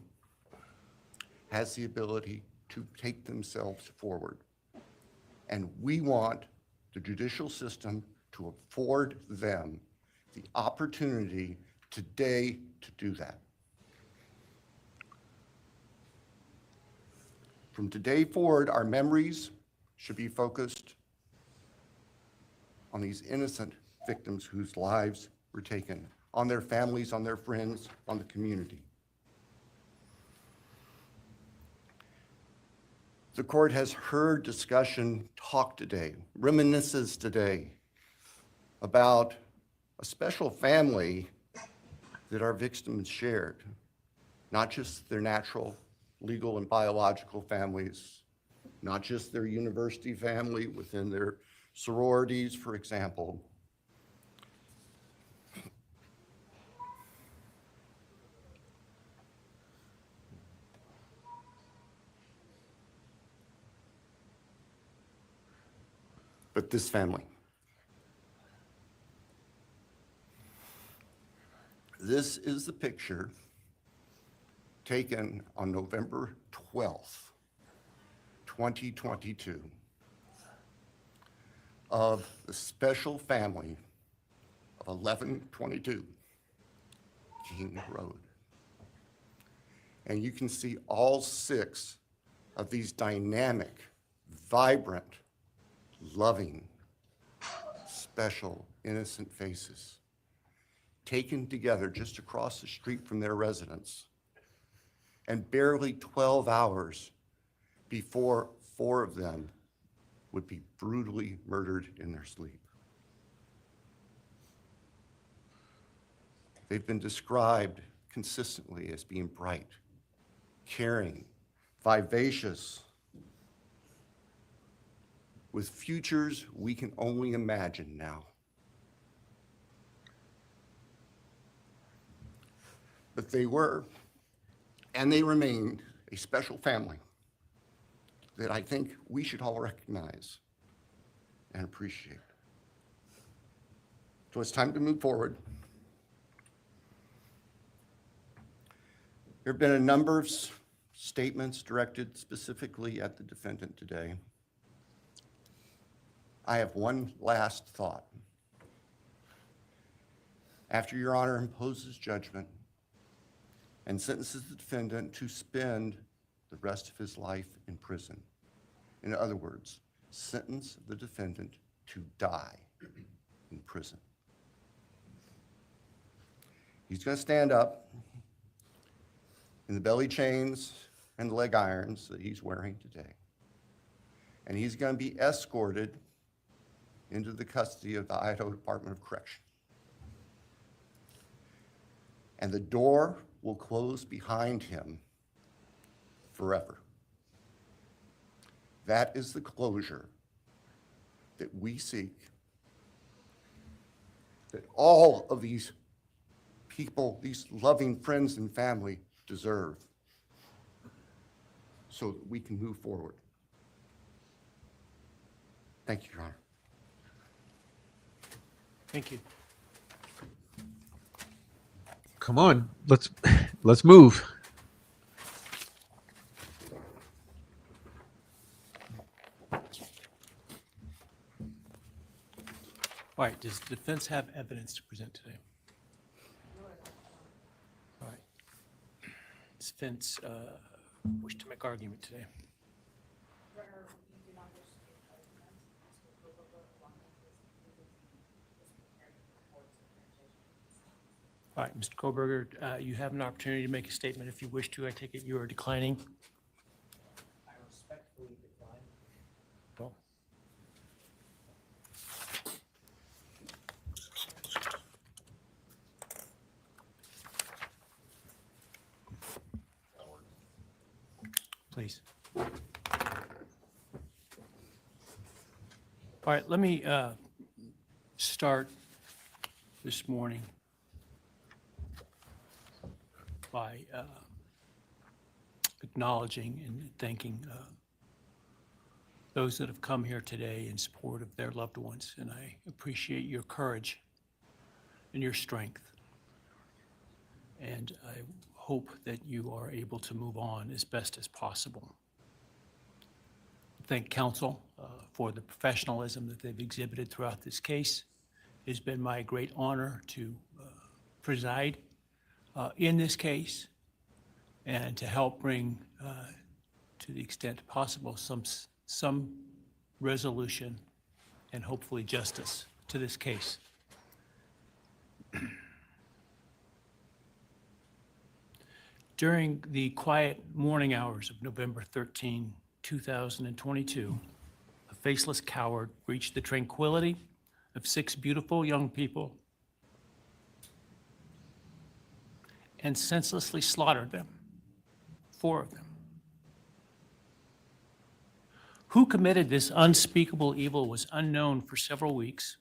S4: has the ability to take themselves forward. And we want the judicial system to afford them the opportunity today to do that. From today forward, our memories should be focused on these innocent victims whose lives were taken, on their families, on their friends, on the community. The court has heard discussion, talk today, reminiscences today about a special family that our victims shared, not just their natural, legal, and biological families, not just their university family within their sororities, for example. But this family. This is the picture taken on November 12th, 2022, of the special family of 1122 King Road. And you can see all 6 of these dynamic, vibrant, loving, special, innocent faces taken together just across the street from their residence. And barely 12 hours before 4 of them would be brutally murdered in their sleep. They've been described consistently as being bright, caring, vivacious, with futures we can only imagine now. But they were, and they remain, a special family that I think we should all recognize and appreciate. So it's time to move forward. There have been a number of statements directed specifically at the defendant today. I have one last thought. After Your Honor imposes judgment and sentences the defendant to spend the rest of his life in prison, in other words, sentence the defendant to die in prison, he's going to stand up in the belly chains and leg irons that he's wearing today, and he's going to be escorted into the custody of the Idaho Department of Correction. And the door will close behind him forever. That is the closure that we seek, that all of these people, these loving friends and family deserve, so that we can move forward. Thank you, Your Honor.
S17: Thank you.
S1: Come on, let's move.
S17: All right, does the defense have evidence to present today? All right. Does defense wish to make argument today? All right, Mr. Kohlberger, you have an opportunity to make a statement if you wish to. I take it you are declining.
S6: I respectfully decline.
S17: Well, please. All right, let me start this morning by acknowledging and thanking those that have come here today in support of their loved ones. And I appreciate your courage and your strength. And I hope that you are able to move on as best as possible. Thank counsel for the professionalism that they've exhibited throughout this case. It's been my great honor to preside in this case and to help bring, to the extent possible, some resolution and hopefully justice to this case. During the quiet morning hours of November 13, 2022, a faceless coward breached the tranquility of 6 beautiful young people and senselessly slaughtered them, 4 of them. Who committed this unspeakable evil was unknown for several weeks,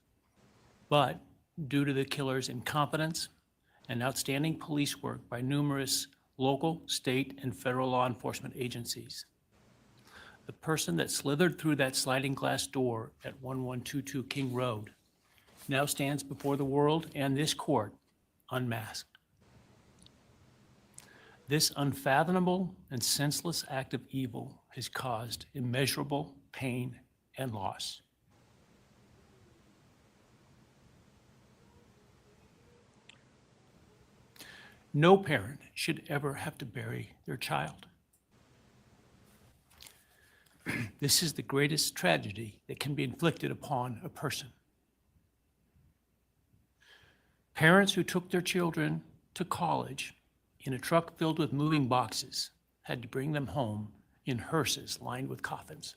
S17: but due to the killer's incompetence and outstanding police work by numerous local, state, and federal law enforcement agencies, the person that slithered through that sliding glass door at 1122 King Road now stands before the world and this court unmasked. This unfathomable and senseless act of evil has caused immeasurable pain and loss. No parent should ever have to bury their child. This is the greatest tragedy that can be inflicted upon a person. Parents who took their children to college in a truck filled with moving boxes had to bring them home in hearses lined with coffins.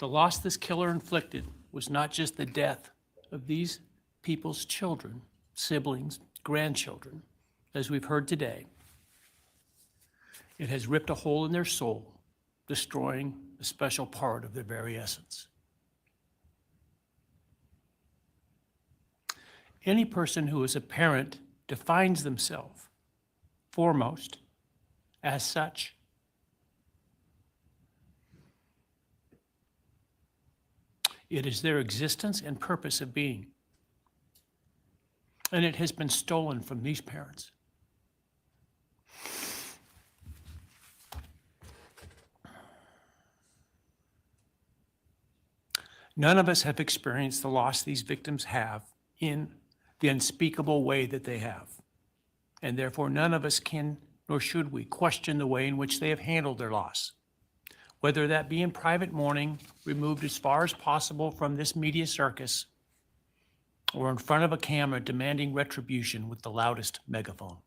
S17: The loss this killer inflicted was not just the death of these people's children, siblings, grandchildren, as we've heard today. It has ripped a hole in their soul, destroying a special part of their very essence. Any person who is a parent defines themselves foremost as such. It is their existence and purpose of being. And it has been stolen from these parents. None of us have experienced the loss these victims have in the unspeakable way that they have. And therefore, none of us can, nor should we, question the way in which they have handled their loss. Whether that be in private mourning, removed as far as possible from this media circus, or in front of a camera demanding retribution with the loudest megaphone.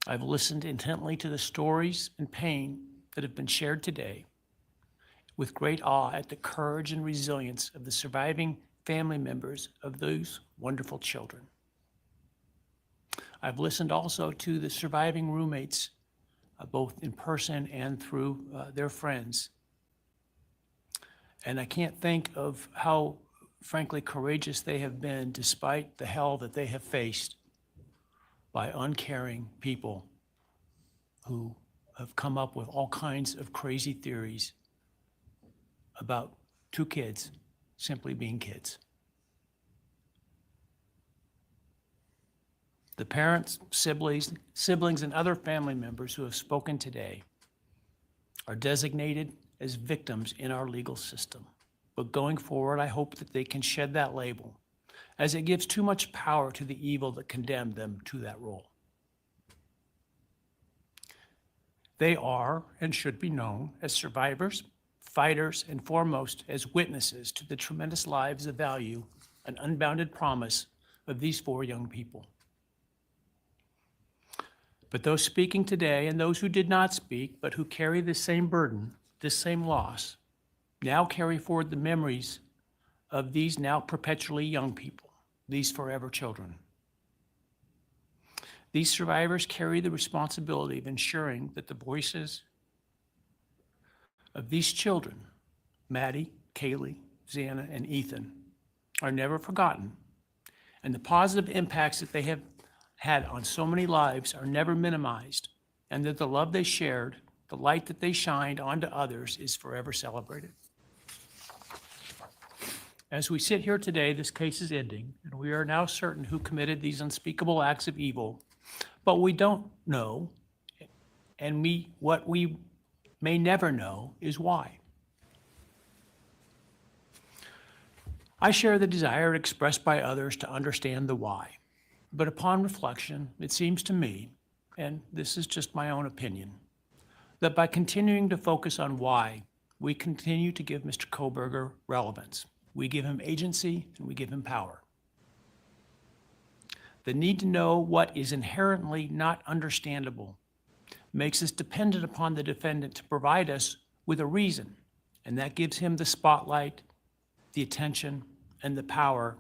S17: I've listened intently to the stories and pain that have been shared today, with great awe at the courage and resilience of the surviving family members of those wonderful children. I've listened also to the surviving roommates, both in person and through their friends. And I can't think of how, frankly, courageous they have been despite the hell that they have faced by uncaring people who have come up with all kinds of crazy theories about two kids simply being kids. The parents, siblings, and other family members who have spoken today are designated as victims in our legal system. But going forward, I hope that they can shed that label, as it gives too much power to the evil that condemned them to that role. They are and should be known as survivors, fighters, and foremost as witnesses to the tremendous lives of value and unbounded promise of these four young people. But those speaking today and those who did not speak, but who carry the same burden, this same loss, now carry forward the memories of these now perpetually young people, these forever children. These survivors carry the responsibility of ensuring that the voices of these children, Maddie, Kaylee, Xana, and Ethan, are never forgotten, and the positive impacts that they have had on so many lives are never minimized, and that the love they shared, the light that they shined onto others is forever celebrated. As we sit here today, this case is ending, and we are now certain who committed these unspeakable acts of evil, but we don't know, and what we may never know is why. I share the desire expressed by others to understand the why. But upon reflection, it seems to me, and this is just my own opinion, that by continuing to focus on why, we continue to give Mr. KOHBERGER relevance. We give him agency and we give him power. The need to know what is inherently not understandable makes us dependent upon the defendant to provide us with a reason, and that gives him the spotlight, the attention, and the power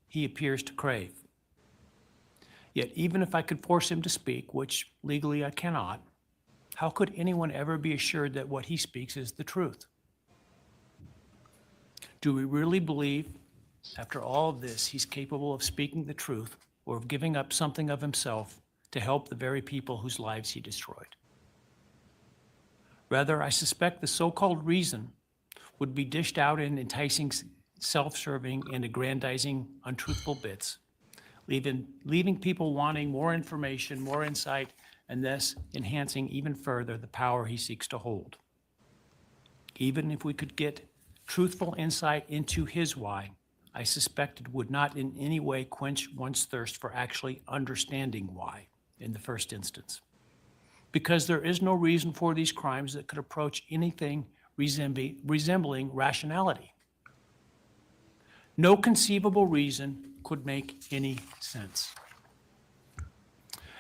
S17: he appears to crave. Yet even if I could force him to speak, which legally I cannot, how could anyone ever be assured that what he speaks is the truth? Do we really believe, after all of this, he's capable of speaking the truth or of giving up something of himself to help the very people whose lives he destroyed? Rather, I suspect the so-called reason would be dished out in enticing, self-serving, and aggrandizing untruthful bits, leaving people wanting more information, more insight, and thus enhancing even further the power he seeks to hold. Even if we could get truthful insight into his why, I suspect it would not in any way quench one's thirst for actually understanding why in the first instance. Because there is no reason for these crimes that could approach anything resembling rationality. No conceivable reason could make any sense.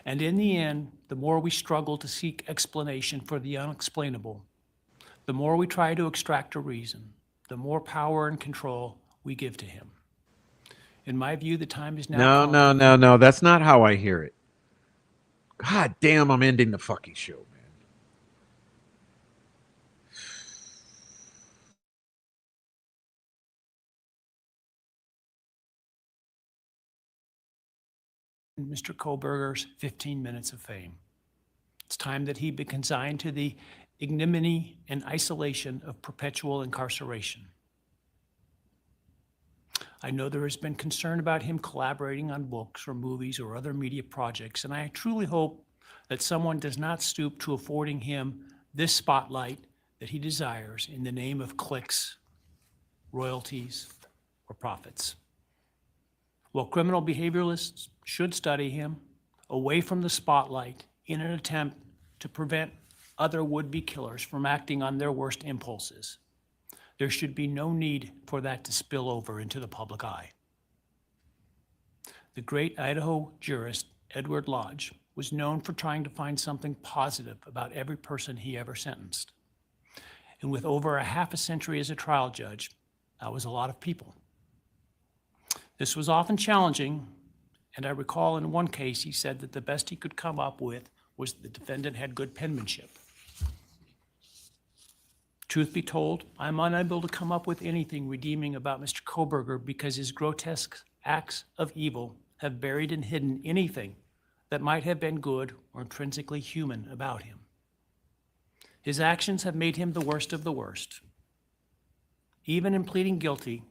S17: And in the end, the more we struggle to seek explanation for the unexplainable, The more we try to extract a reason, the more power and control we give to him. In my view, the time is now.
S1: No. That's not how I hear it. God damn, I'm ending the fucking show, man.
S17: Mr. Kohlberger's 15 minutes of fame. It's time that he be consigned to the ignominy and isolation of perpetual incarceration. I know there has been concern about him collaborating on books or movies or other media projects, and I truly hope that someone does not stoop to affording him this spotlight that he desires in the name of clicks, royalties, or profits. While criminal behavioralists should study him away from the spotlight in an attempt to prevent other would-be killers from acting on their worst impulses, there should be no need for that to spill over into the public eye. The great Idaho jurist Edward Lodge was known for trying to find something positive about every person he ever sentenced. And with over a half a century as a trial judge, that was a lot of people. This was often challenging, and I recall in one case he said that the best he could come up with was the defendant had good penmanship. Truth be told, I'm unable to come up with anything redeeming about Mr. Kohlberger because his grotesque acts of evil have buried and hidden anything that might have been good or intrinsically human about him. His actions have made him the worst of the worst. Even in pleading guilty,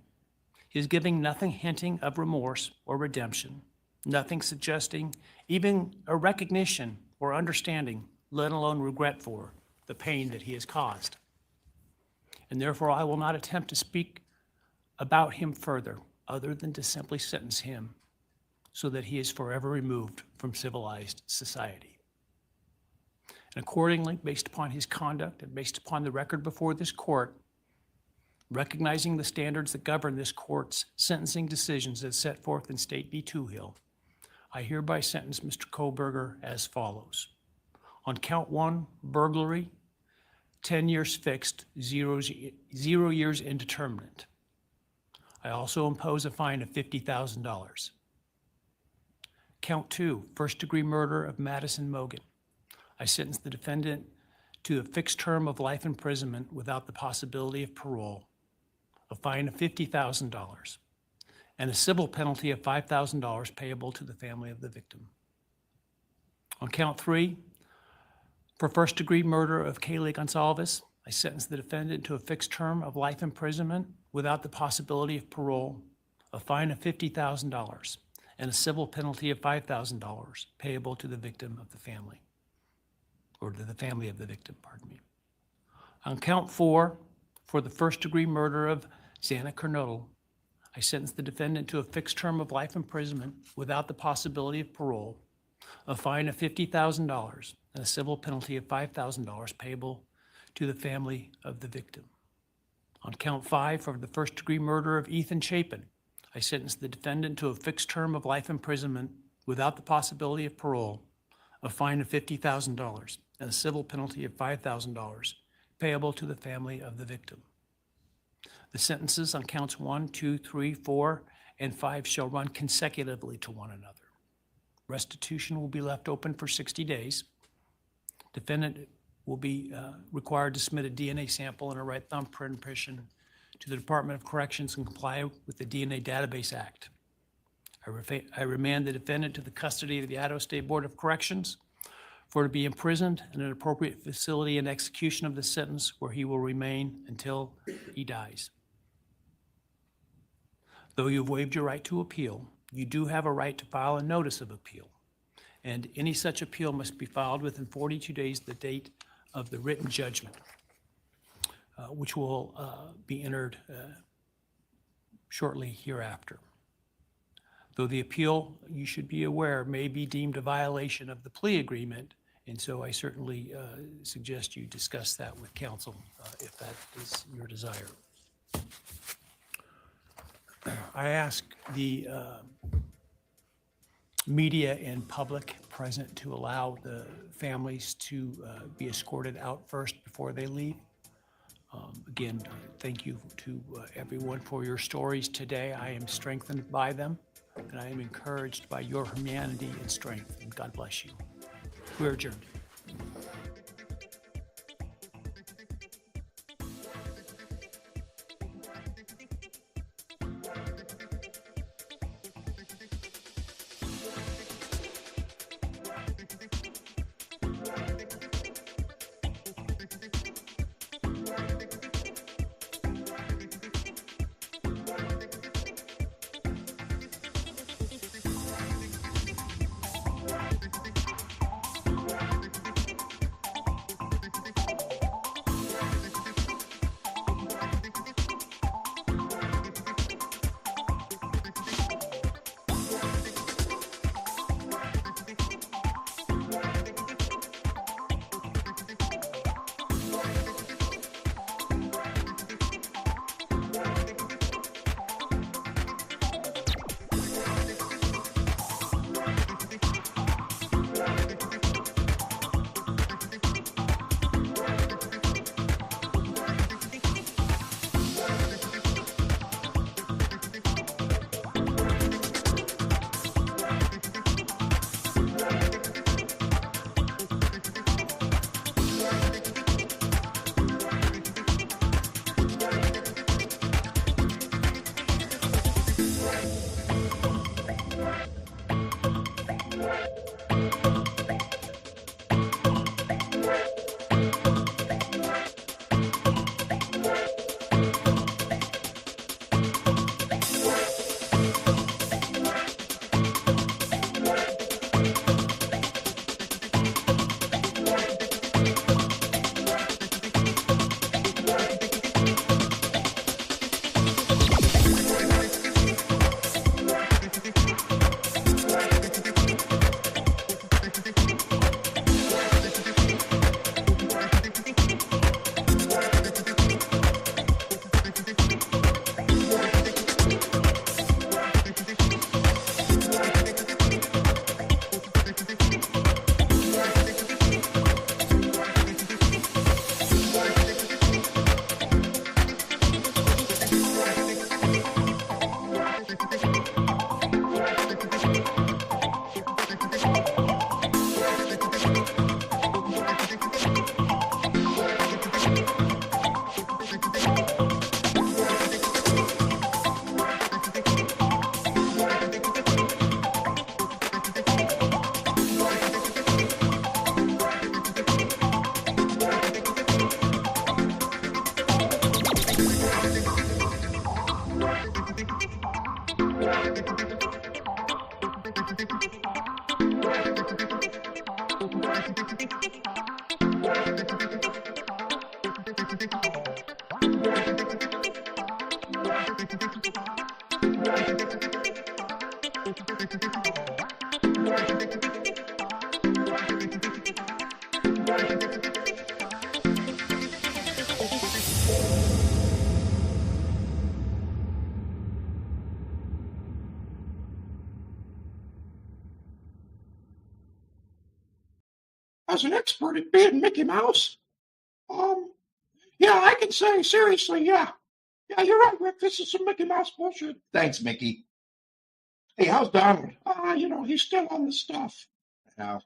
S17: he is giving nothing hinting of remorse or redemption, nothing suggesting even a recognition or understanding, let alone regret for the pain that he has caused. And therefore, I will not attempt to speak about him further, other than to simply sentence him so that he is forever removed from civilized society. And accordingly, based upon his conduct and based upon the record before this court, recognizing the standards that govern this court's sentencing decisions as set forth in State v. Hill, I hereby sentence Mr. Kohlberger as follows. On count 1, burglary, 10 years fixed, 0 years indeterminate. I also impose a fine of $50,000. Count 2, first-degree murder of Madison Mogan. I sentence the defendant to a fixed term of life imprisonment without the possibility of parole, a fine of $50,000, and a civil penalty of $5,000 payable to the family of the victim. On count 3, for first-degree murder of Kaylee Gonzalez, I sentence the defendant to a fixed term of life imprisonment without the possibility of parole, a fine of $50,000, and a civil penalty of $5,000 payable to the victim of the family, or to the family of the victim, pardon me. On count 4, for the first-degree murder of Xana Kernodle, I sentence the defendant to a fixed term of life imprisonment without the possibility of parole, a fine of $50,000, and a civil penalty of $5,000 payable to the family of the victim. On count 5, for the first-degree murder of Ethan Chapin, I sentence the defendant to a fixed term of life imprisonment without the possibility of parole, a fine of $50,000, and a civil penalty of $5,000 payable to the family of the victim. The sentences on counts 1, 2, 3, 4, and 5 shall run consecutively to one another. Restitution will be left open for 60 days. Defendant will be required to submit a DNA sample and a right thumb impression to the Department of Corrections and comply with the DNA Database Act. I remand the defendant to the custody of the Idaho State Board of Corrections for to be imprisoned in an appropriate facility in execution of the sentence where he will remain until he dies. Though you've waived your right to appeal, you do have a right to file a notice of appeal, and any such appeal must be filed within 42 days of the date of the written judgment, which will be entered shortly hereafter. Though the appeal, you should be aware, may be deemed a violation of the plea agreement, and so I certainly suggest you discuss that with counsel if that is your desire. I ask the media and public present to allow the families to be escorted out first before they leave. Again, thank you to everyone for your stories today. I am strengthened by them, and I am encouraged by your humanity and strength. And God bless you. We're adjourned.
S19: As an expert at being Mickey Mouse, yeah, I can say seriously, yeah. Yeah, you're right, Rick. This is some Mickey Mouse bullshit.
S20: Thanks, Mickey.
S19: Hey, how's Donald? He's still on the stuff.
S20: Yeah,